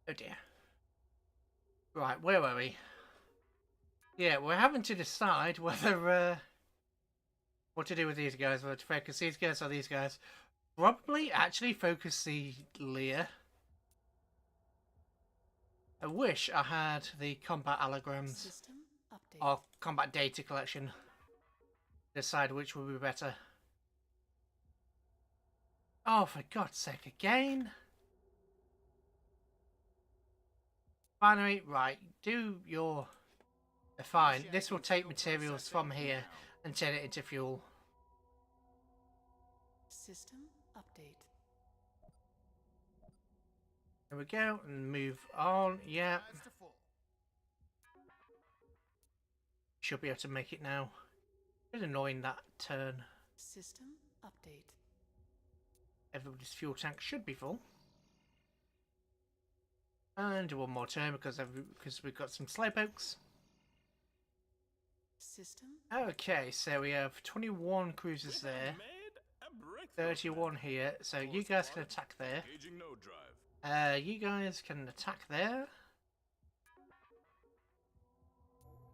Oh dear. Right, where were we? Yeah, we're having to decide whether what to do with these guys, whether to focus these guys or these guys. Probably actually focus the Lear. I wish I had the combat allograms System update. or combat data collection. Decide which would be better. Oh, for God's sake, again? Finally, right, do your... Fine, this will take materials from here and turn it into fuel. System update. There we go, and move on, yeah. Should be able to make it now. A bit annoying that turn. System update. Everybody's fuel tank should be full. And one more turn because we've got some slowpokes. System. Okay, so we have 21 cruisers there, 31 here. So you guys can attack there. You guys can attack there.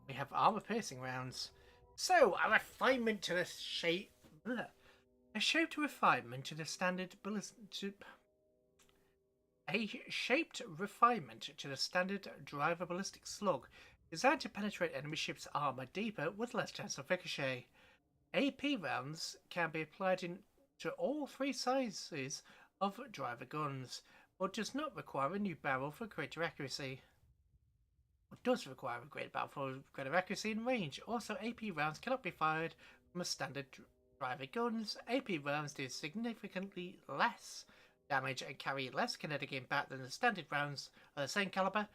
We have armor piercing rounds. So a refinement to the shape. A shaped refinement to the standard ballistic. A shaped refinement to the standard driver ballistic slug, designed to penetrate enemy ships' armor deeper with less chance of ricochet. AP rounds can be applied to all three sizes of driver guns, but does not require a new barrel for greater accuracy. It does require a greater barrel for greater accuracy and range. Also, AP rounds cannot be fired from a standard driver guns. AP rounds do significantly less damage and carry less kinetic impact than the standard rounds of the same caliber,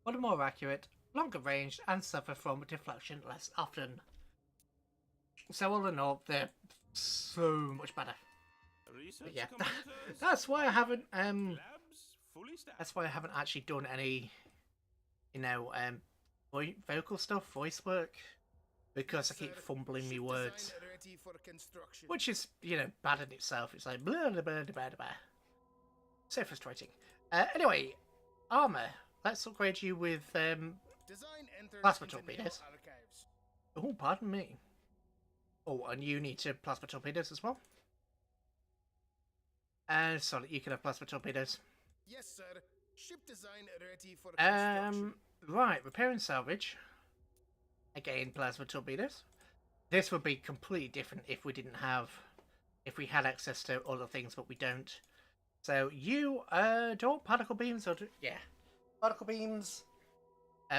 but are more accurate, longer range, and suffer from deflection less often. So all in all, they're so much better. But yeah, that's why I haven't actually done any, vocal stuff, voice work, because I keep fumbling me words, which is bad in itself. It's like blah blah blah blah blah. So frustrating. Anyway, armor. Let's upgrade you with plasma torpedoes. Oh, pardon me. Oh, and you need to plasma torpedoes as well. Sorry, you can have plasma torpedoes. Yes, sir. Ship design ready for construction. Right, repair and salvage. Again, plasma torpedoes. This would be completely different if we had access to other things, but we don't. So you don't particle beams or particle beams,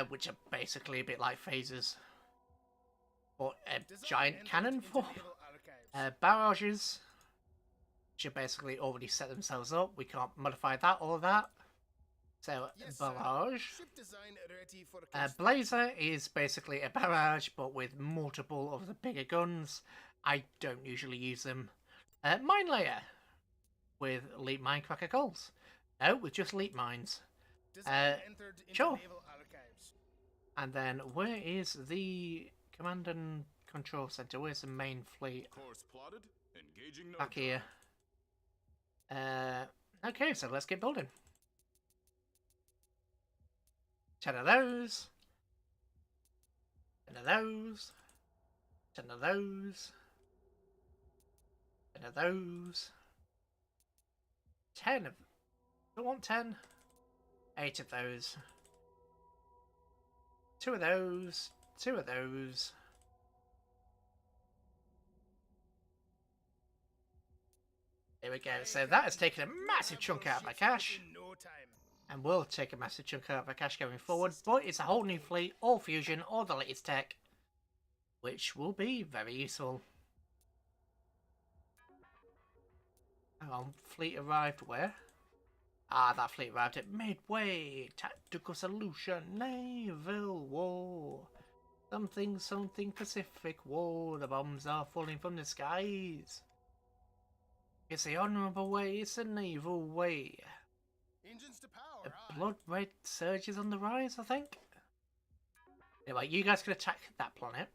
which are basically a bit like phasers, or a giant cannon form. Barrages, which are basically already set themselves up. We can't modify that or that. So barrage. Blazer is basically a barrage, but with multiple of the bigger guns. I don't usually use them. Mine layer. With leap minecracker goals. No, with just leap mines. Sure. And then where is the command and control center? Where's the main fleet? Back here. Okay, so let's get building. 10 of those. 10 of those. 10 of those. 10 of those. 10 of... Don't want 10. 8 of those. 2 of those. 2 of those. There we go. So that has taken a massive chunk out of my cash. And will take a massive chunk out of my cash going forward. But it's a whole new fleet, all fusion, all the latest tech. Which will be very useful. Hang on, fleet arrived where? Ah, that fleet arrived at Midway. Tactical Solution, Naval War. Something, something Pacific War. The bombs are falling from the skies. It's the honourable way, it's the naval way. Engines to power. The blood red surges on the rise, I think. Anyway, you guys can attack that planet.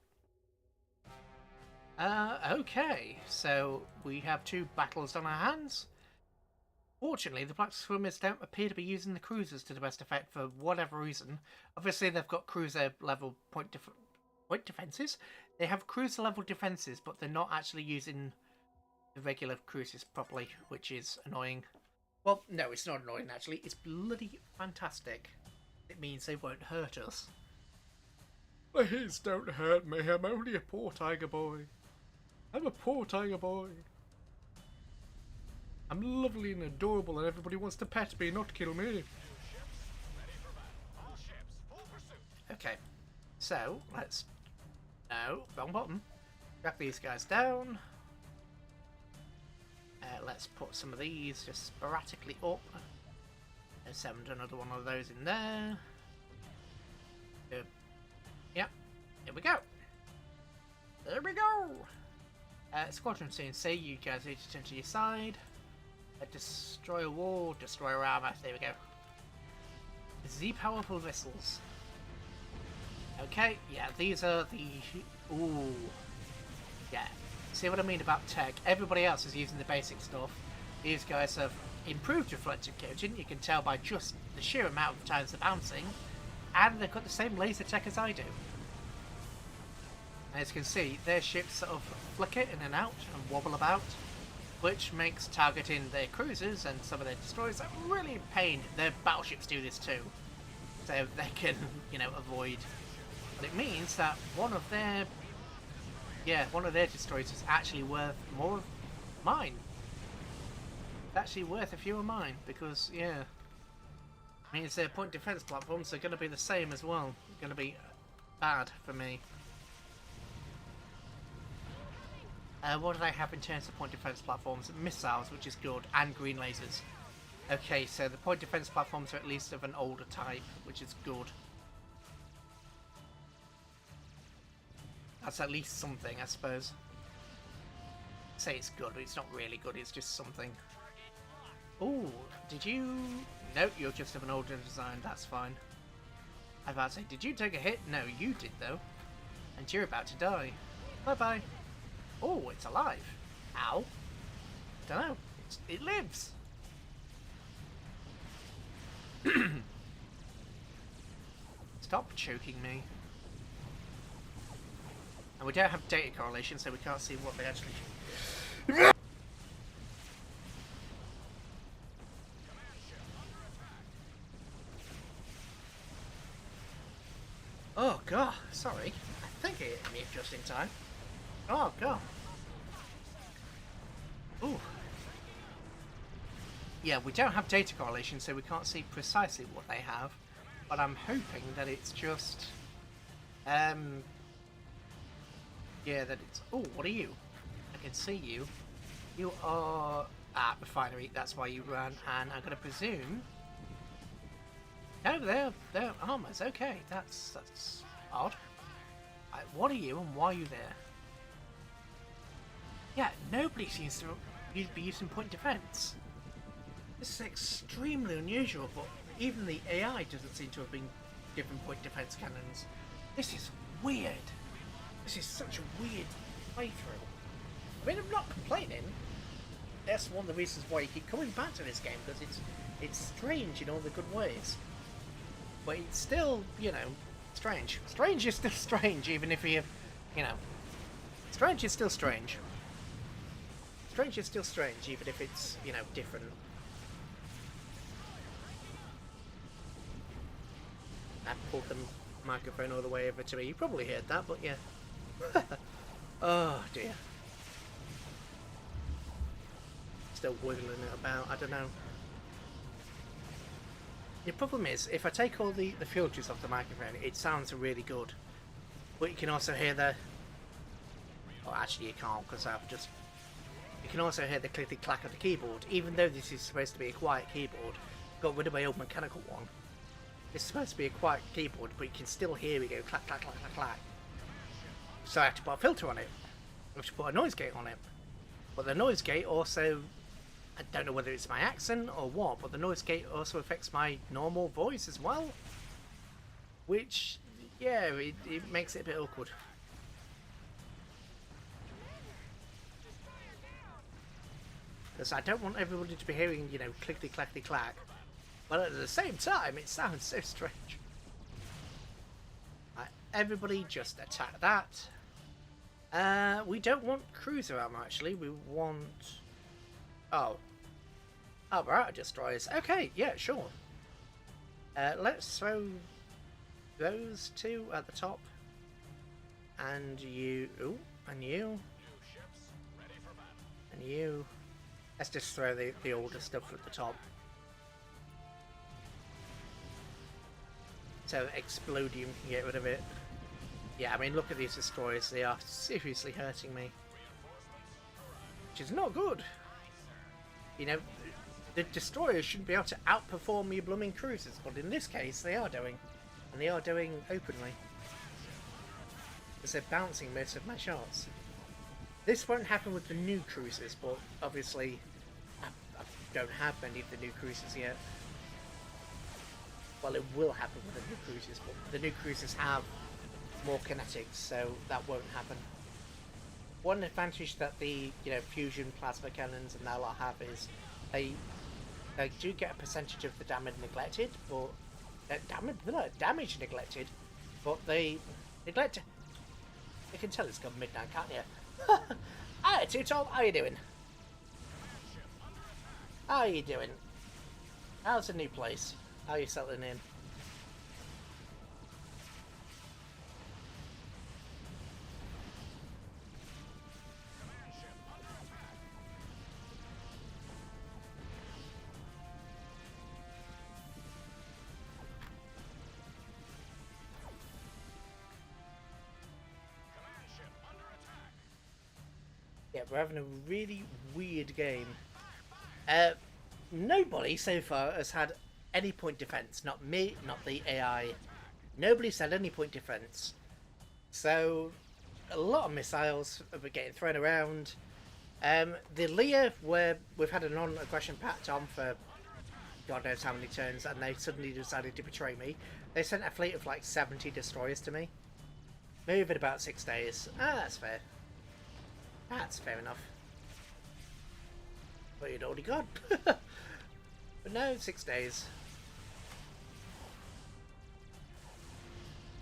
Okay, so we have 2 battles on our hands. Fortunately, the Black Swimmers don't appear to be using the cruisers to the best effect for whatever reason. Obviously, they've got cruiser level point defenses. They have cruiser level defenses, but they're not actually using the regular cruisers properly, which is annoying. Well, no, it's not annoying actually. It's bloody fantastic. It means they won't hurt us. Please don't hurt me. I'm only a poor tiger boy. I'm a poor tiger boy. I'm lovely and adorable and everybody wants to pet me, not kill me. Okay, so let's... No, wrong button. Drag these guys down. Let's put some of these just sporadically up. Let's send another one of those in there. Yep, here we go. There we go. Squadron CNC, you guys need to turn to your side. Destroy a wall, destroy a armor. There we go. Z powerful vessels. Okay, yeah, these are the... Ooh. Yeah. See what I mean about tech? Everybody else is using the basic stuff. These guys have improved reflective coating. You can tell by just the sheer amount of times they're bouncing. And they've got the same laser tech as I do. As you can see, their ships sort of flicker in and out and wobble about, which makes targeting their cruisers and some of their destroyers a really pain. Their battleships do this too, so they can, you know, avoid. But it means that one of their destroyers is actually worth more of mine. It's actually worth a few of mine because, yeah, means their point defense platforms are going to be the same as well. Going to be bad for me. What do they have in terms of point defense platforms? Missiles, which is good, and green lasers. Okay, so the point defense platforms are at least of an older type, which is good. That's at least something, I suppose. Say it's good, but it's not really good, it's just something. Ooh, did you... Nope, you're just of an older design, that's fine. I was about to say, did you take a hit? No, you did though. And you're about to die. Bye-bye. Oh, it's alive. Ow. Dunno. It lives. Stop choking me. And we don't have data correlation, so we can't see what they actually... Oh god, sorry. I think it hit me just in time. Oh god. Ooh. Yeah, we don't have data correlation, so we can't see precisely what they have. But I'm hoping that it's just... Yeah, that it's... Oh, what are you? I can see you. You are... at refinery, that's why you ran, and I'm going to presume... No, they're armors, okay, that's odd. What are you, and why are you there? Yeah, nobody seems to be using point defense. This is extremely unusual, but even the AI doesn't seem to have been given point defense cannons. This is weird. This is such a weird playthrough. I mean, I'm not complaining. That's one of the reasons why you keep coming back to this game, because it's strange in all the good ways. But it's still, you know, strange. Strange is still strange, even if you know... Strange is still strange. Strange is still strange, even if it's, you know, different. I pulled the microphone all the way over to me. You probably heard that, but yeah. Oh dear. Still wiggling it about, I don't know. The problem is, if I take all the filters off the microphone, it sounds really good. But you can also hear the... Oh, actually you can't, because I've just... You can also hear the clickety-clack of the keyboard. Even though this is supposed to be a quiet keyboard, got rid of my old mechanical one. It's supposed to be a quiet keyboard, but you can still hear it go clack, clack, clack, clack, clack. So I have to put a filter on it. I have to put a noise gate on it. But the noise gate also... I don't know whether it's my accent or what, but the noise gate also affects my normal voice as well. Which, yeah, it makes it a bit awkward. Because I don't want everybody to be hearing, you know, clickety clackety clack. But at the same time, it sounds so strange. Right, everybody just attack that. We don't want cruiser armor, actually. We want... Oh. Armor destroyers. Okay, yeah, sure. Let's throw those two at the top. And you... Ooh, and you. And you. Let's just throw the older stuff at the top. So Explodium can get rid of it. Yeah, I mean, look at these destroyers. They are seriously hurting me. Which is not good. You know, the destroyers shouldn't be able to outperform your blooming cruisers, but in this case, they are doing. And they are doing openly. Because they're bouncing most of my shots. This won't happen with the new cruisers, but obviously, I don't have many of the new cruisers yet. Well, it will happen with the new cruisers, but the new cruisers have more kinetics, so that won't happen. One advantage that the fusion plasma cannons and that lot have is they do get a percentage of the damage neglected, but damage neglected, but they neglect. You can tell it's gone midnight, can't you? Hi, Two-Tom, how you doing? How you doing? How's the new place? How are you settling in? Yeah, we're having a really weird game. Nobody so far has had any point defense. Not me, not the AI. Nobody's had any point defense. So, a lot of missiles are getting thrown around. The Leah, where we've had a non-aggression pact on for God knows how many turns, and they suddenly decided to betray me. They sent a fleet of like 70 destroyers to me. Move in about 6 days. Ah, that's fair. That's fair enough. But you'd already gone. But no, 6 days.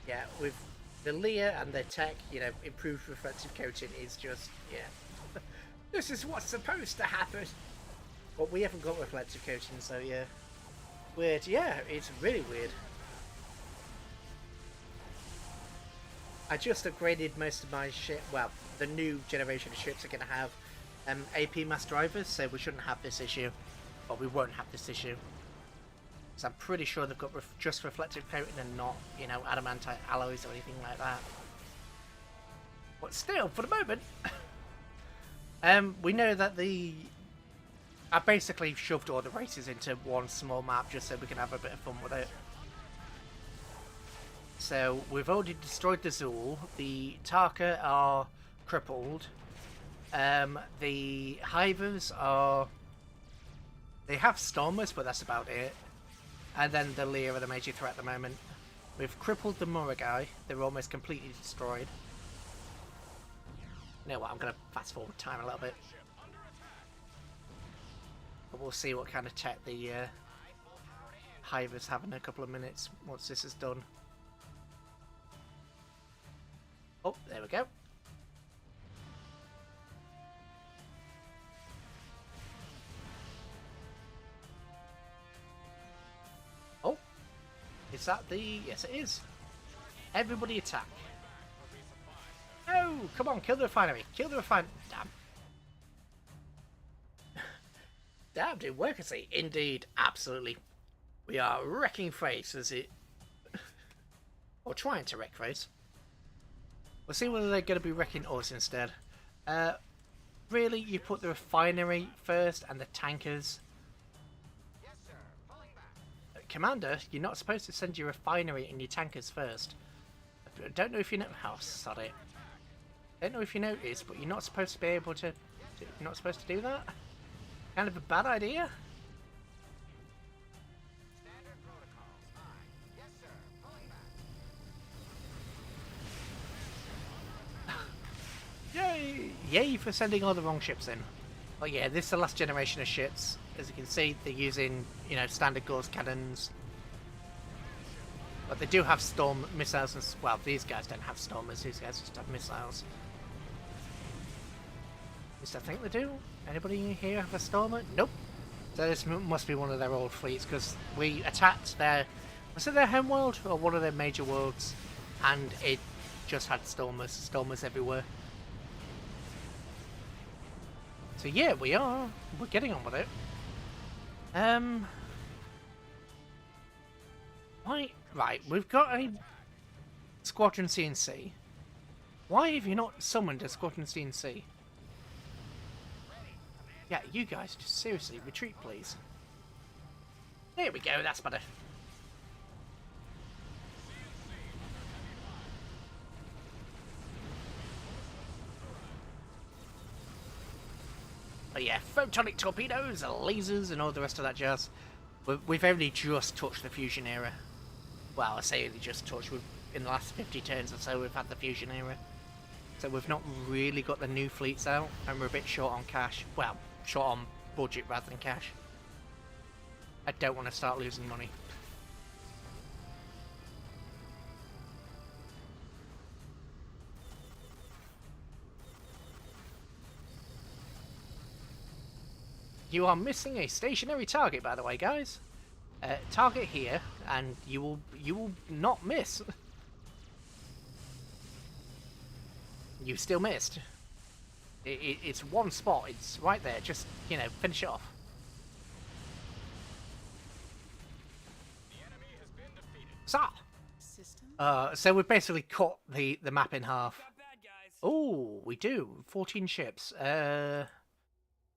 Yeah, with the Leah and their tech, improved reflective coating is just, yeah. This is what's supposed to happen. But we haven't got reflective coating, so yeah. Weird. Yeah, it's really weird. I just upgraded most of my ship. Well, the new generation of ships are going to have AP mass drivers, so we shouldn't have this issue. But we won't have this issue. So I'm pretty sure they've got just reflective coating and not, adamantite alloys or anything like that. But still, for the moment, we know that I basically shoved all the races into one small map just so we can have a bit of fun with it. So we've already destroyed the Zool. The Tarka are crippled. The Hivers are... They have Stormers, but that's about it. And then the Lear are the major threat at the moment. We've crippled the Muragai. They're almost completely destroyed. You know what, I'm going to fast forward time a little bit. But we'll see what kind of tech the Hivers have in a couple of minutes once this is done. Oh, there we go. Oh, is that the... Yes, it is. Everybody attack. No, come on, kill the refinery. Kill the refinery. Damn. Damn, didn't work, I see. Indeed, absolutely. We are wrecking Face, as it... or trying to wreck Face. We'll see whether they're going to be wrecking us instead. Really, you put the refinery first and the tankers. Yes, sir. Pulling back. Commander, you're not supposed to send your refinery and your tankers first. I don't know if you know. Oh, sorry. I don't know if you noticed, but you're not supposed to be able to. You're not supposed to do that. Kind of a bad idea. Standard protocols. Aye. Yes, sir. Pulling back. Yay! Yay for sending all the wrong ships in. But yeah, this is the last generation of ships. As you can see, they're using, you know, standard Gauss cannons. But they do have storm missiles and... Well, these guys don't have stormers. These guys just have missiles. At least I think they do. Anybody here have a stormer? Nope. So this must be one of their old fleets, because we attacked their... Was it their homeworld? Or one of their major worlds? And it just had stormers. Stormers everywhere. So yeah, we're getting on with it. Right, we've got a Squadron CNC. Why have you not summoned a Squadron CNC? Yeah, you guys, just seriously, retreat please. There we go, that's better. But yeah, photonic torpedoes, lasers, and all the rest of that jazz. We've only just touched the fusion era. Well, I say only just touched. In the last 50 turns or so, we've had the fusion era. So we've not really got the new fleets out, and we're a bit short on cash. Well, short on budget rather than cash. I don't want to start losing money. You are missing a stationary target, by the way, guys. Target here, and you will not miss. You still missed. It's one spot. It's right there. Just, you know, finish it off. The enemy has been defeated. System. So we've basically cut the map in half. Got bad guys. Oh, we do. 14 ships.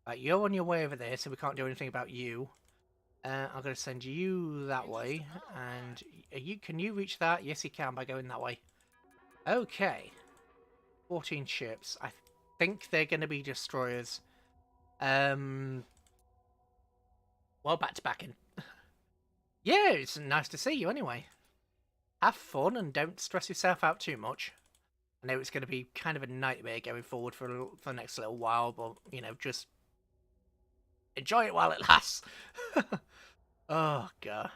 Right, you're on your way over there, so we can't do anything about you. I'm going to send you that way, and can you reach that? Yes, you can by going that way. Okay. 14 ships. I think they're going to be destroyers. Well, back to backing. Yeah, it's nice to see you anyway. Have fun and don't stress yourself out too much. I know it's going to be kind of a nightmare going forward for the next little while, but, you know, just enjoy it while it lasts. Oh, God.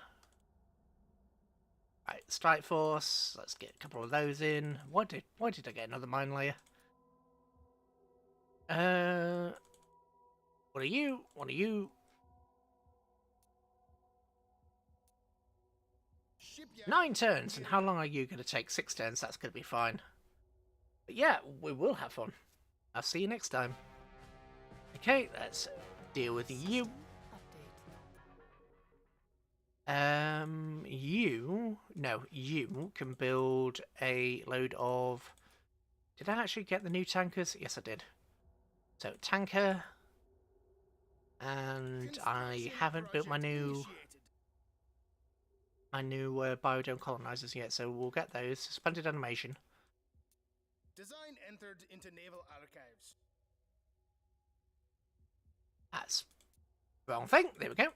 Right, Strike Force. Let's get a couple of those in. Why did I get another mine layer? What are you? What are you? Shipyard. 9 turns. And how long are you going to take? 6 turns. That's going to be fine. But yeah, we will have fun. I'll see you next time. Okay, let's deal with you. You can build a load of... Did I actually get the new tankers? Yes, I did. So, tanker. And I haven't built my new biodome colonizers yet, so we'll get those. Suspended animation. Design entered into naval archives. That's the wrong thing. There we go.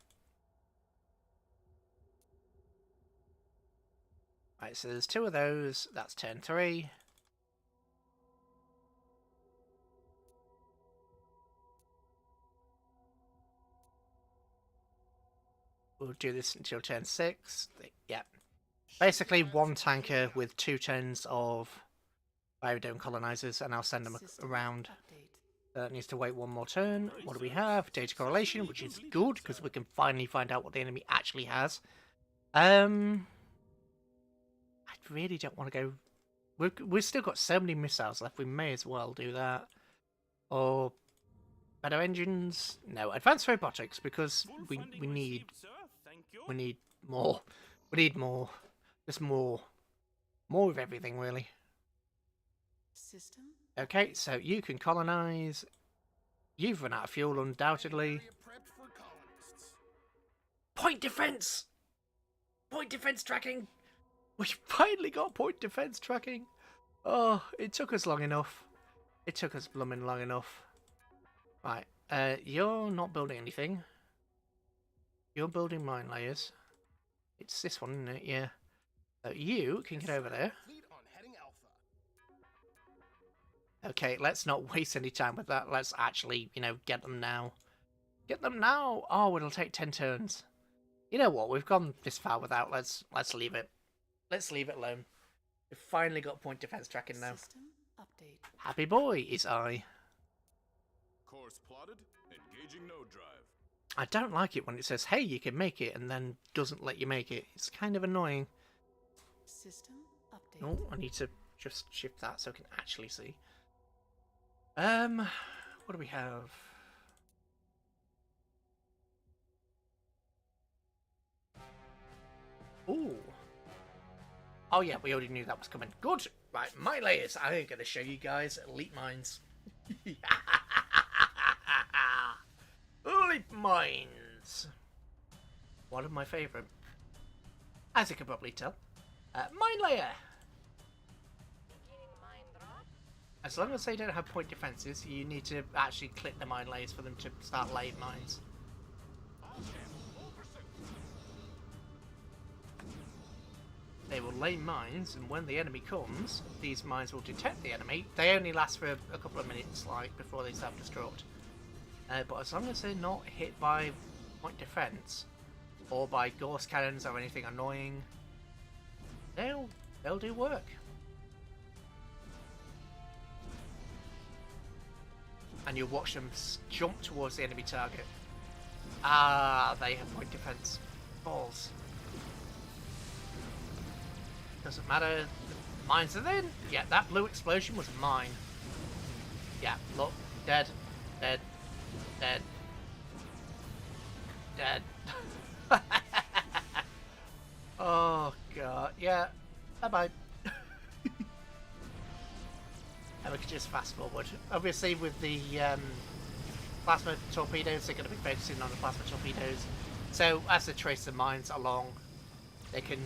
Right, so there's 2 of those. That's turn 3. We'll do this until turn 6. Yeah. Basically, 1 tanker with 2 turns of biodome colonizers, and I'll send them around. That needs to wait 1 more turn. What do we have? Data correlation, which is good, because we can finally find out what the enemy actually has. I really don't want to go... We've still got so many missiles left, we may as well do that. Or better engines? No, advanced robotics, because we need... We need more. We need more. Just more. More of everything, really. System. Okay, so you can colonize. You've run out of fuel, undoubtedly. Point defense! Point defense tracking! We finally got point defense tracking! Oh, it took us long enough. It took us blooming long enough. Right, you're not building anything. You're building mine layers. It's this one, isn't it? Yeah. So you can get over there. Okay, let's not waste any time with that. Let's actually, you know, get them now. Get them now! Oh, it'll take 10 turns. You know what? We've gone this far without. Let's leave it. Let's leave it alone. We've finally got point defense tracking now. System update. Happy boy is I. Course plotted, engaging node drive. I don't like it when it says, hey, you can make it, and then doesn't let you make it. It's kind of annoying. System update. Oh, I need to just shift that so I can actually see. What do we have? Ooh. Oh yeah, we already knew that was coming. Good. Right, my layers. I'm going to show you guys Leap Mines. Leap Mines. One of my favourite. As you can probably tell. Mine layer. As long as they don't have point defences, you need to actually click the mine layers for them to start laying mines. They will lay mines, and when the enemy comes, these mines will detect the enemy. They only last for a couple of minutes, like, before they self-destruct. But as long as they're not hit by point defense, or by ghost cannons or anything annoying, they'll do work. And you'll watch them jump towards the enemy target. Ah, they have point defense. Balls. Doesn't matter. The mines are in. Yeah, that blue explosion was mine. Yeah, look. Dead. Dead. Dead. Dead. Oh, God. Yeah. Bye-bye. And we can just fast forward. Obviously, with the plasma torpedoes, they're going to be focusing on the plasma torpedoes. So, as they trace the mines along, they can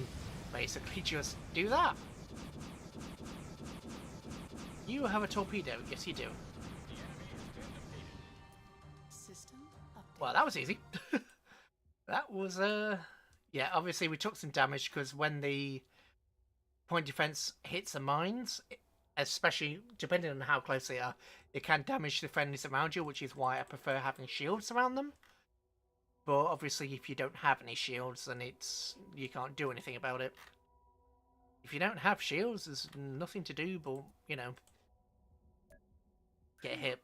basically just do that. You have a torpedo. Yes, you do. System update. Well, that was easy. That was, yeah, obviously we took some damage because when the point defense hits the mines, especially depending on how close they are, it can damage the friendlies around you, which is why I prefer having shields around them. But obviously, if you don't have any shields, then you can't do anything about it. If you don't have shields, there's nothing to do but, you know, get hit.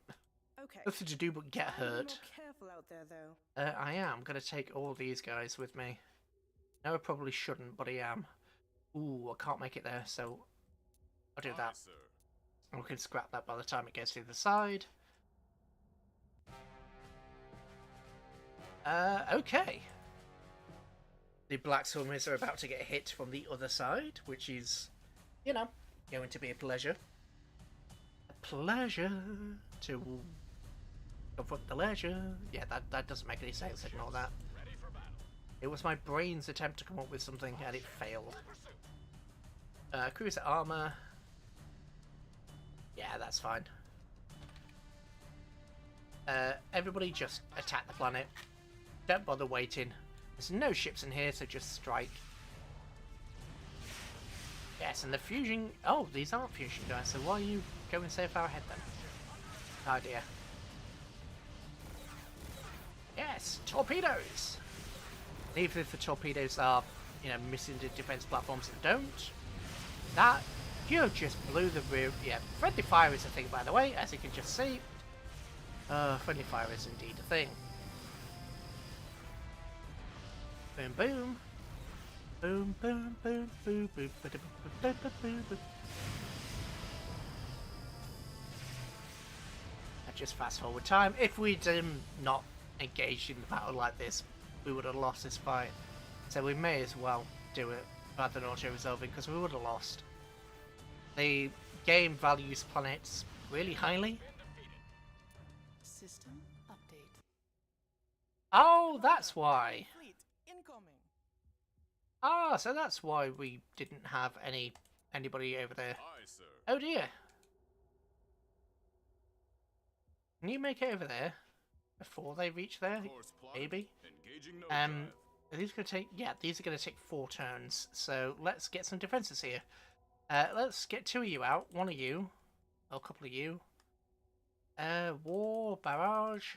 Okay. Nothing to do but get Be more hurt. careful out there, though. I am going to take all these guys with me. No, I probably shouldn't, but I am. Ooh, I can't make it there, so I'll do that. Sir. We can scrap that by the time it gets to the side. Okay. The black swimmers are about to get hit from the other side, which is, you know, going to be a pleasure. A pleasure to confront the leisure. Yeah, that doesn't make any sense, ignore that. It was my brain's attempt to come up with something and it failed. Cruiser armor. Yeah, that's fine. Everybody just attack the planet. Don't bother waiting. There's no ships in here, so just strike. Yes, and the fusion... Oh, these aren't fusion guys, so why are you going so far ahead then? No idea. Yes, torpedoes! Even if the torpedoes are, you know, missing the defense platforms that don't. That... You just blew the rear... Yeah, friendly fire is a thing, by the way, as you can just see. Friendly fire is indeed a thing. Boom, boom. Boom, boom, boom, boom, boom, boom, boom, boom, boom, boom. Just fast forward time. If we'd not engaged in the battle like this, we would have lost this fight. So we may as well do it rather than auto-resolving, because we would have lost. The game values planets really highly. System update. Oh, that's why. Fleet incoming. Ah, so that's why we didn't have anybody over there. Aye, sir. Oh dear. Can you make it over there before they reach there? Course plotted, Maybe. engaging node drive. Are these going to take? Yeah, these are going to take 4 turns. So let's get some defenses here. Let's get 2 of you out. 1 of you. Oh, a couple of you. War, barrage.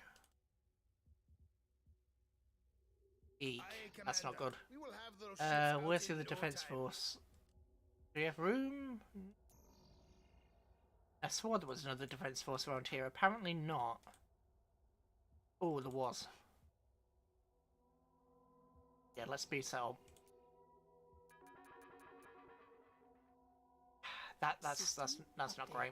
Eek, that's not good. We will have those ships out Where's the in other no defense time. force? Do we have room? I swore there was another defense force around here. Apparently not. Oh, there was. Yeah, let's be settled. That's not great.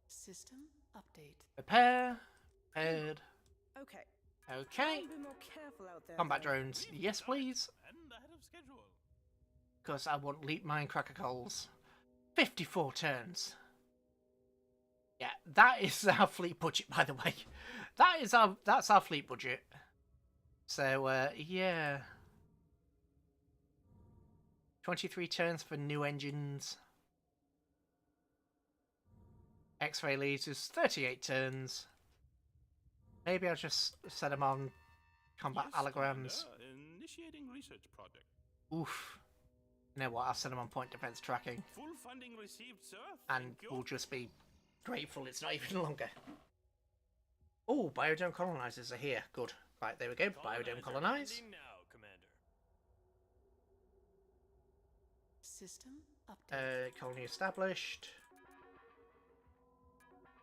System update. Prepare. Prepared. Okay. Okay. Try and be more careful out there. Combat though. drones. Yes, please. And ahead of schedule. Because I want leap mine cracker coals. 54 turns. Yeah, that is our fleet budget, by the way. That's our fleet budget. So yeah. 23 turns for new engines. X-ray lasers, 38 turns. Maybe I'll just set them on combat Yes, allograms. Commander. Initiating research project. Oof. You know what, I'll set them on point defense tracking. Full funding received, sir. And Thank you. we'll just be grateful it's not even longer. Oh, biodome colonizers are here. Good. Right, there we go. Biodome colonize. Landing now, Commander. System update. Colony established.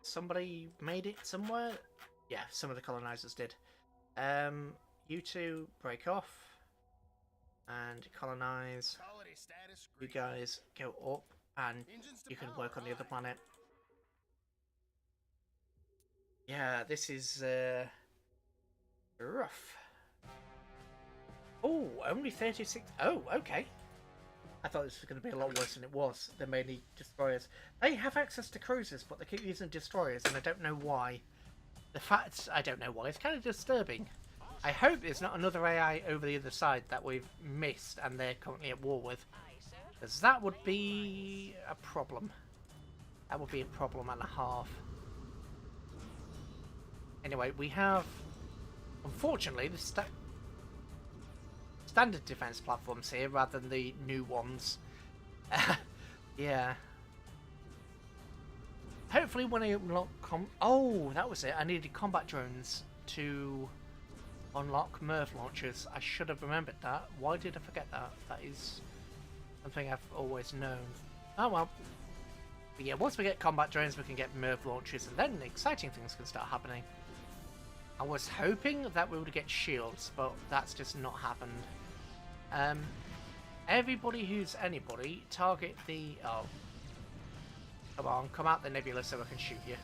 Somebody made it somewhere? Yeah, some of the colonizers did. You two break off and colonize. Quality status You green. guys go up and Engines to you can power work on the other high. planet. Yeah, this is rough. Oh, only 36. Oh, okay. I thought this was going to be a lot worse than it was. They're mainly destroyers. They have access to cruisers, but they keep using destroyers, and I don't know why. The fact, I don't know why. It's kind of disturbing. I hope there's not another AI over the other side that we've missed and they're currently at war with. Because that would be a problem. That would be a problem and a half. Anyway, we have, unfortunately, the standard defense platforms here rather than the new ones. Yeah. Hopefully when I unlock oh, that was it. I needed combat drones to unlock MIRV launchers. I should have remembered that. Why did I forget that? That is something I've always known. Oh well. But yeah, once we get combat drones, we can get MIRV launchers, and then exciting things can start happening. I was hoping that we would get shields, but that's just not happened. Everybody who's anybody, target the... Oh. Come on, come out the nebula so I can shoot you.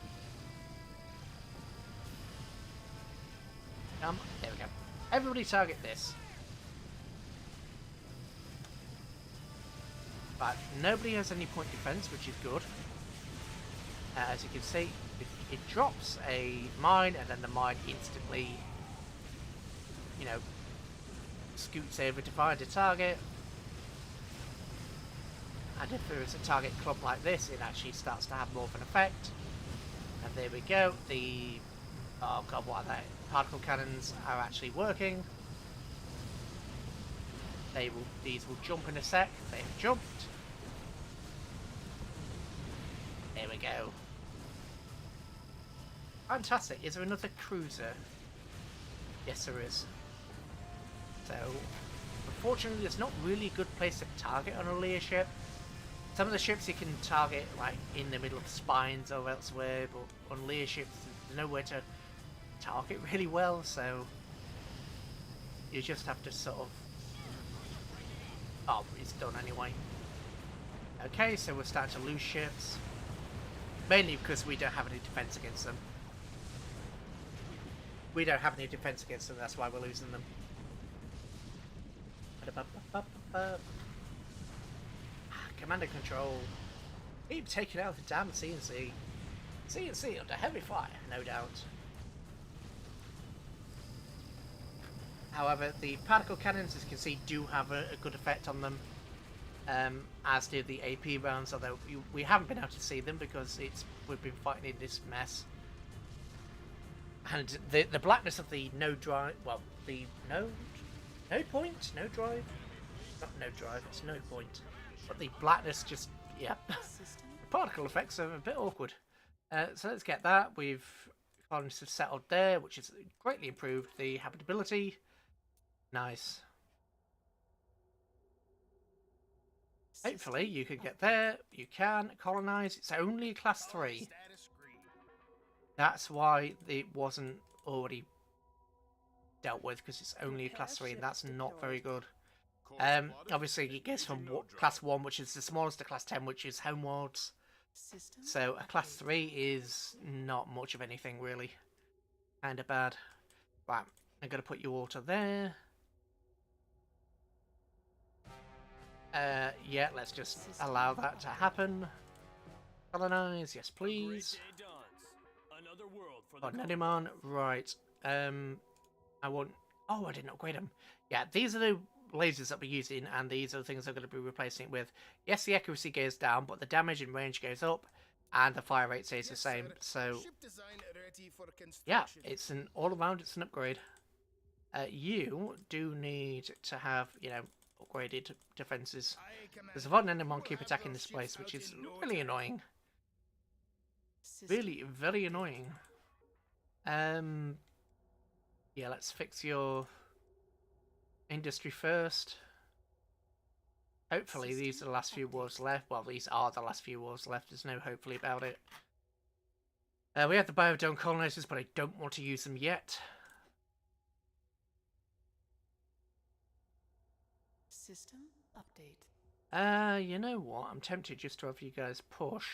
There we go. Everybody target this. But nobody has any point defense, which is good. As you can see, it drops a mine, and then the mine instantly, you know, scoots over to find a target. And if there is a target clump like this, it actually starts to have more of an effect. And there we go. The... Oh god, what are they? Particle cannons are actually working. These will jump in a sec. They have jumped. There we go. Fantastic. Is there another cruiser? Yes, there is. So, unfortunately, there's not really a good place to target on a Lear ship. Some of the ships you can target like in the middle of spines or elsewhere, but on Lear ships there's nowhere to target really well, so you just have to sort of... Oh, it's done anyway. Okay, so we're starting to lose ships. Mainly because we don't have any defense against them. We don't have any defense against them, that's why we're losing them. Command and control. Keep taking out the damn CNC. CNC under heavy fire, no doubt. However, the particle cannons, as you can see, do have a good effect on them. As do the AP rounds, although we haven't been able to see them because we've been fighting in this mess. And the blackness of the no drive, well, the no point, no drive, Not no drive, it's no point. But the blackness just, yeah. System. The particle effects are a bit awkward. So let's get that. We've colonists have settled there, which has greatly improved the habitability. Nice. Hopefully you can get there. You can colonize. It's only class 3. That's why it wasn't already dealt with, because it's only a class 3, and that's not very good. Obviously it goes from class 1, which is the smallest, to class 10, which is homeworlds. System. So a class 3 is not much of anything, really. Kinda bad. Right, I'm gonna put you all to there. Yeah, let's just allow that to happen. Colonize, yes please. Another world for Oh, Nediman, right. I want... Oh, I didn't upgrade them. Yeah, these are the lasers that we're using, and these are the things I'm going to be replacing it with. Yes, the accuracy goes down, but the damage and range goes up, and the fire rate stays the same. So, yeah, it's an all-around, it's an upgrade. You do need to have, you know, upgraded defenses. There's a lot of Nediman keep attacking this place, which is really annoying. Really, very annoying. Yeah, let's fix your industry first. Hopefully these are the last few wars left. Well, these are the last few wars left. There's no hopefully about it. We have the Biodome colonizers, but I don't want to use them yet. System update. You know what? I'm tempted just to have you guys push.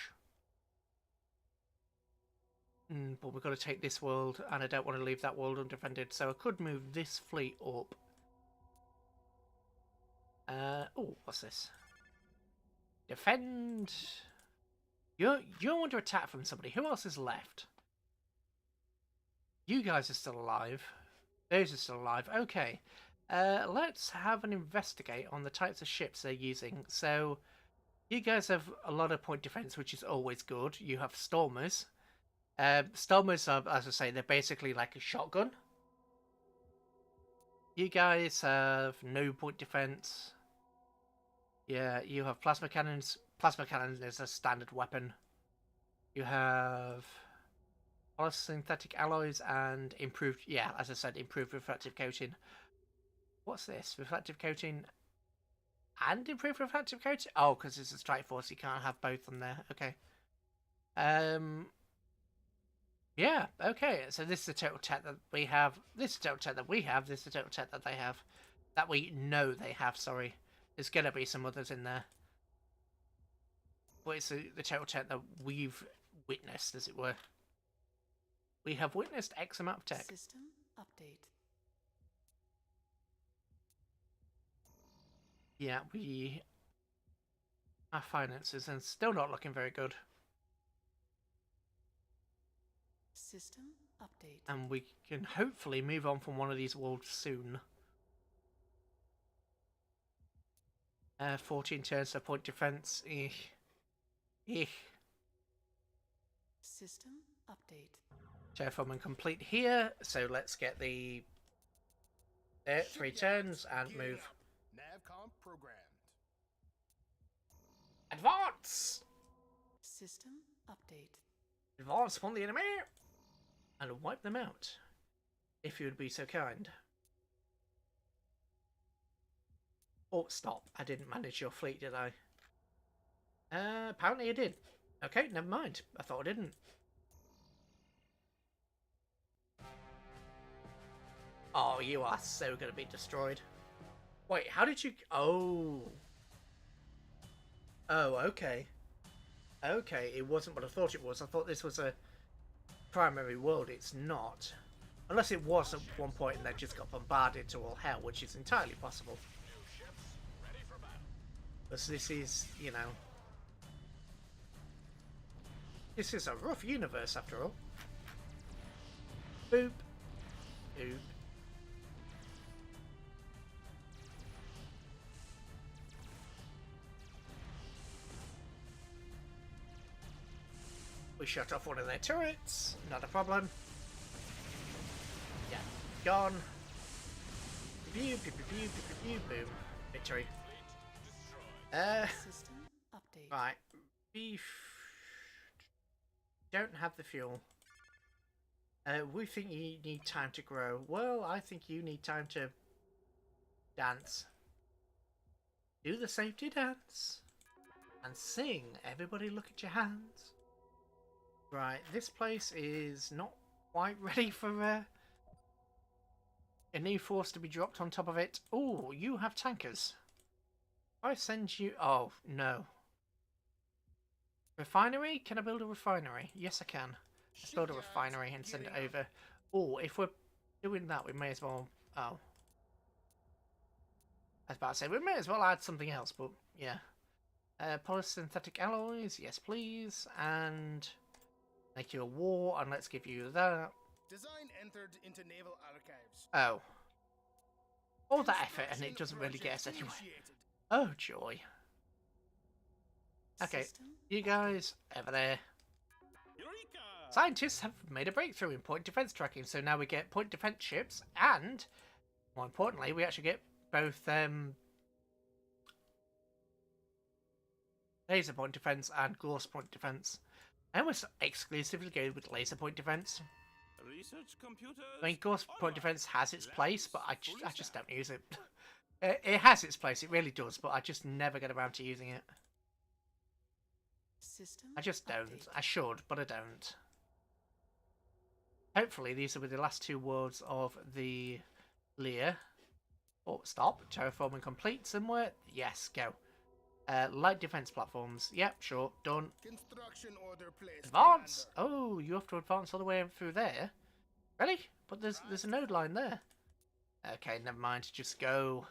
But we've got to take this world, and I don't want to leave that world undefended, so I could move this fleet up. Oh, what's this? Defend. You're under attack from somebody. Who else is left? You guys are still alive. Those are still alive. Okay. Let's have an investigate on the types of ships they're using. So, you guys have a lot of point defense, which is always good. You have Stormers. Stormers are, as I say, they're basically like a shotgun. You guys have no point defense. Yeah, you have plasma cannons. Plasma cannon is a standard weapon. You have synthetic alloys and improved, yeah, as I said, improved reflective coating. What's this? Reflective coating and improved reflective coating? Oh, because it's a strike force, you can't have both on there. Okay. Yeah, okay, so this is the total tech that we have. This is the total tech that we have. This is the total tech that they have. That we know they have, sorry. There's going to be some others in there. But it's the total tech that we've witnessed, as it were. We have witnessed X amount of tech. System update. Yeah, our finances are still not looking very good. System update. And we can hopefully move on from one of these worlds soon. 14 turns for point defense. System update. Terraforming complete here, so let's get the 3 turns and move. Navcom programmed. Advance! System update. Advance upon the enemy and wipe them out, if you would be so kind. Oh, stop. I didn't manage your fleet, did I? Apparently I did. Okay, never mind. I thought I didn't. Oh, you are so going to be destroyed. Wait, how did you... Oh. Oh, okay. Okay, it wasn't what I thought it was. I thought this was a primary world. It's not. Unless it was at one point and they just got bombarded to all hell, which is entirely possible. Because this is, you know... This is a rough universe, after all. Boop. Boop. We shut off one of their turrets. Not a problem. Yeah. Gone. Pew, pew, pew, pew, pew, pew, pew, boom. Victory. System update. Right. We don't have the fuel. We think you need time to grow. Well, I think you need time to dance. Do the safety dance. And sing. Everybody look at your hands. Right, this place is not quite ready for a new force to be dropped on top of it. Oh, you have tankers. If I send you... Oh, no. Refinery? Can I build a refinery? Yes, I can. Let's build a refinery and send it over. Oh, if we're doing that, we may as well... Oh. I was about to say, we may as well add something else, but yeah. Polysynthetic alloys, yes please. And make you a war, and let's give you that. Design entered into naval archives. Oh. All that effort, and it doesn't really get us anywhere. Oh, joy. Okay, you guys, over there. Eureka! Scientists have made a breakthrough in point defense tracking, so now we get point defense ships, and, more importantly, we actually get both laser point defense and gauss point defense. I almost exclusively go with laser point defense. Research computers. I mean, gauss point defense has its place, but I just don't use it. It has its place, it really does, but I just never get around to using it. System I just don't. update. I should, but I don't. Hopefully, these will be the last two worlds of the Lear. Oh, stop. Terraforming complete somewhere. Yes, go. Light defense platforms. Yep, sure. Done. Construction order placed. Advance! Oh, you have to advance all the way through there? Really? But there's a node line there. Okay, never mind. Just go.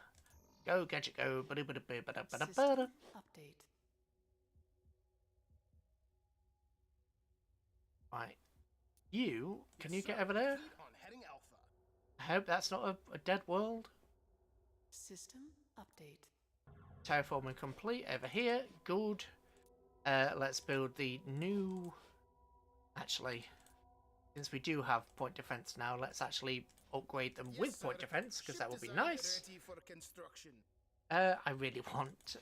Go, gadget, go. System update. Right. You, can you get over there? On heading alpha. I hope that's not a dead world. System update. Terraforming complete over here. Good. Let's build the new... Actually, since we do have point defense now, let's actually upgrade them with point defense, because that would be nice. Ready for construction. I really want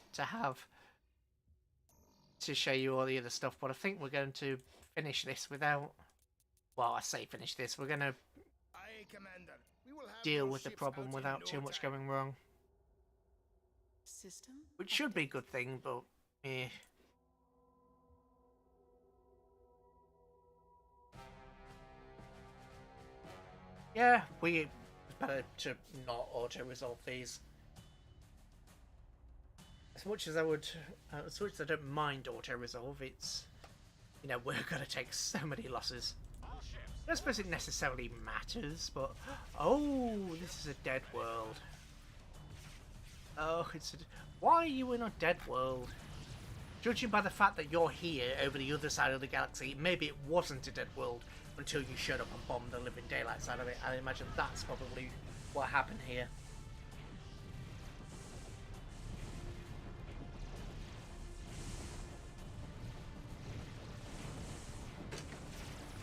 to show you all the other stuff, but I think we're going to finish this without... Well, I say finish this. We're going to Aye, Commander. We will have deal those with the ships problem out in without no too much time. going wrong. System Which should be a good thing, but... eh. Yeah, it's better to not auto-resolve these. As much as I don't mind auto-resolve, it's... You know, we're gonna take so many losses. I don't suppose it necessarily matters, but... Oh, this is a dead world. Oh, why are you in a dead world? Judging by the fact that you're here over the other side of the galaxy, maybe it wasn't a dead world until you showed up and bombed the living daylights out of it. I imagine that's probably what happened here.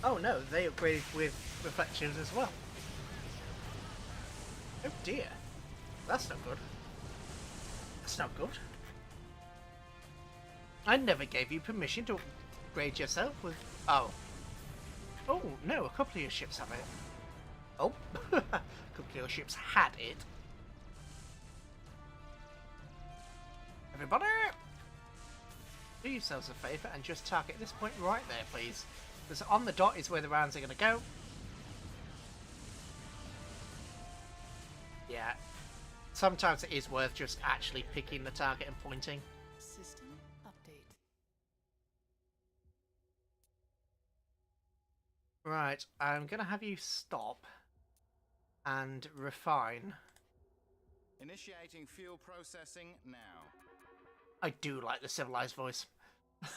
Oh no, they upgraded with reflections as well. Oh dear. That's not good. That's not good. I never gave you permission to upgrade yourself with... Oh. Oh, no, a couple of your ships have it. Oh, a couple of your ships had it. Everybody! Do yourselves a favour and just target this point right there, please. Because on the dot is where the rounds are going to go. Yeah. Sometimes it is worth just actually picking the target and pointing. System update. Right, I'm going to have you stop and refine. Initiating fuel processing now. I do like the civilized voice.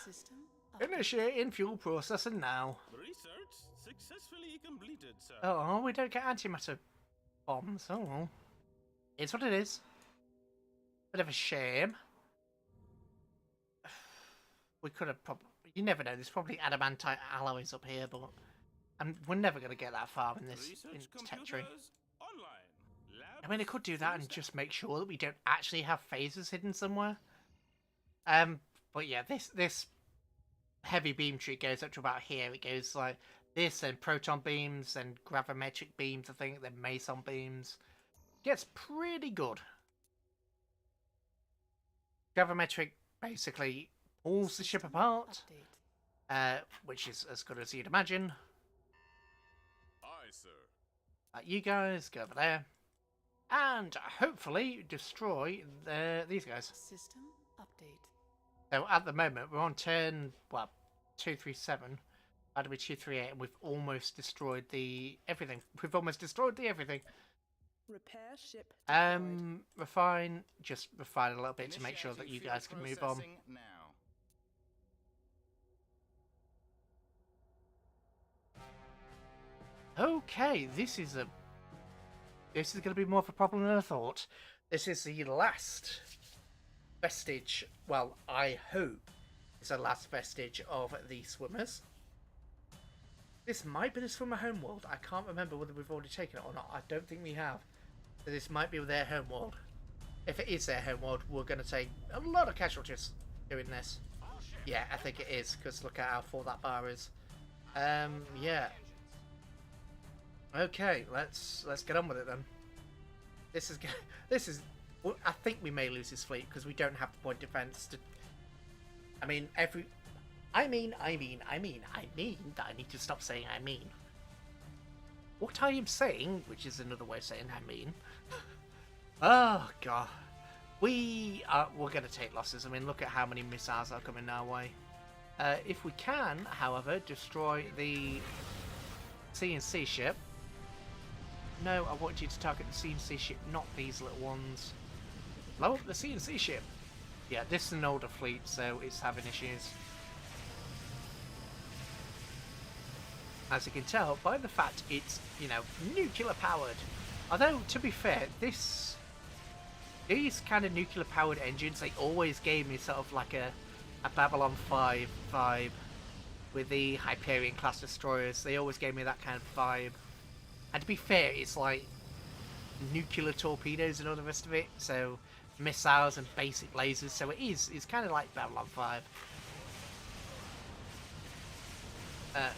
System update. Initiating fuel processing now. Research successfully completed, sir. Oh, we don't get antimatter bombs. Oh well. It's what it is. Bit of a shame. We could have probably... You never know, there's probably adamantite alloys up here, but... And we're never going to get that far in this tech tree. Online. I mean, I could do that and just make sure that we don't actually have phasers hidden somewhere. But yeah, this heavy beam tree goes up to about here. It goes like this, and proton beams, and gravimetric beams, I think, then meson beams. Gets pretty good. Gravimetric basically pulls the ship apart, which is as good as you'd imagine. Aye, sir. You guys go over there, and hopefully destroy these guys. System update. So at the moment we're on turn 237. That'll be 238, and we've almost destroyed the everything. We've almost destroyed the everything. Repair ship deployed. Refine a little bit to make sure that you guys can move on. Now. Okay, this is going to be more of a problem than I thought. This is the last vestige. Well, I hope it's the last vestige of the swimmers. This might be the swimmer homeworld. I can't remember whether we've already taken it or not. I don't think we have. So this might be their homeworld. If it is their homeworld, we're going to take a lot of casualties doing this. Yeah, I think it is, because look at how full that bar is. Yeah. Okay, let's get on with it then. This is. I think we may lose this fleet because we don't have the point defense to. I mean that I need to stop saying I mean. What I am saying, which is another way of saying I mean. Oh god, we're gonna take losses. I mean, look at how many missiles are coming our way. If we can, however, destroy the CNC ship. No, I want you to target the CNC ship, not these little ones. Blow up the CNC ship. Yeah, this is an older fleet, so it's having issues. As you can tell by the fact it's, nuclear powered. Although, to be fair, these kind of nuclear powered engines, they always gave me sort of like a Babylon 5 vibe with the Hyperion class destroyers. They always gave me that kind of vibe. And to be fair, it's like nuclear torpedoes and all the rest of it. So missiles and basic lasers. So it's kind of like Babylon 5.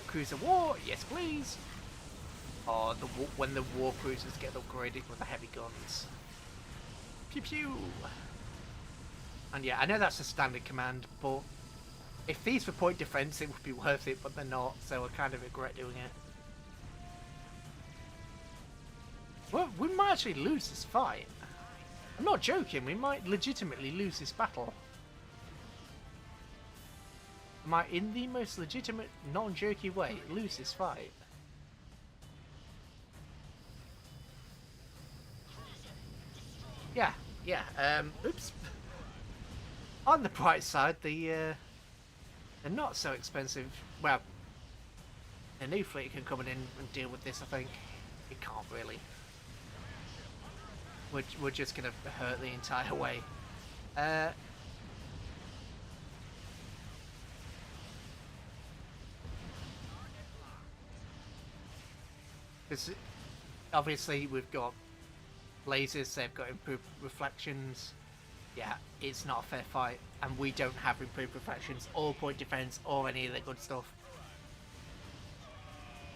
Cruiser war, yes please. Or when the war cruisers get upgraded with the heavy guns. Pew pew. And yeah, I know that's a standard command, but if these were point defense, it would be worth it, but they're not, so I kind of regret doing it. Well, we might actually lose this fight. I'm not joking, we might legitimately lose this battle. Might, in the most legitimate, non-jerky way, lose this fight. Yeah, oops. On the bright side, they're not so expensive. Well, a new fleet can come in and deal with this, I think. It can't really. We're just going to hurt the entire way. Because obviously we've got lasers, they've got improved reflections. Yeah, it's not a fair fight, and we don't have improved reflections or point defense or any of the good stuff.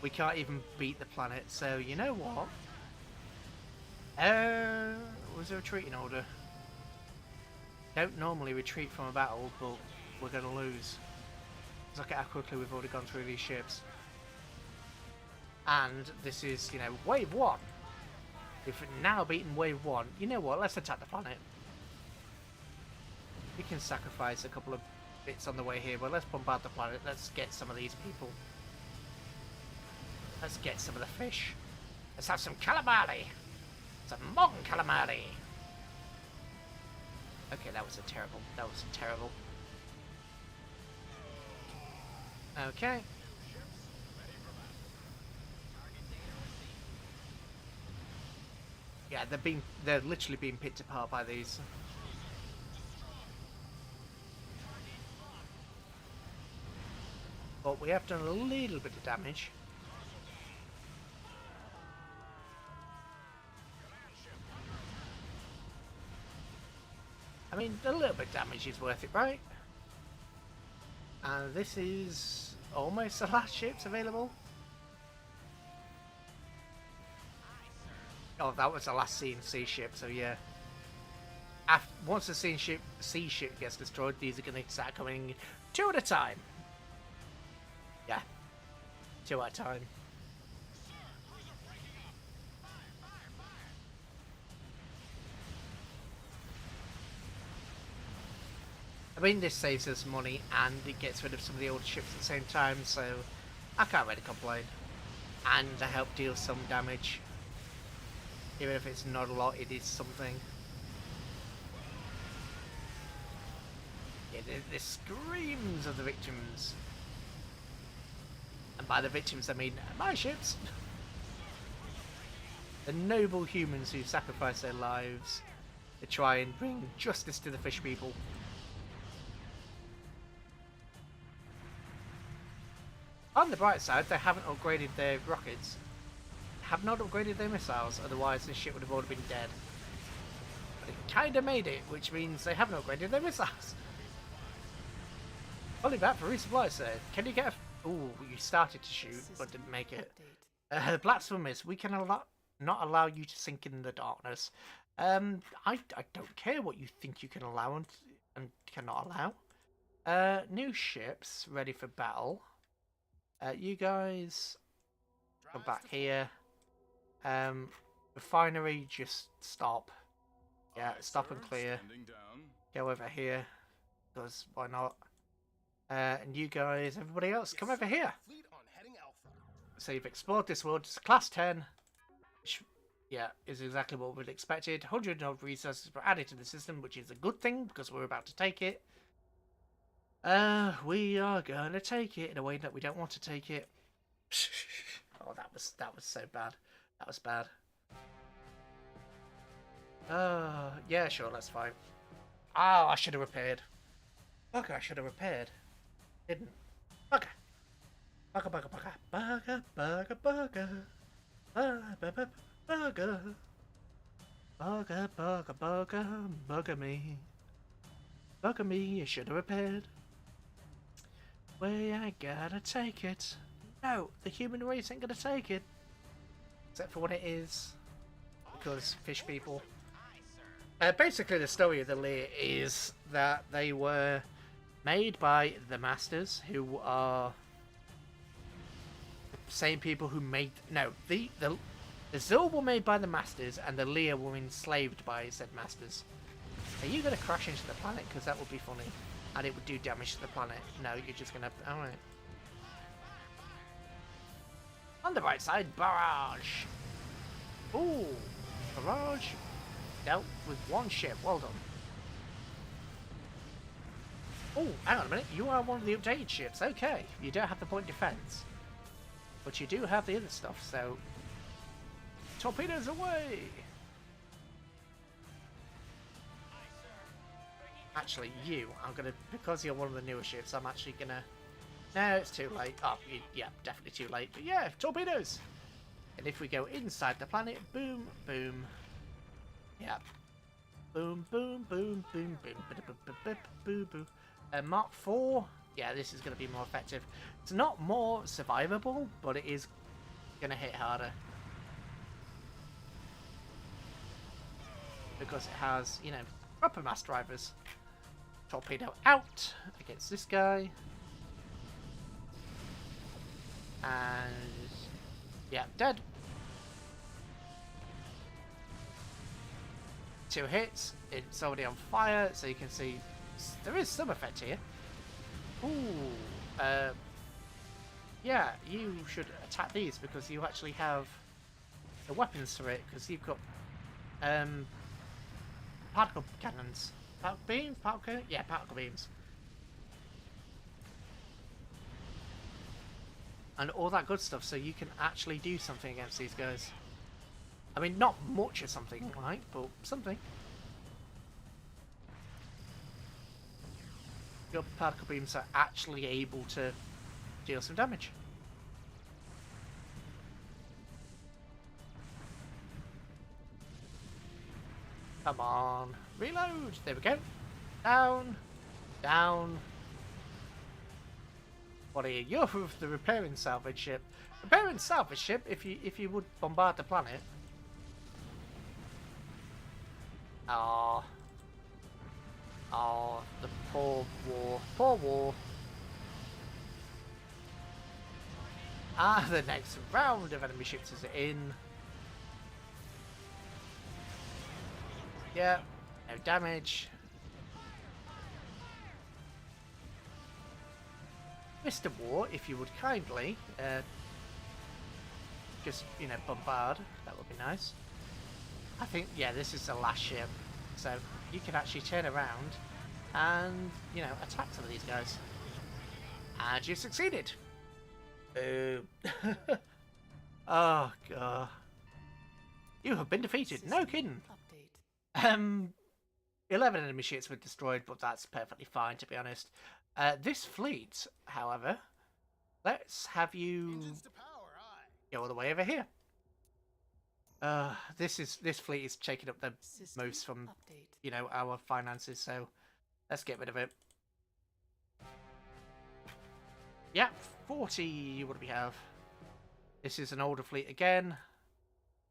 We can't even beat the planet, so you know what? Was there a retreating order? Don't normally retreat from a battle, but we're going to lose. Look at how quickly we've already gone through these ships. And this is, wave 1. We've now beaten wave 1. You know what? Let's attack the planet. We can sacrifice a couple of bits on the way here, but let's bombard the planet. Let's get some of these people. Let's get some of the fish. Let's have some calamari. Some modern calamari. Okay, that was terrible. Okay. Yeah, they're literally being picked apart by these. But we have done a little bit of damage. I mean, a little bit of damage is worth it, right? And this is almost the last ships available. Oh, that was the last CNC ship, so yeah. Once the C ship gets destroyed, these are going to start coming 2 at a time. Yeah, 2 at a time. I mean, this saves us money and it gets rid of some of the older ships at the same time, so I can't really complain. And I help deal some damage. Even if it's not a lot, it is something. Yeah, the screams of the victims. And by the victims, I mean my ships. The noble humans who sacrifice their lives to try and bring justice to the fish people. On the bright side, they haven't upgraded their rockets. Have not upgraded their missiles, otherwise this ship would have already been dead. But it kinda made it, which means they haven't upgraded their missiles. Only back for resupply, sir. Can you get a... Ooh, you started to shoot, but didn't make it. Black Swimmers, we can not allow you to sink in the darkness. I don't care what you think you can allow and cannot allow. New ships, ready for battle. You guys come back here. Refinery, just stop. Yeah, stop and clear. Go over here, because why not? And you guys, everybody else, come over here. So you've explored this world. It's class 10, which, yeah, is exactly what we'd expected. 100 of resources were added to the system, which is a good thing, because we're about to take it. We are gonna take it in a way that we don't want to take it. Oh, that was so bad. That was bad. Yeah, sure, that's fine. Oh, I should have repaired. Bugger, I should have repaired. Didn't. Bugger. Bugger, bugger, bugger. Bugger, bugger, bugger. Bugger, bugger. Bugger, bugger, bugger. Bugger me. Bugger me, you should have repaired. We ain't gonna take it. No, the human race ain't gonna take it. Except for what it is. Because fish people. Basically, the story of the Lear is that they were made by the Masters, who are the same people who made... No, the Zul were made by the Masters, and the Lear were enslaved by said Masters. Are you going to crash into the planet? Because that would be funny. And it would do damage to the planet. No, you're just going to... Alright. On the right side, barrage. Ooh, barrage. Dealt with one ship. Well done. Oh, hang on a minute. You are one of the updated ships. Okay. You don't have the point defense. But you do have the other stuff, so... Torpedoes away! Actually, I'm gonna... Because you're one of the newer ships, I'm actually gonna... No, it's too late. Oh, yeah, definitely too late. But yeah, torpedoes! And if we go inside the planet, boom, boom. Yeah. Boom, boom, boom, boom, boom, boom, boom, boom. Mark 4, yeah, this is going to be more effective. It's not more survivable, but it is going to hit harder. Because it has, you know, proper mass drivers. Torpedo out against this guy. And, yeah, dead. 2 hits, it's already on fire, so you can see there is some effect here. Ooh, yeah, you should attack these because you actually have the weapons for it, because you've got particle cannons. Particle beams? Yeah, particle beams. And all that good stuff, so you can actually do something against these guys. I mean, not much or something, right? But something. Your particle beams are actually able to deal some damage. Come on. Reload! There we go. Down. Down. What are you? You're the repairing salvage ship. Repairing salvage ship, if you would bombard the planet. Oh. Oh, the poor war. Poor war. Ah, the next round of enemy ships is in. Yeah, no damage. Mr. War, if you would kindly just, bombard, that would be nice. I think, yeah, this is the last ship, so you can actually turn around and, attack some of these guys. And you succeeded. Boo. Oh, God. You have been defeated. No kidding. 11 enemy ships were destroyed, but that's perfectly fine, to be honest. This fleet, however, let's have you go all the way over here. This fleet is taking up the most from, our finances, so let's get rid of it. Yeah, 40, what do we have? This is an older fleet again.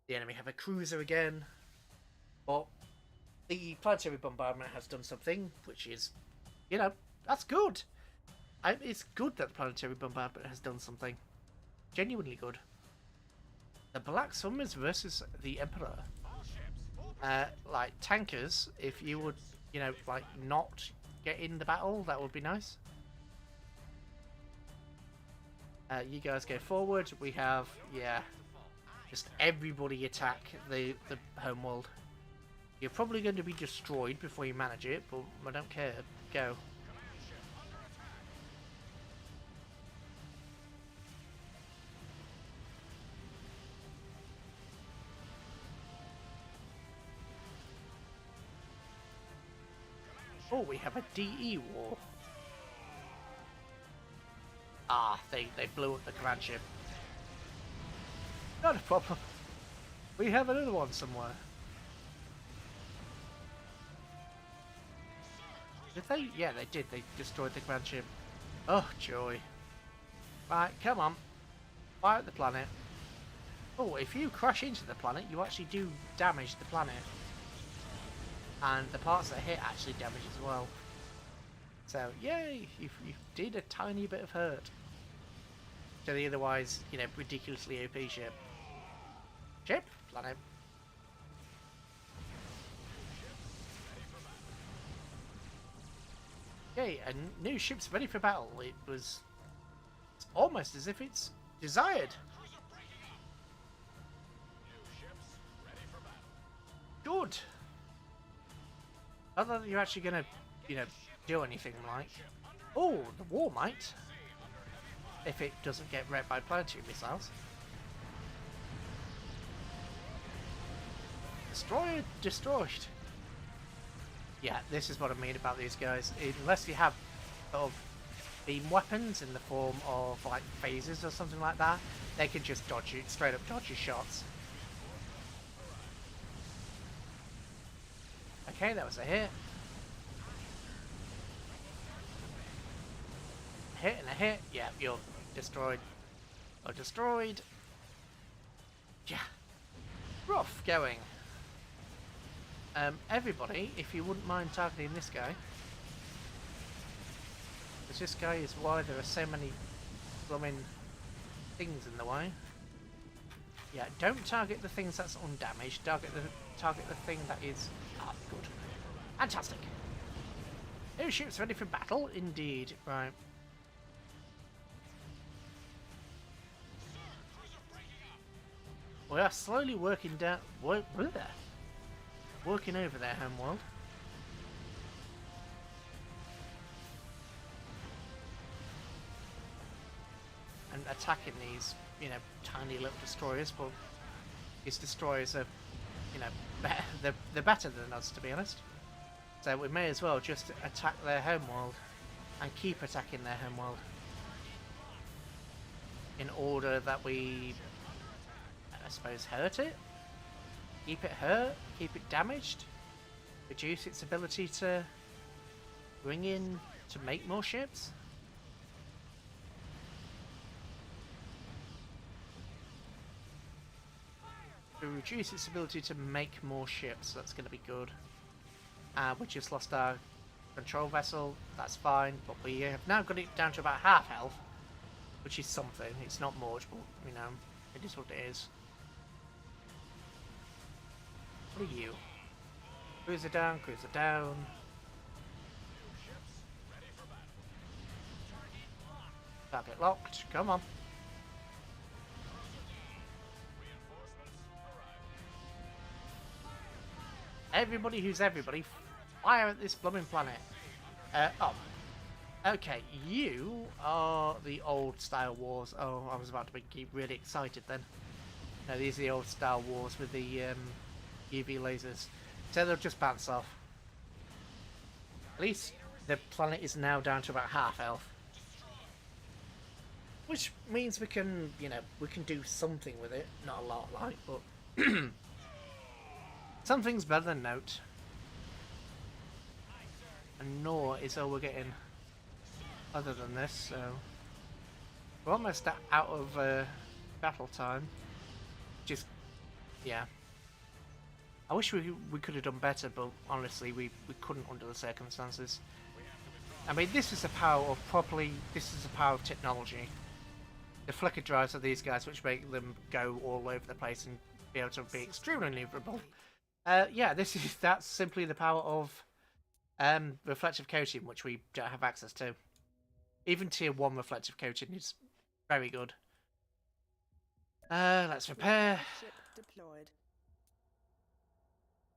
The enemy have a cruiser again. But the planetary bombardment has done something, which is, that's good. It's good that the planetary bombardment has done something. Genuinely good. The Black Summers versus the Emperor. Like tankers, if you would, not get in the battle, that would be nice. You guys go forward. We have, just everybody attack the homeworld. You're probably going to be destroyed before you manage it, but I don't care. Go. Oh, we have a DE war. Ah, they blew up the command ship. Not a problem. We have another one somewhere. Did they? Yeah, they did. They destroyed the command ship. Oh, joy. Right, come on. Fire at the planet. Oh, if you crash into the planet, you actually do damage the planet. And the parts that hit actually damage as well. So, yay! You did a tiny bit of hurt to the otherwise, ridiculously OP ship. Planet. Okay, a new ship's ready for battle. It's almost as if it's desired. Good. I thought you're actually gonna, do anything like. Oh, the war might. If it doesn't get wrecked by planetary missiles. Destroyer destroyed. Yeah, this is what I mean about these guys. Unless you have sort of beam weapons in the form of like phasers or something like that, they can just dodge you, straight up dodge your shots. Okay, that was a hit. A hit and a hit. Yeah, you're destroyed. Or destroyed. Yeah. Rough going. Everybody, if you wouldn't mind targeting this guy. Because this guy is why there are so many blooming things in the way. Yeah, don't target the things that's undamaged. Target the thing that is... Ah, good. Fantastic. New ships ready for battle? Indeed. Right. We are slowly working down... Working over their homeworld. And attacking these, tiny little destroyers, but these destroyers are, they're better than us, to be honest. So we may as well just attack their homeworld and keep attacking their homeworld in order that we, I suppose, hurt it. Keep it hurt, keep it damaged, reduce its ability to bring in to make more ships? To reduce its ability to make more ships, that's going to be good. We just lost our control vessel, that's fine, but we have now got it down to about half health, which is something. It's not much, but you know, it is what it is. What are you? Cruiser down, cruiser down. Target locked, come on. Everybody who's everybody, fire at this blooming planet. Oh. Okay, you are the old style wars. Oh, I was about to get really excited then. No, these are the old style wars with the UV lasers. So they'll just bounce off. At least the planet is now down to about half health. Which means we can, you know, we can do something with it. Not a lot, like, but... something's better than note. And nor is all we're getting other than this, so... we're almost out of battle time. Just, yeah. I wish we could have done better, but honestly, we couldn't under the circumstances. I mean, this is the power of this is the power of technology. The flicker drives of these guys, which make them go all over the place and be able to be extremely maneuverable. Yeah, that's simply the power of reflective coating, which we don't have access to. Even tier 1 reflective coating is very good. Let's repair. Ship deployed.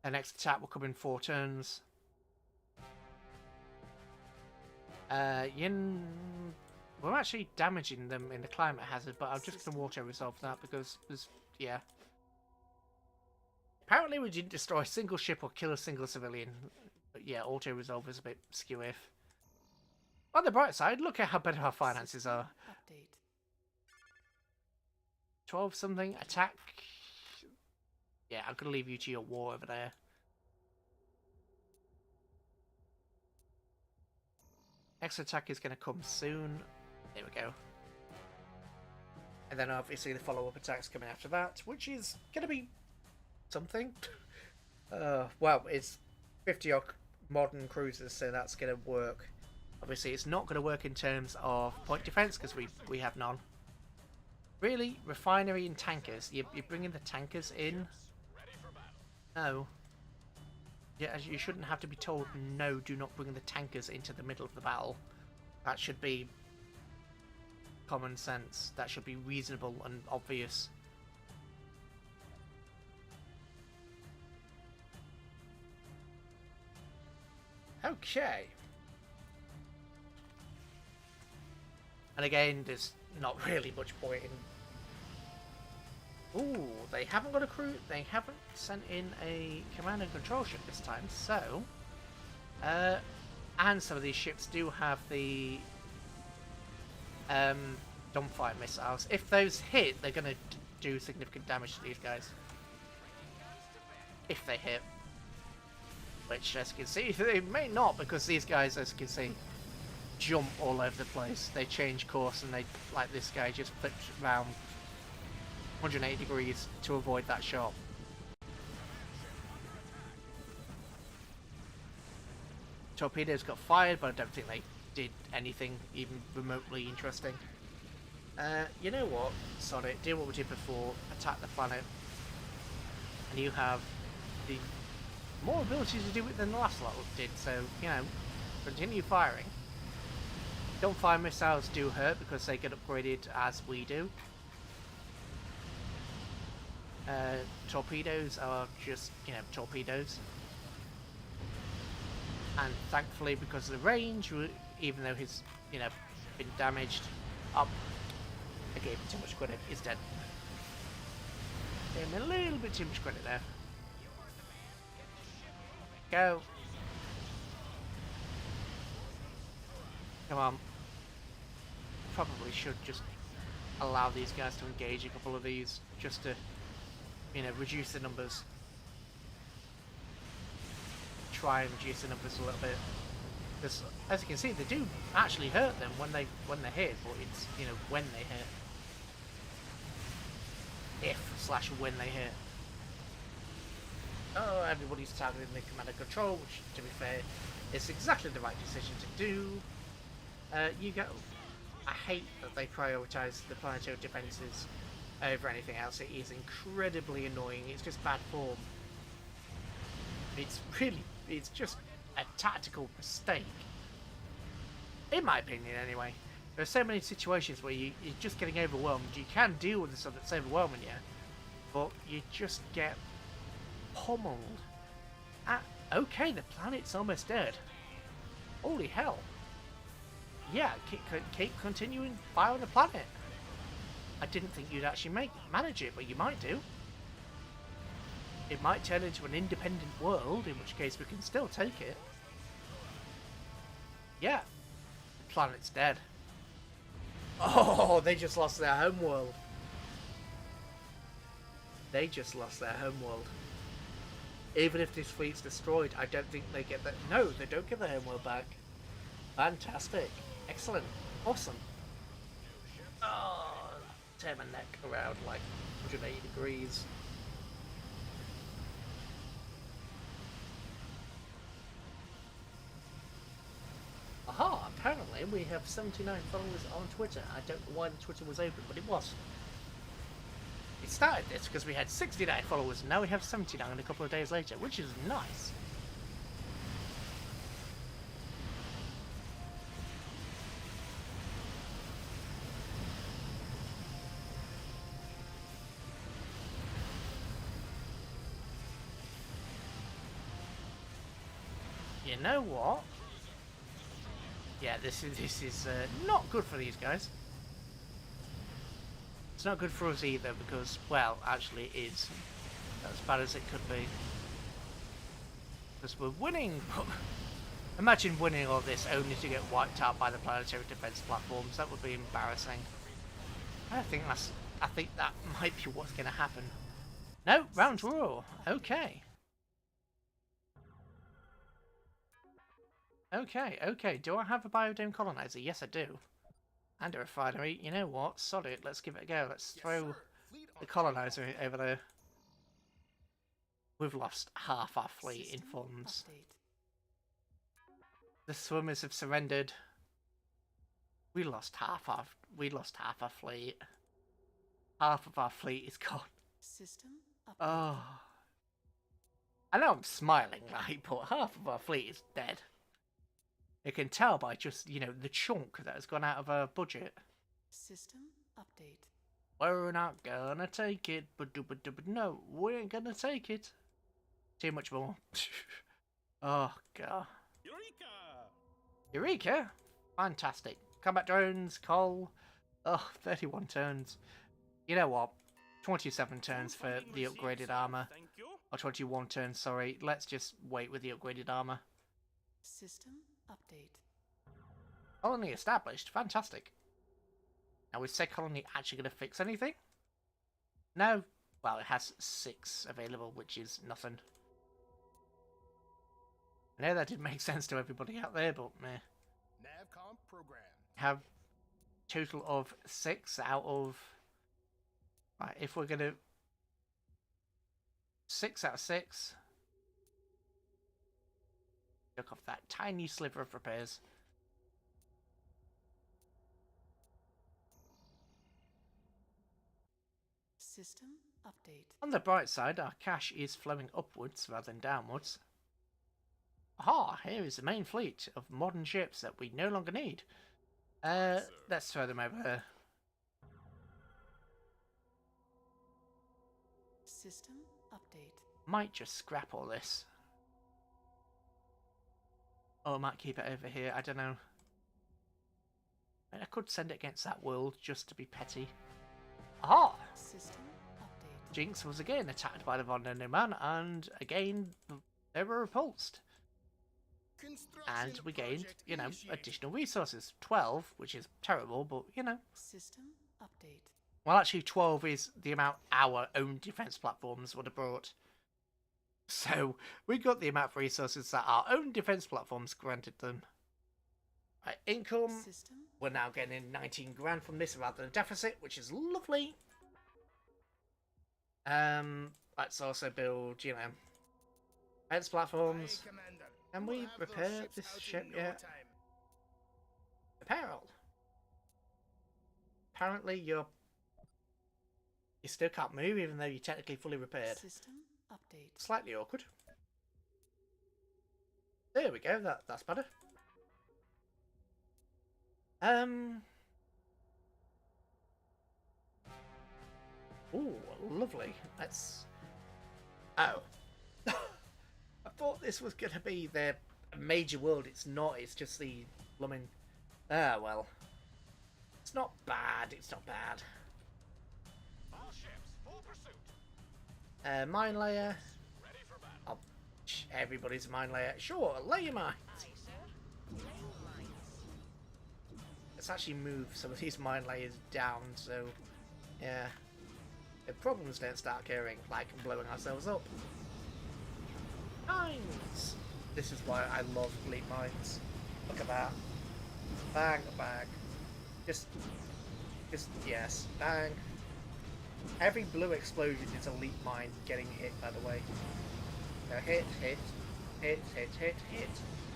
The next attack will come in 4 turns. We're actually damaging them in the climate hazard, but I'm just going to auto-resolve that because there's, yeah. Apparently we didn't destroy a single ship or kill a single civilian. But yeah, auto-resolve is a bit skew-if. On the bright side, look at how better our finances are. Update. 12 something, attack. Yeah, I'm going to leave you to your war over there. Next attack is going to come soon. There we go. And then obviously the follow-up attack's coming after that, which is going to be something. Well, it's 50-odd modern cruisers, so that's going to work. Obviously, it's not going to work in terms of point defense because we have none. Really, refinery and tankers. You're bringing the tankers in? No. Yeah, you shouldn't have to be told, no, do not bring the tankers into the middle of the battle. That should be common sense. That should be reasonable and obvious. Okay. And again, there's not really much point in... Ooh, they haven't got a crew. They haven't sent in a command and control ship this time, so... and some of these ships do have the... dumbfire missiles. If those hit, they're going to do significant damage to these guys. If they hit. Which, as you can see, they may not, because these guys, as you can see, jump all over the place. They change course, and they, like this guy, just flips around 180 degrees to avoid that shot. Torpedoes got fired, but I don't think they did anything even remotely interesting. You know what? Sod it. Do what we did before. Attack the planet. And you have the more ability to do it than the last lot did, so, you know, continue firing. Dumbfire missiles do hurt because they get upgraded as we do. Torpedoes are just, you know, torpedoes. And thankfully, because of the range, even though he's, you know, been damaged, I gave him too much credit, he's dead. Gave him a little bit too much credit there. Go. Come on. Probably should just allow these guys to engage a couple of these, just to, you know, reduce the numbers. Try and reduce the numbers a little bit. Because, as you can see, they do actually hurt them when they hit, but it's, you know, when they hit. If/when they hit. Oh, everybody's targeting the command and control, which, to be fair, is exactly the right decision to do. You go. I hate that they prioritise the planetary defences over anything else. It is incredibly annoying. It's just bad form. It's just a tactical mistake. In my opinion, anyway. There are so many situations where you're just getting overwhelmed. You can deal with the stuff that's overwhelming you, but you just get pummeled. Okay, the planet's almost dead. Holy hell. Yeah, keep continuing fire on the planet. I didn't think you'd actually manage it, but you might do. It might turn into an independent world, in which case we can still take it. Yeah, the planet's dead. Oh, they just lost their homeworld. They just lost their homeworld. Even if this fleet's destroyed, I don't think they get that. No, they don't get their homeworld back. Fantastic. Excellent. Awesome. Oh, turn my neck around like 180 degrees. Aha, apparently we have 79 followers on Twitter. I don't know why the Twitter was open, but it was. It started this because we had 69 followers, and now we have 79 a couple of days later, which is nice. You know what? Yeah, this is not good for these guys. It's not good for us either because, well, actually it is as bad as it could be. Because we're winning. Imagine winning all this only to get wiped out by the planetary defense platforms. That would be embarrassing. I think that might be what's going to happen. No, round raw. Okay. Okay. Do I have a biodome colonizer? Yes, I do. And a refinery. You know what? Sod it. Let's give it a go. Let's throw the colonizer over there. We've lost half our fleet in funds. The swimmers have surrendered. We lost half our fleet. Half of our fleet is gone. System update. Oh. I know I'm smiling, right, but half of our fleet is dead. You can tell by just, you know, the chunk that has gone out of our budget. System update. We're not gonna take it, but no, we ain't gonna take it. Too much more. Oh, God. Eureka! Fantastic. Combat drones, coal. Oh, 31 turns. You know what? 27 turns for the upgraded armor. Or 21 turns, sorry. Let's just wait with the upgraded armor. System update. Colony established. Fantastic. Now, is said colony actually going to fix anything? No. Well, it has 6 available, which is nothing. I know that didn't make sense to everybody out there, but meh. Navcom program. Have total of 6 out of... Right, if we're going to... 6 out of 6... Look off that tiny sliver of repairs. System update. On the bright side, our cash is flowing upwards rather than downwards. Aha! Here is the main fleet of modern ships that we no longer need. Let's throw them over here. System update. Might just scrap all this. Or I might keep it over here, I don't know. I could send it against that world just to be petty. Aha! System update. Jinx was again attacked by the Von der Man, and again they were repulsed. And we gained, you know, additional resources. 12, which is terrible, but, you know. System update. Well, actually, 12 is the amount our own defense platforms would have brought. So, we got the amount of resources that our own defense platforms granted them. Income. System. We're now getting 19 grand from this rather than a deficit, which is lovely. Let's also build, you know, defense platforms. Can we repair this ship yet? Apparel. Apparently you still can't move even though you're technically fully repaired. System update. Slightly awkward. There we go, that's better. Ooh, lovely. Let's... Oh. I thought this was going to be the major world. It's not. It's just the blooming... Ah, well. It's not bad. It's not bad. All ships, full pursuit. Mine layer. Ready for battle. Everybody's mine layer. Sure, lay your mines. Aye, sir. Laying mines. Let's actually move some of these mine layers down, so... Yeah. The problems don't start occurring, like blowing ourselves up. Mines! This is why I love fleet mines. Look at that. Bang, bang. Just, yes, bang. Every blue explosion is a leap mine getting hit, by the way. So hit, hit, hit, hit, hit, hit,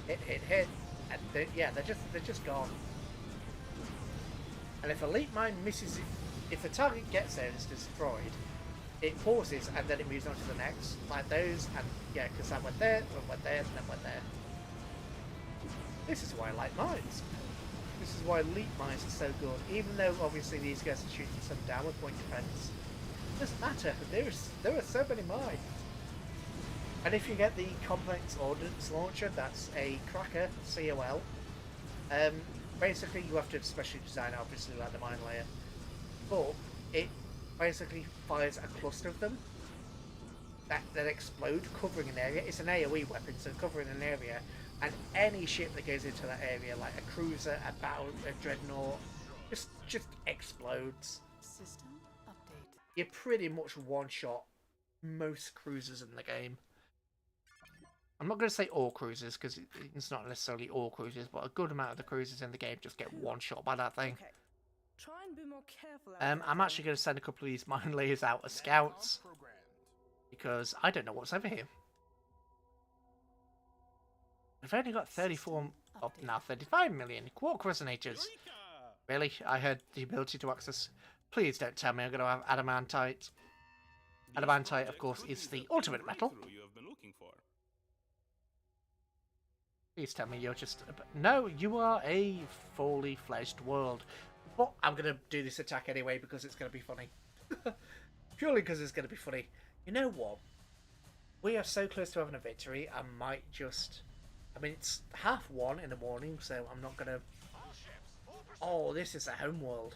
hit, hit, hit, and yeah, they're just gone. And if a leap mine misses it, if the target gets there and is destroyed, it pauses and then it moves on to the next, like those, and yeah, because that went there, then went there, and then went there. This is why I like mines. This is why leap mines are so good, even though obviously these guys are shooting some downward point defense. It doesn't matter, there are so many mines. And if you get the complex ordnance launcher, that's a cracker, COL. Basically you have to specially design it, obviously, like the mine layer. But it basically fires a cluster of them that explode, covering an area. It's an AoE weapon, so covering an area, and any ship that goes into that area, like a cruiser, a battle, a dreadnought, just explodes. System update. You pretty much one-shot most cruisers in the game. I'm not going to say all cruisers, because it's not necessarily all cruisers, but a good amount of the cruisers in the game just get one-shot by that thing. Okay. Try and be more careful. I'm actually going to send a couple of these mine layers out as scouts, because I don't know what's over here. I've only got 34, oh, now 35 million quark resonators. Really? I had the ability to access... Please don't tell me I'm going to have adamantite. Adamantite, of course, is the ultimate metal. Please tell me you're just... No, you are a fully fledged world. But I'm going to do this attack anyway because it's going to be funny. Purely because it's going to be funny. You know what? We are so close to having a victory, I might just... I mean, it's 1:30 in the morning, so I'm not going to... Oh, this is a home world.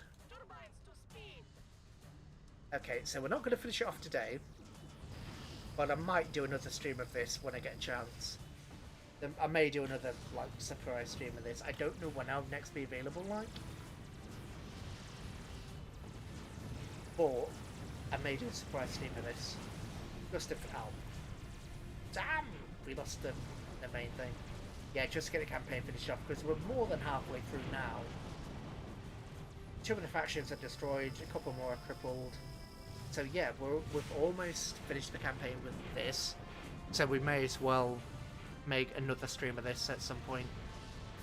Okay, so we're not going to finish it off today. But I might do another stream of this when I get a chance. I may do another, like, surprise stream of this. I don't know when I'll next be available, like. But I may do a surprise stream of this. Just if... Oh. Damn! We lost the main thing. Yeah, just to get the campaign finished off, because we're more than halfway through now. 2 of the factions are destroyed, a couple more are crippled. So yeah, we've almost finished the campaign with this. So we may as well make another stream of this at some point.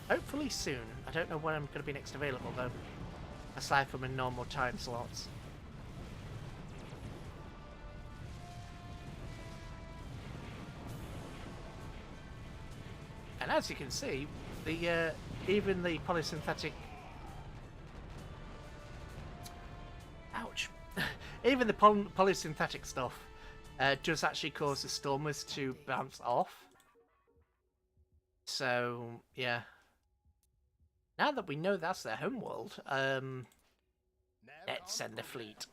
Hopefully soon. I don't know when I'm going to be next available though. Aside from in normal time slots. And as you can see, the even the polysynthetic... Ouch. Even the polysynthetic stuff does actually cause the stormers to bounce off. So, yeah. Now that we know that's their homeworld, let's send the fleet.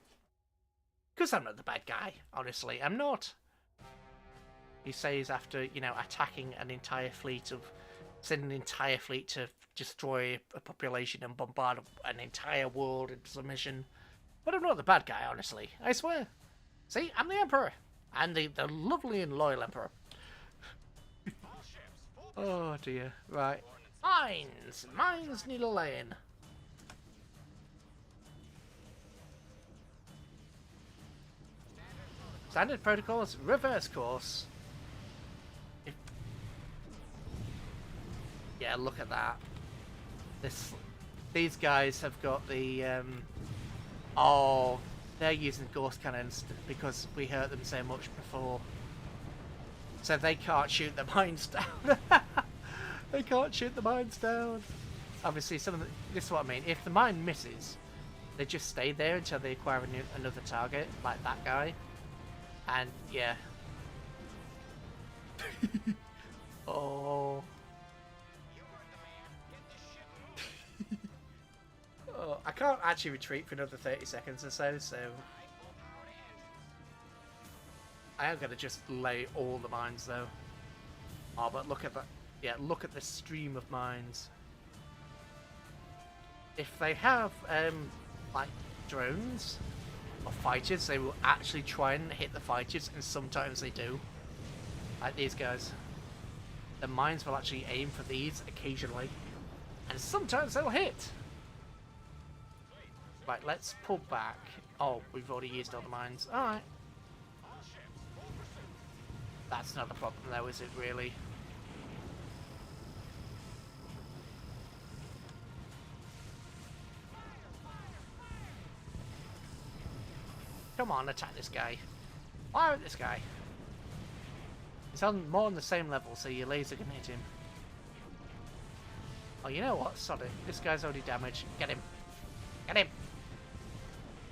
Because I'm not the bad guy, honestly. I'm not. He says after, you know, attacking an entire fleet of... Sending an entire fleet to destroy a population and bombard an entire world into submission. But I'm not the bad guy, honestly. I swear. See, I'm the Emperor. And the lovely and loyal Emperor. Oh dear. Right. Mines! Mines need a lane. Standard protocols, reverse course. Yeah, look at that. These guys have got the oh, they're using ghost cannons because we hurt them so much before. So they can't shoot the mines down. They can't shoot the mines down. Obviously, this is what I mean. If the mine misses, they just stay there until they acquire another target, like that guy. And yeah. Oh. Oh, I can't actually retreat for another 30 seconds or so, I am gonna just lay all the mines though. Oh, but look at that. Yeah, look at the stream of mines. If they have like drones or fighters, they will actually try and hit the fighters, and sometimes they do. Like these guys. The mines will actually aim for these occasionally, and sometimes they'll hit. Right, let's pull back. Oh, we've already used all the mines. Alright. That's not a problem though, is it really? Come on, attack this guy. Fire at this guy. He's more on the same level, so your laser can hit him. Oh, you know what? Sod it. This guy's already damaged. Get him. Get him.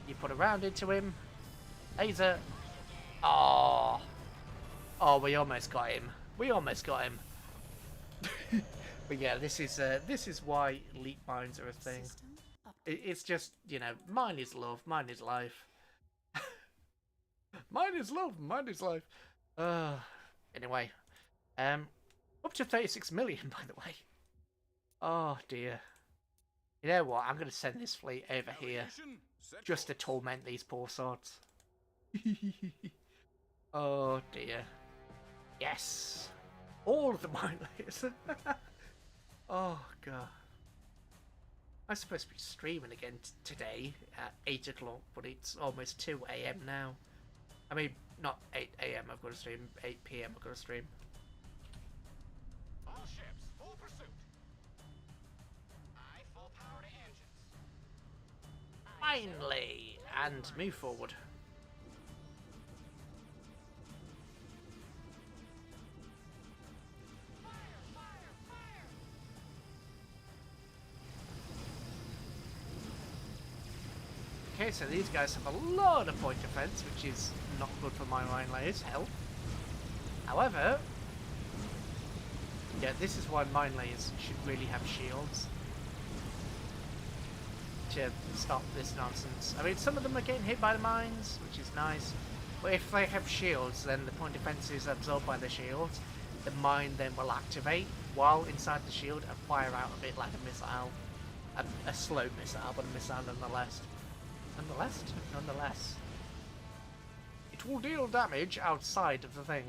You put a round into him. Laser. Oh. Oh, we almost got him. We almost got him. But yeah, this is why elite mines are a thing. It's just, you know, mine is love, mine is life. Mine is love, mine is life. Anyway, up to 36 million, by the way. Oh dear. You know what? I'm going to send this fleet over here just to torment these poor sods. Oh dear. Yes. All of the mine layers. Oh god. I'm supposed to be streaming again today at 8 o'clock, but it's almost 2 AM now. I mean, not 8 AM I've got to stream, 8 PM I've got to stream. All ships, full pursuit. Aye, full power to engines. Finally! And move forward. Okay, so these guys have a lot of point defense, which is not good for my mine layers' health. However, yeah, this is why mine layers should really have shields to stop this nonsense. I mean, some of them are getting hit by the mines, which is nice, but if they have shields, then the point defense is absorbed by the shields. The mine then will activate while inside the shield and fire out a bit like a missile. A slow missile, but a missile nonetheless. Nonetheless. It will deal damage outside of the thing.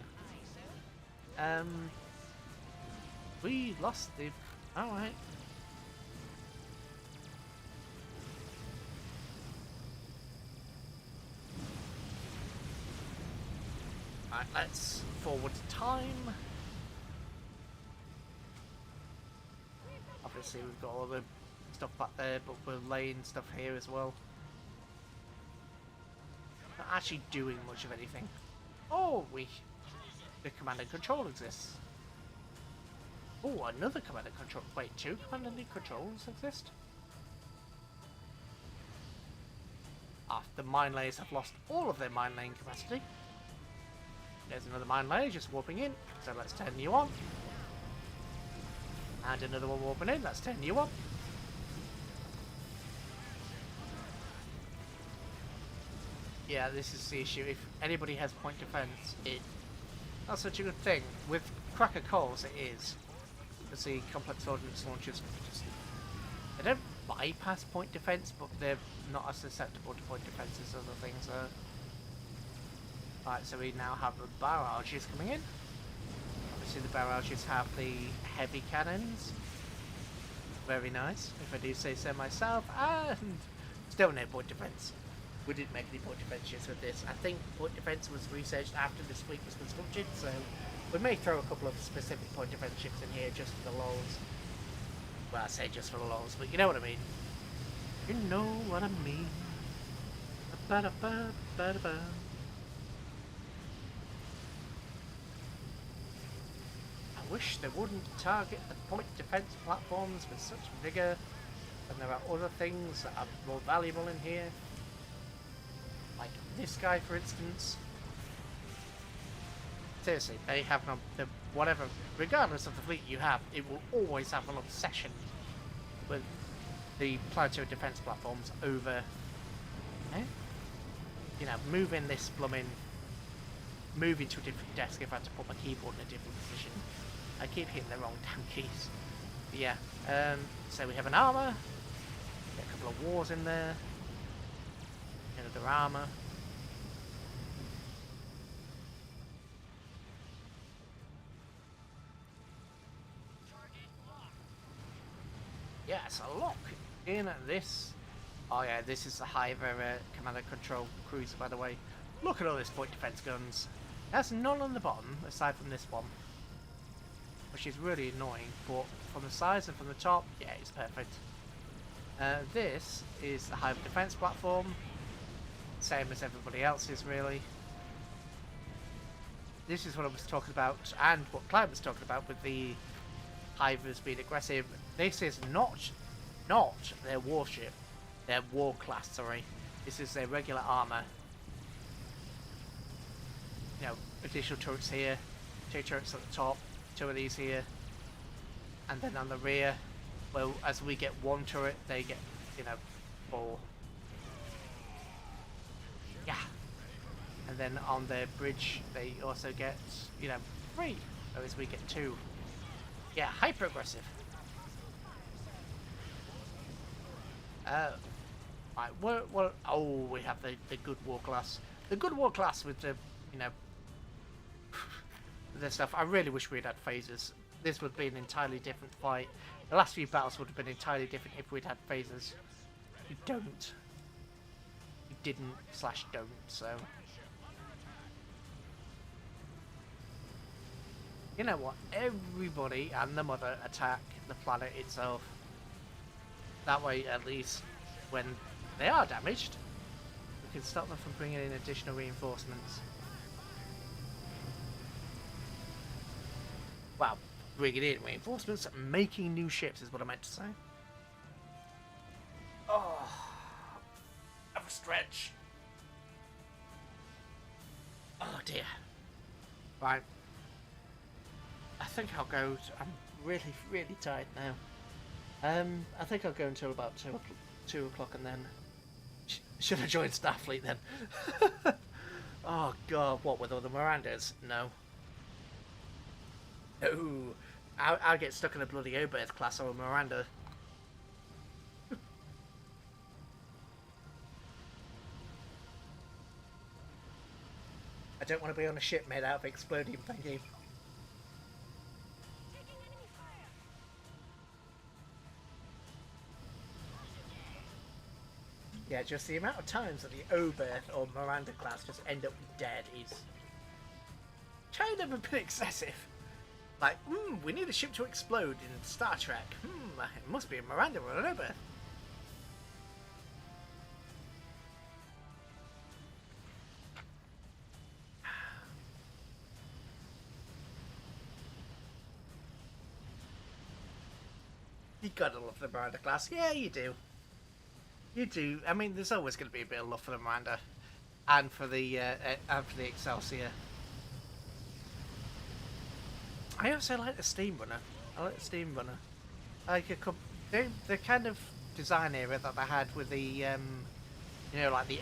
We lost the... Alright. Alright, let's forward time. Obviously we've got all the stuff back there, but we're laying stuff here as well. Not actually doing much of anything. Oh, the command and control exists. Oh, another command and control. Wait, 2 command and controls exist? Ah, the mine layers have lost all of their mine laying capacity. There's another mine layer just warping in, so let's turn you on. And another one warping in, let's turn you on. Yeah, this is the issue. If anybody has point defense, that's such a good thing. With Cracker Cores, it is. Because the complex ordnance launchers they don't bypass point defense, but they're not as susceptible to point defense as other things are. Right, so we now have the barrages coming in. Obviously the barrages have the heavy cannons, Very nice, if I do say so myself. And still no point defense. We didn't make any point defense shifts with this. I think point defense was researched after this fleet was constructed, so we may throw a couple of specific point defense shifts in here just for the lols. Well, I say just for the lols, but you know what I mean. You know what I mean. Ba-da-ba-ba-da-ba. I wish they wouldn't target the point defense platforms with such vigor, and there are other things that are more valuable in here. Like this guy, for instance. Seriously, they have whatever, regardless of the fleet you have, it will always have an obsession with the planetary defense platforms over, you know, moving this blooming, moving to a different desk if I had to put my keyboard in a different position. I keep hitting the wrong damn keys. But yeah, so we have an armor, get a couple of wars in there, another armor. Yeah, it's a lock in this. Oh yeah, this is the Hiver command and control cruiser, by the way. Look at all this point defense guns. There's none on the bottom aside from this one, which is really annoying, but from the sides and from the top, yeah, it's perfect. This is the Hive defense platform, same as everybody else's, really. This is what I was talking about, and what Clyde was talking about with the Hivers being aggressive. This is not their warship, their war class, sorry. This is their regular armor. You know, additional turrets here, 2 turrets at the top, 2 of these here, and then on the rear, well, as we get 1 turret, they get, you know, 4. Yeah. And then on their bridge, they also get, you know, 3, whereas we get 2. Yeah, hyper aggressive. Right, well, oh, we have the good war class. The good war class with the, you know, this stuff. I really wish we'd had phasers. This would be an entirely different fight. The last few battles would have been entirely different if we'd had phasers. We don't. We didn't / don't, so. You know what? Everybody and the mother attack the planet itself. That way, at least, when they are damaged, we can stop them from bringing in additional reinforcements. Well, bringing in reinforcements, making new ships is what I meant to say. Oh, have a stretch. Oh dear. Right. I think I'll go. I'm really tired now. I think I'll go until about 2 o'clock, and then should I join Starfleet then? Oh god, what with all the Mirandas? No. No, I'll get stuck in a bloody Oberth class or a Miranda. I don't want to be on a ship made out of exploding thank you. Yeah, just the amount of times that the Oberth or Miranda class just end up dead is kind of a bit excessive. Like, we need a ship to explode in Star Trek. It must be a Miranda or an Oberth. You gotta love the Miranda class. Yeah, you do. You do. I mean, there's always going to be a bit of love for the Miranda, and for the Excelsior. I also like the Steam Runner. I like the Steam Runner. Like the kind of design era that they had with the, you know, like the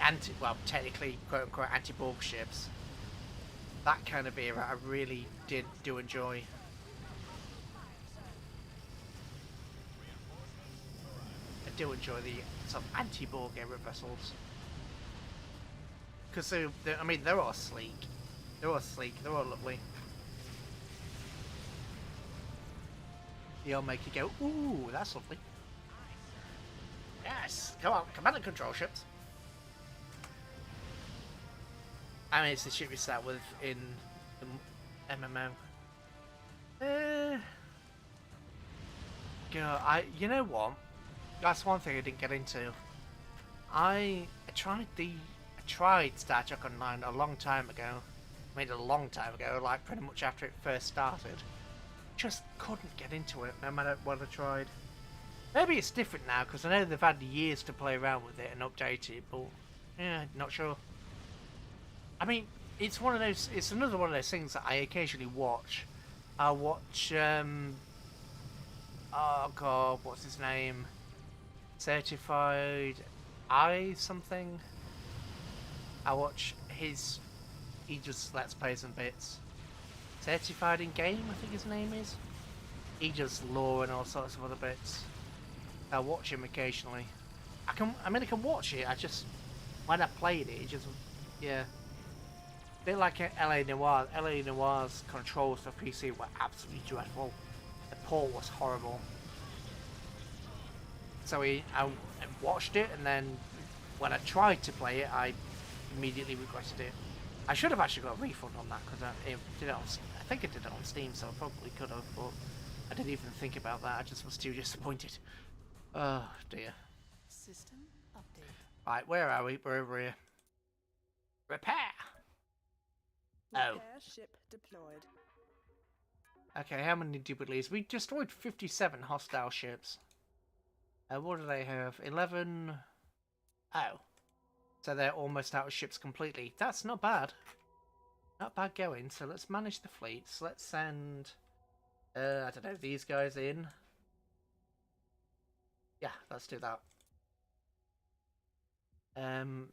technically quote unquote anti-Borg ships. That kind of era, I really do enjoy. I do enjoy the sort of anti-Borg era vessels, because I mean, they're all sleek. They're all lovely. They all make you go, ooh, that's lovely. Yes, come on, command and control ships. I mean, it's the ship you start with in the MMO. God, you know what? That's one thing I didn't get into. I tried Star Trek Online a long time ago. I mean, a long time ago, like pretty much after it first started. Just couldn't get into it, no matter what I tried. Maybe it's different now, because I know they've had years to play around with it and update it, but yeah, not sure. I mean, it's one of those. It's another one of those things that I occasionally watch. I watch. Oh God, what's his name? Certified I something. I watch his. He just Let's Plays and bits. Certified in Game, I think his name is. He does lore and all sorts of other bits. I watch him occasionally. I can watch it. I just when I played it, yeah. A bit like LA Noire. LA Noire's controls for PC were absolutely dreadful. The port was horrible. So I watched it, and then when I tried to play it, I immediately regretted it. I should have actually got a refund on that because I think I did it on Steam, so I probably could have, but I didn't even think about that. I just was too disappointed. Oh dear. System update. Right, where are we? We're over here. Repair. Oh. Repair ship deployed. Okay, how many did we lose? We destroyed 57 hostile ships. What do they have? 11. Oh. So they're almost out of ships completely. That's not bad. Not bad going. So let's manage the fleets. Let's send, I don't know, these guys in. Yeah, let's do that.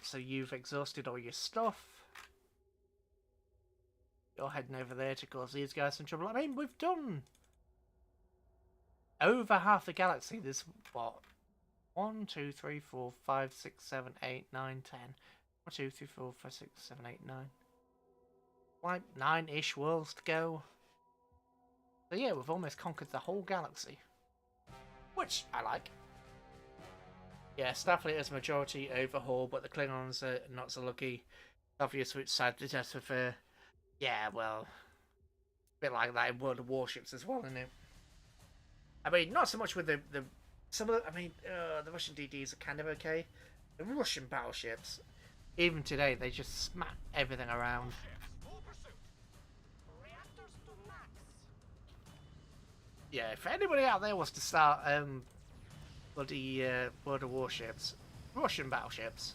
So you've exhausted all your stuff. You're heading over there to cause these guys some trouble. I mean, we've done over half the galaxy. There's what? 1, 2, 3, 4, 5, 6, 7, 8, 9, 10. 1, 2, 3, 4, 5, 6, 7, 8, 9. Like 9-ish worlds to go. So yeah, we've almost conquered the whole galaxy. Which I like. Yeah, Starfleet is majority overhaul, but the Klingons are not so lucky. Obvious which side they just prefer. Yeah, well, a bit like that in World of Warships as well, isn't it? I mean, not so much with the some of the, I mean, the Russian DDs are kind of okay. The Russian battleships, even today, they just smack everything around. Yeah, if anybody out there wants to start bloody World of Warships, Russian battleships,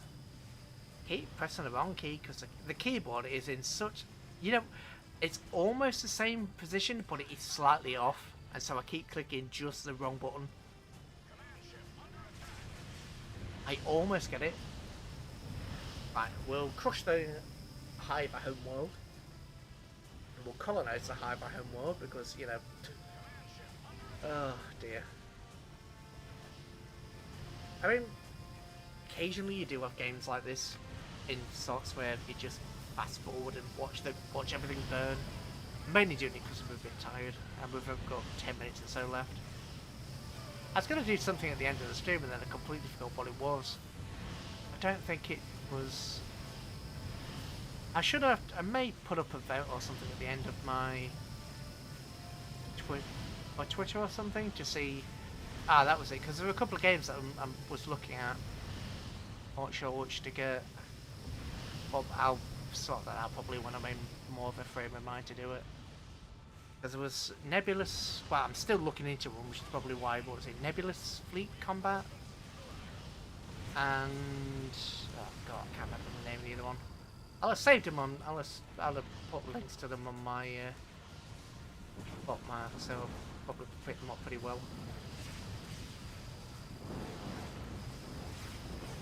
keep pressing the wrong key because the keyboard is in such, it's almost the same position, but it is slightly off, and so I keep clicking just the wrong button. I almost get it. Right, we'll crush the Hive home world. And we'll colonise the Hive home world because, oh dear. I mean, occasionally you do have games like this in sorts where you just fast forward and watch everything burn. I'm mainly doing it because I'm a bit tired and we've got 10 minutes or so left. I was going to do something at the end of the stream and then I completely forgot what it was. I don't think it was... I may put up a vote or something at the end of my Twitter or something to see... Ah, that was it, because there were a couple of games that I was looking at. I'm not sure which to get. Well, I'll sort that out probably when I'm in more of a frame of mind to do it. Because there was Nebulous... Well, I'm still looking into one, which is probably why... What was it? Nebulous Fleet Combat? And... Oh, God, I can't remember the name of the other one. I'll have saved them on... I'll have put links to them on my... bookmark, so I'll probably pick them up pretty well.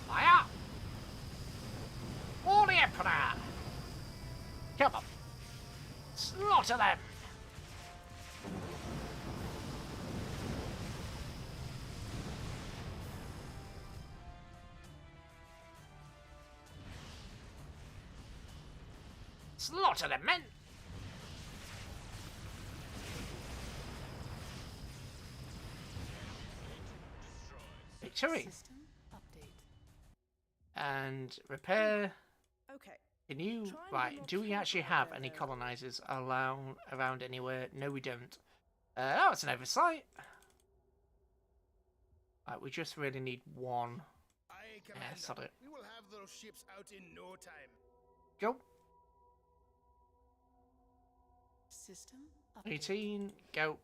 Fire! For the Emperor! Come on! Slaughter them! Slaughter them, men! Victory! System And repair. Okay. Can you... Try and be Right, more do we actually careful out have there, any though. colonizers around anywhere? No, we don't. That was an oversight. Right, we just really need one. Aye, Yeah, Commander. sod it. We will have those ships out in no time. Go. System update. 18, go.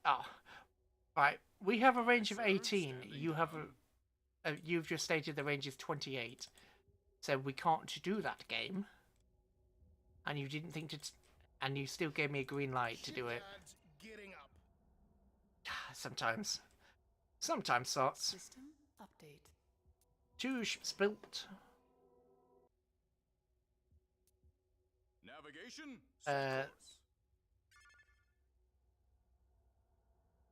Oh, right. We have a range of 18. You have you've just stated the range is 28. So we can't do that game. And you didn't think to... and you still gave me a green light to do it. Shipyards gearing up. Sometimes. Sometimes, sorts. System update. 2 ships built. Navigation.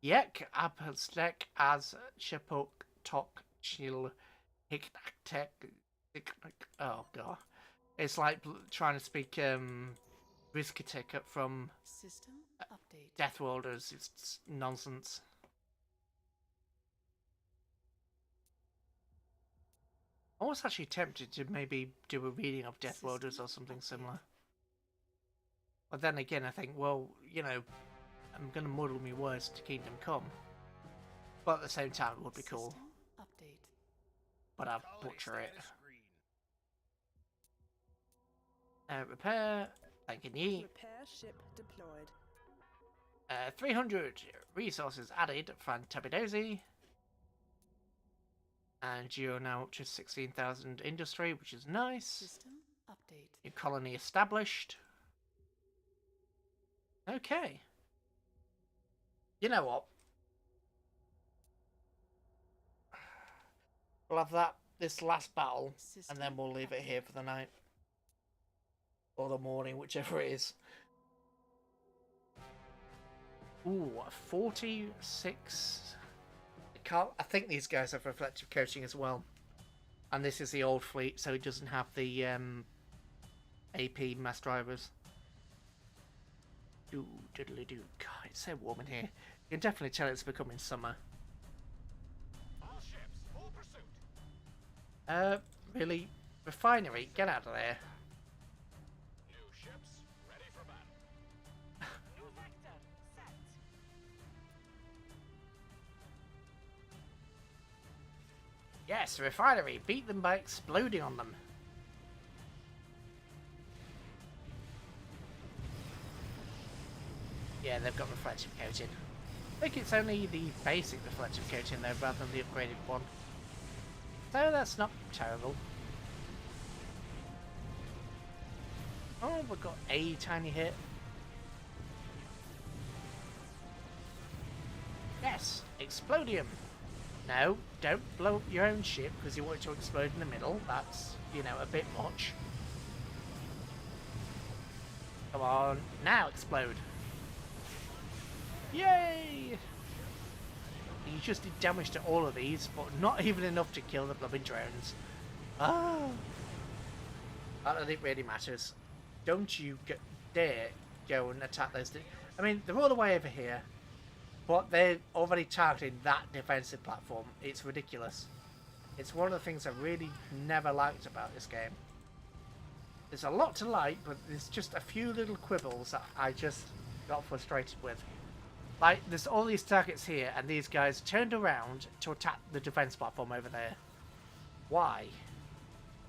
Yek apelstek as shipok tok chil hiknak. Oh god. It's like trying to speak Riskitek from System update. Death Worlders. It's nonsense. I was actually tempted to maybe do a reading of Death Worlders or something similar. But then again, I think, well, you know, I'm going to muddle my words to Kingdom Come. But at the same time, it would be cool. System update. But I'll butcher it. Repair. Thankyou. Repair ship deployed. 300 resources added. Fantabidosi. And you're now up to 16,000 industry, which is nice. System update. Your colony established. Okay. You know what? We'll have this last battle, and then we'll leave it here for the night. Or the morning, whichever it is. Ooh, 46. I think these guys have reflective coating as well. And this is the old fleet, so it doesn't have the AP mass drivers. Doo diddly doo. God, it's so warm in here. You can definitely tell it's becoming summer. All ships, full pursuit. Really? Refinery, get out of there. New ships, ready for battle. New vector set. Yes, refinery. Beat them by exploding on them. Yeah, they've got reflective coating. I think it's only the basic reflective coating though, rather than the upgraded one. So that's not terrible. Oh, we've got a tiny hit. Yes, explodium. No, don't blow up your own ship because you want it to explode in the middle. That's, you know, a bit much. Come on, now explode. Yay! You just did damage to all of these, but not even enough to kill the blooming drones. Oh! I don't think it really matters. Don't you dare go and attack those. I mean, they're all the way over here, but they're already targeting that defensive platform. It's ridiculous. It's one of the things I really never liked about this game. There's a lot to like, but there's just a few little quibbles that I just got frustrated with. Like, there's all these targets here, and these guys turned around to attack the defense platform over there. Why?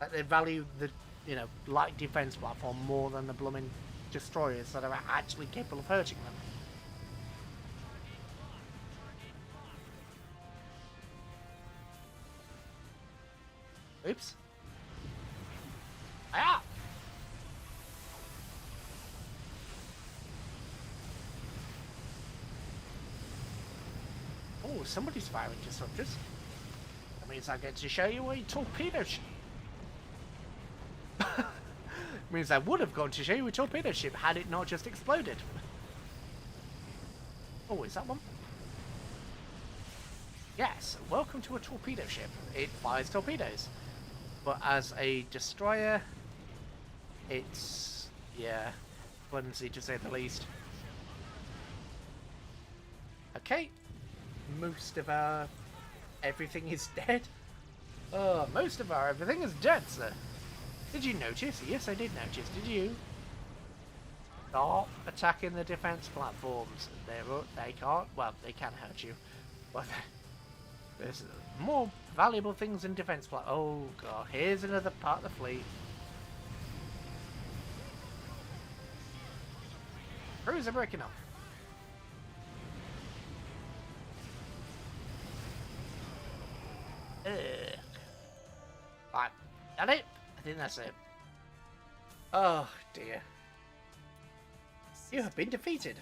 Like, they value the, you know, light defense platform more than the blooming destroyers that are actually capable of hurting them. Oops. Ah! Oh, somebody's firing disruptors. That means I get to show you a torpedo ship. Means I would have gone to show you a torpedo ship had it not just exploded. Oh, is that one? Yes, welcome to a torpedo ship. It fires torpedoes. But as a destroyer, it's, yeah, flimsy to say the least. Okay. Most of our everything is dead? Oh, most of our everything is dead, sir. Did you notice? Yes, I did notice. Did you? Stop attacking the defense platforms. They can't. Well, they can hurt you. But there's more valuable things in defense platforms. Oh god, here's another part of the fleet. Crews are breaking up. Right, that it? I think that's it. Oh dear. You have been defeated.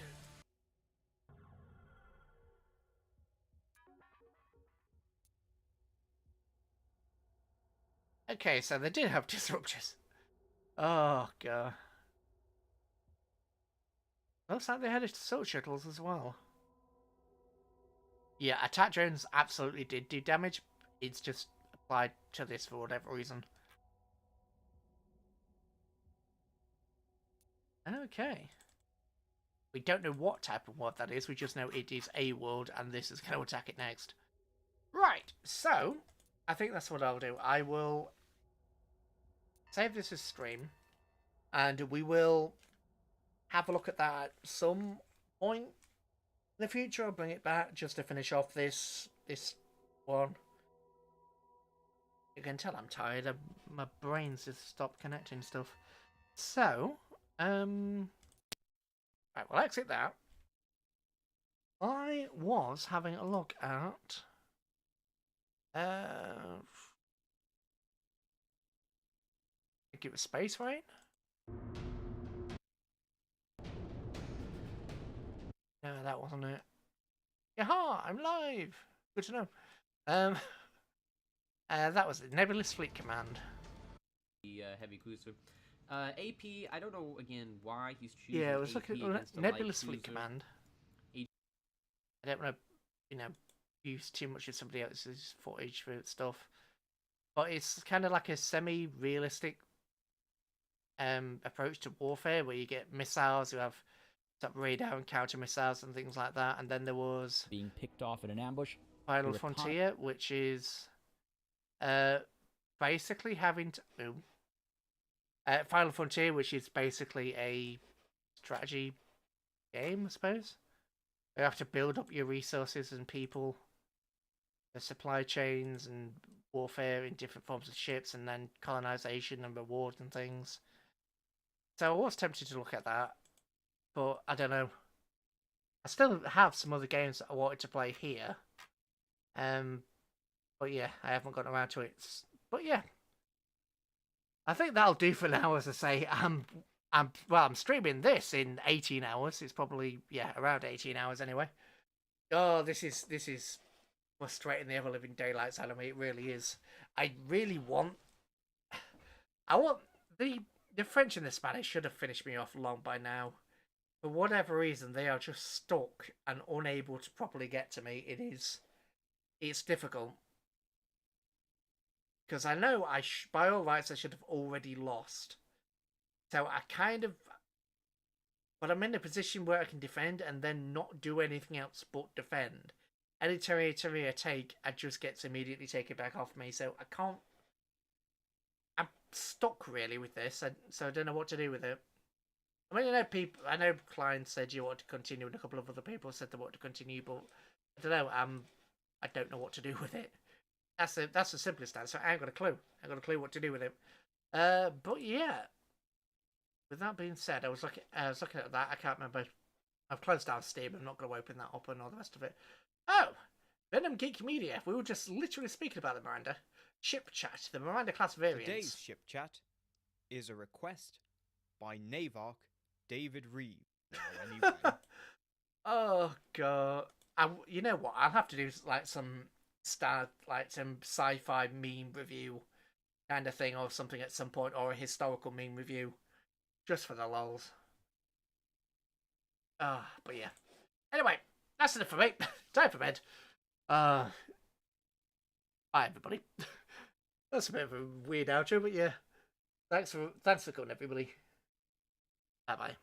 Okay, so they did have disruptors. Oh god. Looks like they had assault shuttles as well. Yeah, attack drones absolutely did do damage. It's just applied to this for whatever reason. Okay. We don't know what type of world that is. We just know it is a world and this is going to attack it next. Right, so I think that's what I'll do. I will save this as stream and we will have a look at that at some point in the future. I'll bring it back just to finish off this one. You can tell I'm tired. My brain's just stopped connecting stuff. So, right, we'll exit that. I was having a look at I think it was Space Rain. No, that wasn't it. Yaha! I'm live. Good to know. That was it. Nebulous Fleet Command. The heavy cruiser. AP, I don't know again why he's choosing. Yeah, it was AP looking at Nebulous Fleet Command. I don't want to, use too much of somebody else's footage for stuff, but it's kind of like a semi-realistic approach to warfare where you get missiles who have sort of radar and counter missiles and things like that, and then there was being picked off in an ambush. Final Frontier, which is basically having to Final Frontier, which is basically a strategy game, I suppose. You have to build up your resources and people, the supply chains and warfare in different forms of ships, and then colonization and rewards and things. So I was tempted to look at that, but I don't know. I still have some other games that I wanted to play here. But yeah, I haven't gotten around to it. But yeah, I think that'll do for now. As I say, I'm streaming this in 18 hours. It's probably around 18 hours anyway. Oh, this is frustrating the ever living daylights out of me. It really is. I want the French and the Spanish should have finished me off long by now. For whatever reason, they are just stuck and unable to properly get to me. It's difficult. Because I know by all rights I should have already lost. So but I'm in a position where I can defend and then not do anything else but defend. Any territory I take, I just gets immediately taken back off me. So I'm stuck really with this. So I don't know what to do with it. I mean, I know clients said you want to continue, and a couple of other people said they want to continue, but I don't know. I don't know what to do with it. That's the simplest answer. I ain't got a clue. I ain't got a clue what to do with it. But yeah. With that being said, I was looking at that. I can't remember. I've closed down Steam. I'm not going to open that up and all the rest of it. Oh, Venom Geek Media. We were just literally speaking about the Miranda ship chat, the Miranda class variants. Today's ship chat is a request by Navark David Reeve. Anyway. Oh god. You know what? I'll have to do some sci-fi meme review kind of thing or something at some point, or a historical meme review, just for the lols. But yeah. Anyway, that's enough for me. Time for bed. Bye everybody. That's a bit of a weird outro, but yeah. Thanks for coming, everybody. Bye bye.